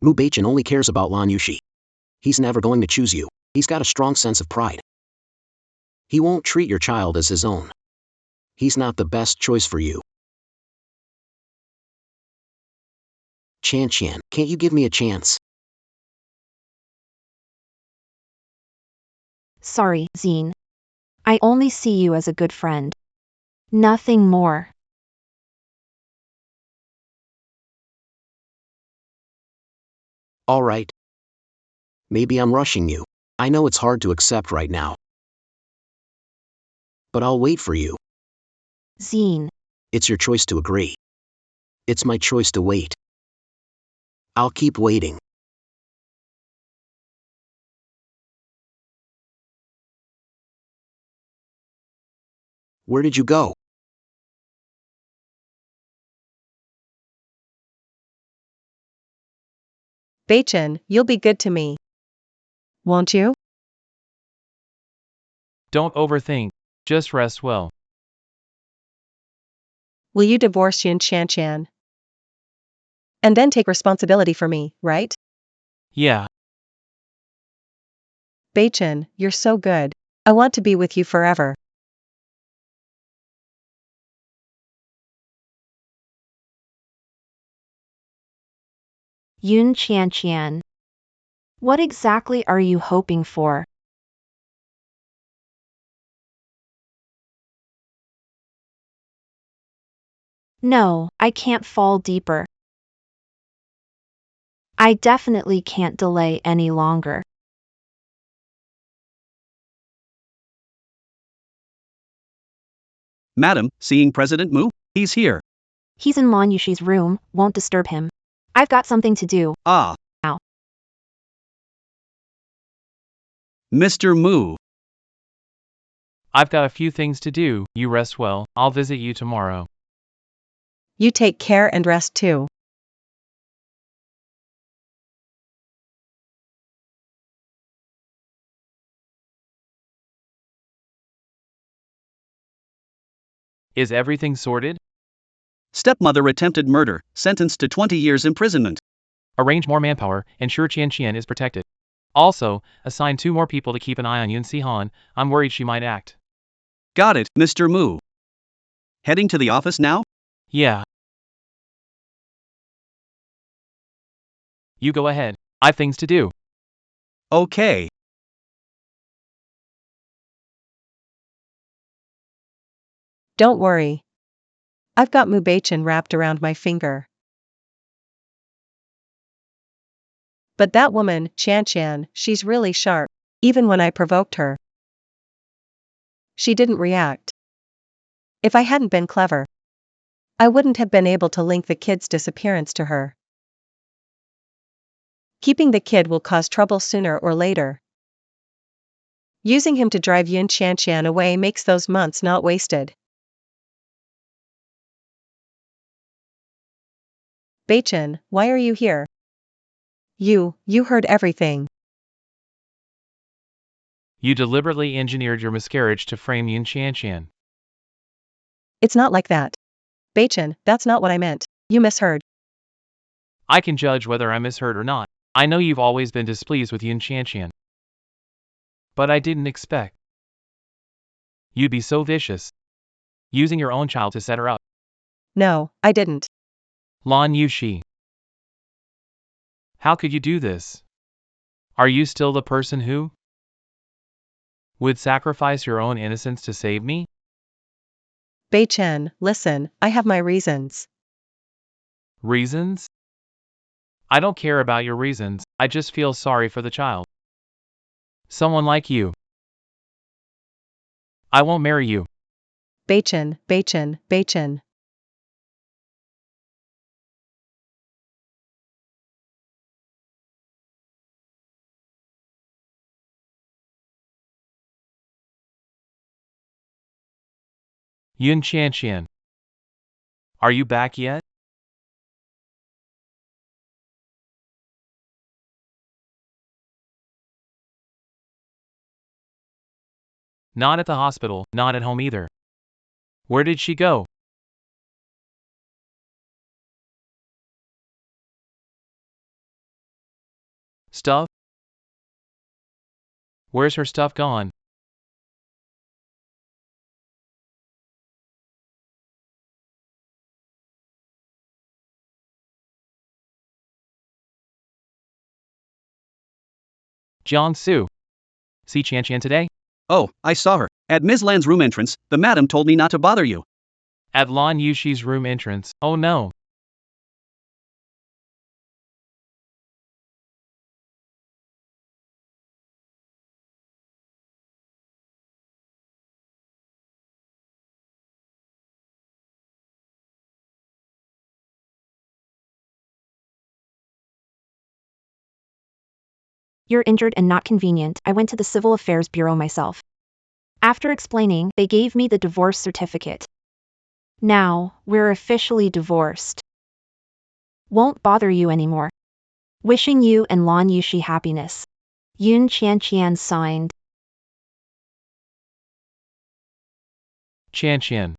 [SPEAKER 6] Mu Beichin only cares about Lan Yushi. He's never going to choose you. He's got a strong sense of pride. He won't treat your child as his own. He's not the best choice for you. Chan, can't you give me a chance?
[SPEAKER 1] Sorry, Zine. I only see you as a good friend. Nothing more.
[SPEAKER 6] All right. Maybe I'm rushing you. I know it's hard to accept right now. But I'll wait for you.
[SPEAKER 1] Zine.
[SPEAKER 6] It's your choice to agree. It's my choice to wait. I'll keep waiting. Where did you go?
[SPEAKER 3] Baichin, you'll be good to me. Won't you?
[SPEAKER 4] Don't overthink. Just rest well.
[SPEAKER 3] Will you divorce Yun Chan? And then take responsibility for me, right?
[SPEAKER 4] Yeah,
[SPEAKER 3] Baichin, you're so good. I want to be with you forever.
[SPEAKER 1] Yun Chan. What exactly are you hoping for? No, I can't fall deeper. I definitely can't delay any longer.
[SPEAKER 7] Madam, seeing President Mu? He's here.
[SPEAKER 1] He's in Mon Yushi's room, won't disturb him. I've got something to do.
[SPEAKER 7] Ah.
[SPEAKER 1] Now.
[SPEAKER 7] Mr. Mu.
[SPEAKER 4] I've got a few things to do. You rest well. I'll visit you tomorrow.
[SPEAKER 3] You take care and rest too.
[SPEAKER 4] Is everything sorted?
[SPEAKER 7] Stepmother attempted murder, sentenced to 20 years imprisonment.
[SPEAKER 4] Arrange more manpower, ensure Qian is protected. Also, assign 2 more people to keep an eye on Yun Si-han. I'm worried she might act.
[SPEAKER 7] Got it, Mr. Mu. Heading to the office now?
[SPEAKER 4] Yeah. You go ahead. I've things to do.
[SPEAKER 7] Okay.
[SPEAKER 3] Don't worry. I've got Mu Baichin wrapped around my finger. But that woman, Chan, she's really sharp. Even when I provoked her, she didn't react. If I hadn't been clever, I wouldn't have been able to link the kid's disappearance to her. Keeping the kid will cause trouble sooner or later. Using him to drive Yun Chan away makes those months not wasted. Baichin, why are you here? You heard everything.
[SPEAKER 4] You deliberately engineered your miscarriage to frame Yun Qian.
[SPEAKER 3] It's not like that. Baichin, that's not what I meant. You misheard.
[SPEAKER 4] I can judge whether I misheard or not. I know you've always been displeased with Yun Qian. But I didn't expect you'd be so vicious. Using your own child to set her up.
[SPEAKER 3] No, I didn't.
[SPEAKER 4] Lan Yushi. How could you do this? Are you still the person who would sacrifice your own innocence to save me?
[SPEAKER 3] Baichin, listen, I have my reasons.
[SPEAKER 4] Reasons? I don't care about your reasons, I just feel sorry for the child. Someone like you. I won't marry you.
[SPEAKER 3] Baichin.
[SPEAKER 4] Yun Qian. Are you back yet? Not at the hospital, not at home either. Where did she go? Stuff? Where's her stuff gone? Jiangsu. See Qian today?
[SPEAKER 7] Oh, I saw her. At Ms. Lan's room entrance, the madam told me not to bother you.
[SPEAKER 4] At Lan Yushi's room entrance. Oh no.
[SPEAKER 1] You're injured and not convenient. I went to the Civil Affairs Bureau myself. After explaining, they gave me the divorce certificate. Now, we're officially divorced. Won't bother you anymore. Wishing you and Lan Yushi happiness. Yun Qian signed.
[SPEAKER 4] Qian.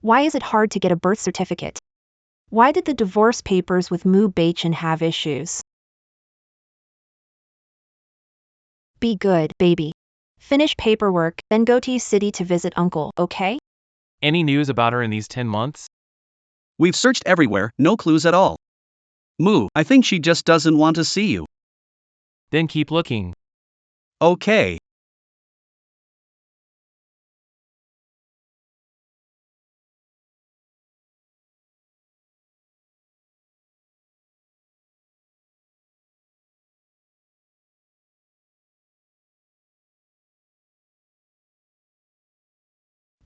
[SPEAKER 1] Why is it hard to get a birth certificate? Why did the divorce papers with Mu Beichen have issues? Be good, baby. Finish paperwork, then go to city to visit uncle, okay?
[SPEAKER 4] Any news about her in these 10 months?
[SPEAKER 7] We've searched everywhere, no clues at all. Moo, I think she just doesn't want to see you.
[SPEAKER 4] Then keep looking.
[SPEAKER 7] Okay.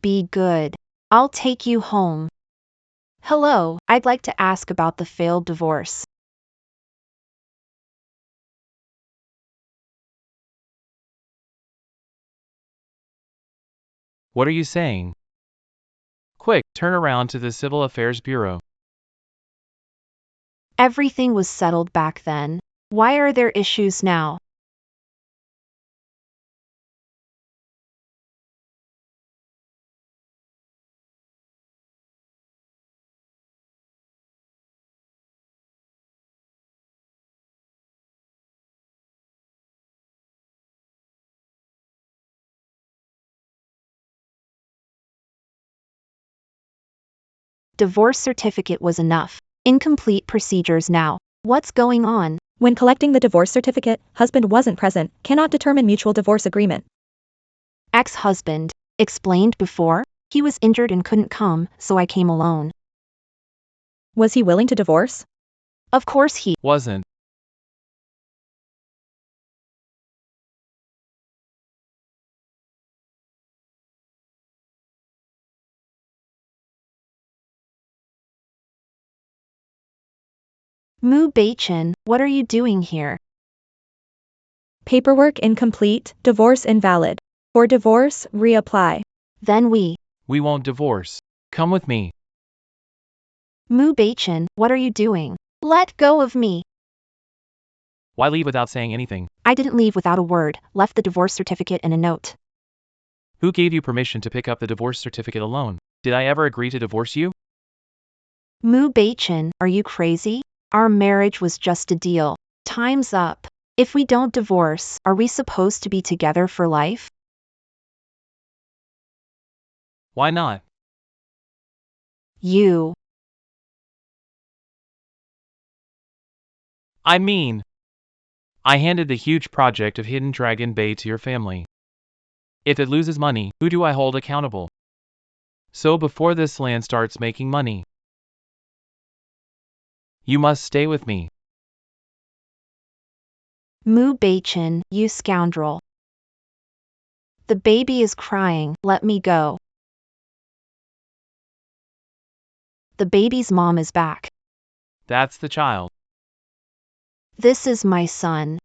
[SPEAKER 1] Be good. I'll take you home. Hello, I'd like to ask about the failed divorce.
[SPEAKER 4] What are you saying? Quick, turn around to the Civil Affairs Bureau.
[SPEAKER 1] Everything was settled back then. Why are there issues now? Divorce certificate was enough. Incomplete procedures now. What's going on?
[SPEAKER 8] When collecting the divorce certificate, husband wasn't present, cannot determine mutual divorce agreement.
[SPEAKER 1] Ex-husband. Explained before? He was injured and couldn't come, so I came alone.
[SPEAKER 8] Was he willing to divorce?
[SPEAKER 1] Of course he
[SPEAKER 4] Wasn't.
[SPEAKER 1] Mu Beichen, what are you doing here?
[SPEAKER 8] Paperwork incomplete, divorce invalid. For divorce, reapply.
[SPEAKER 1] Then we.
[SPEAKER 4] We won't divorce. Come with me.
[SPEAKER 1] Mu Beichen, what are you doing? Let go of me.
[SPEAKER 4] Why leave without saying anything?
[SPEAKER 1] I didn't leave without a word, left the divorce certificate and a note.
[SPEAKER 4] Who gave you permission to pick up the divorce certificate alone? Did I ever agree to divorce you?
[SPEAKER 1] Mu Beichen, are you crazy? Our marriage was just a deal. Time's up. If we don't divorce, are we supposed to be together for life?
[SPEAKER 4] Why not?
[SPEAKER 1] You.
[SPEAKER 4] I mean, I handed the huge project of Hidden Dragon Bay to your family. If it loses money, who do I hold accountable? So before this land starts making money, you must stay with me.
[SPEAKER 1] Mu Beichen, you scoundrel. The baby is crying, let me go. The baby's mom is back.
[SPEAKER 4] That's the child.
[SPEAKER 1] This is my son.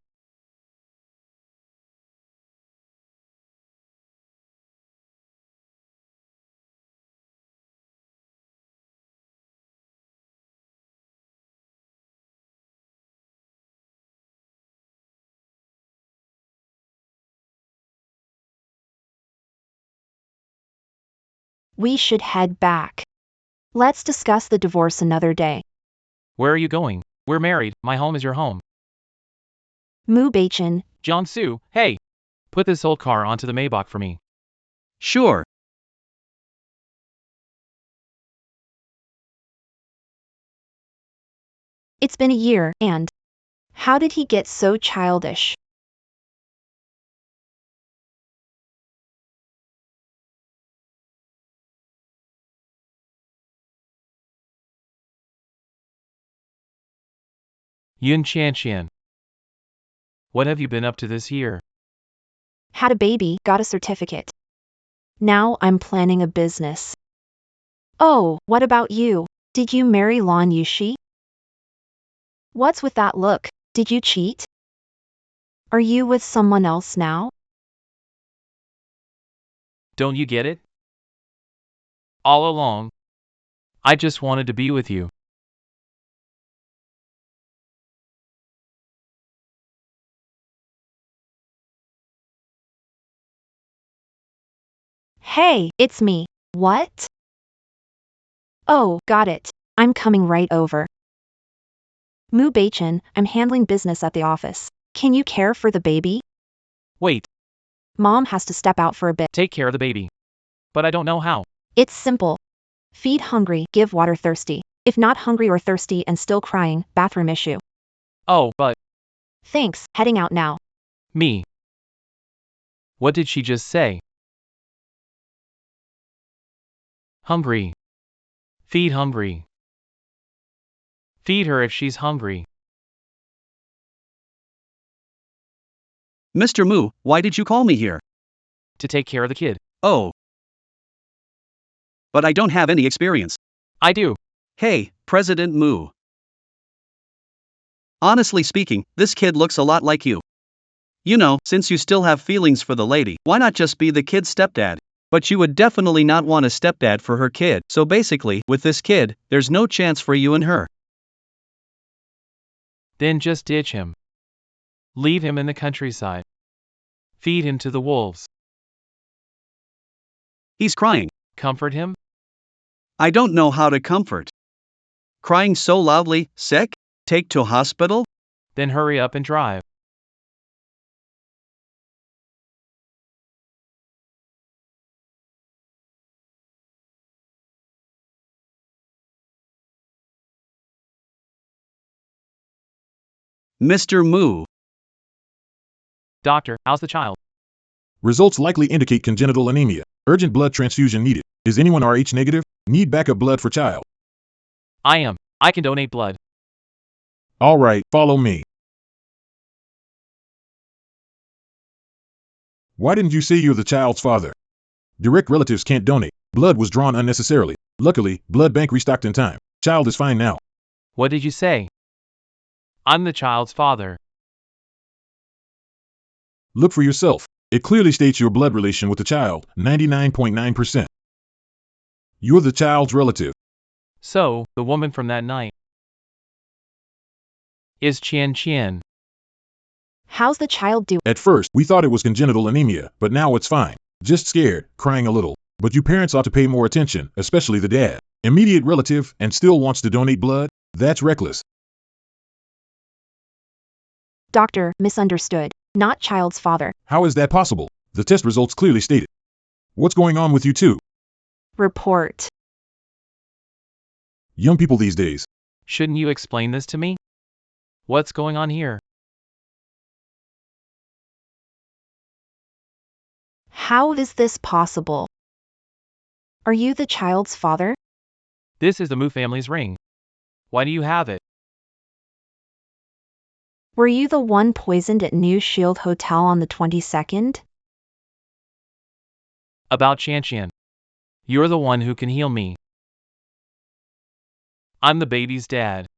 [SPEAKER 1] We should head back. Let's discuss the divorce another day.
[SPEAKER 4] Where are you going? We're married, my home is your home.
[SPEAKER 1] Mu Beichin,
[SPEAKER 4] Jiangsu, hey! Put this old car onto the Maybach for me.
[SPEAKER 7] Sure.
[SPEAKER 1] it's been a year, and how did he get so childish?
[SPEAKER 4] Yun Qianqian. What have you been up to this year?
[SPEAKER 1] Had a baby, got a certificate. Now I'm planning a business. Oh, what about you? Did you marry Lan Yushi? What's with that look? Did you cheat? Are you with someone else now?
[SPEAKER 4] Don't you get it? All along, I just wanted to be with you.
[SPEAKER 1] Hey, it's me. What? Oh, got it. I'm coming right over. Mu Beichin, I'm handling business at the office. Can you care for the baby?
[SPEAKER 4] Wait,
[SPEAKER 1] Mom has to step out for a bit.
[SPEAKER 4] take care of the baby. But I don't know how.
[SPEAKER 1] It's simple. Feed hungry, give water thirsty. If not hungry or thirsty and still crying, bathroom issue.
[SPEAKER 4] Oh, but
[SPEAKER 1] Thanks, heading out now.
[SPEAKER 4] me. What did she just say? Hungry. Feed hungry. Feed her if she's hungry.
[SPEAKER 7] Mr. Mu, why did you call me here?
[SPEAKER 4] To take care of the kid.
[SPEAKER 7] Oh. But I don't have any experience.
[SPEAKER 4] I do.
[SPEAKER 7] Hey, President Mu. Honestly speaking, this kid looks a lot like you. You know, since you still have feelings for the lady, why not just be the kid's stepdad? But you would definitely not want a stepdad for her kid, so basically, with this kid, there's no chance for you and her.
[SPEAKER 4] Then just ditch him. Leave him in the countryside. Feed him to the wolves.
[SPEAKER 7] He's crying.
[SPEAKER 4] Comfort him?
[SPEAKER 7] I don't know how to comfort. Crying so loudly, sick? Take to hospital?
[SPEAKER 4] Then hurry up and drive.
[SPEAKER 7] Mr. Mu.
[SPEAKER 4] Doctor, how's the child?
[SPEAKER 5] Results likely indicate congenital anemia. Urgent blood transfusion needed. Is anyone Rh negative? Need backup blood for child.
[SPEAKER 4] I am. I can donate blood.
[SPEAKER 5] All right, follow me. Why didn't you say you're the child's father? Direct relatives can't donate. Blood was drawn unnecessarily. Luckily, blood bank restocked in time. Child is fine now.
[SPEAKER 4] What did you say? I'm the child's father.
[SPEAKER 5] Look for yourself. It clearly states your blood relation with the child, 99.9%. You're the child's relative.
[SPEAKER 4] So, the woman from that night is Qian.
[SPEAKER 1] How's the child doing?
[SPEAKER 5] At first, we thought it was congenital anemia, but now it's fine. Just scared, crying a little. But you parents ought to pay more attention, especially the dad. Immediate relative and still wants to donate blood? That's reckless.
[SPEAKER 1] Doctor, misunderstood. Not child's father.
[SPEAKER 5] How is that possible? The test results clearly stated. What's going on with you two?
[SPEAKER 1] Report.
[SPEAKER 5] Young people these days.
[SPEAKER 4] Shouldn't you explain this to me? What's going on here?
[SPEAKER 1] How is this possible? Are you the child's father?
[SPEAKER 4] This is the Mu family's ring. Why do you have it?
[SPEAKER 1] Were you the one poisoned at New Shield Hotel on the 22nd?
[SPEAKER 4] About Qian. You're the one who can heal me. I'm the baby's dad.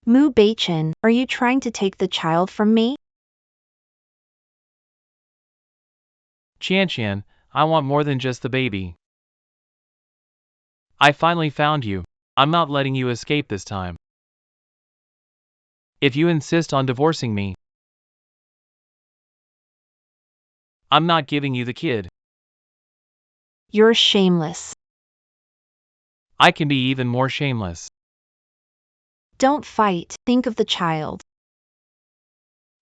[SPEAKER 1] Mu Beichin, are you trying to take the child from me?
[SPEAKER 4] Qian, I want more than just the baby. I finally found you. I'm not letting you escape this time. If you insist on divorcing me, I'm not giving you the kid.
[SPEAKER 1] You're shameless.
[SPEAKER 4] I can be even more shameless.
[SPEAKER 1] Don't fight, think of the child.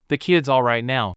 [SPEAKER 4] The kid's all right now,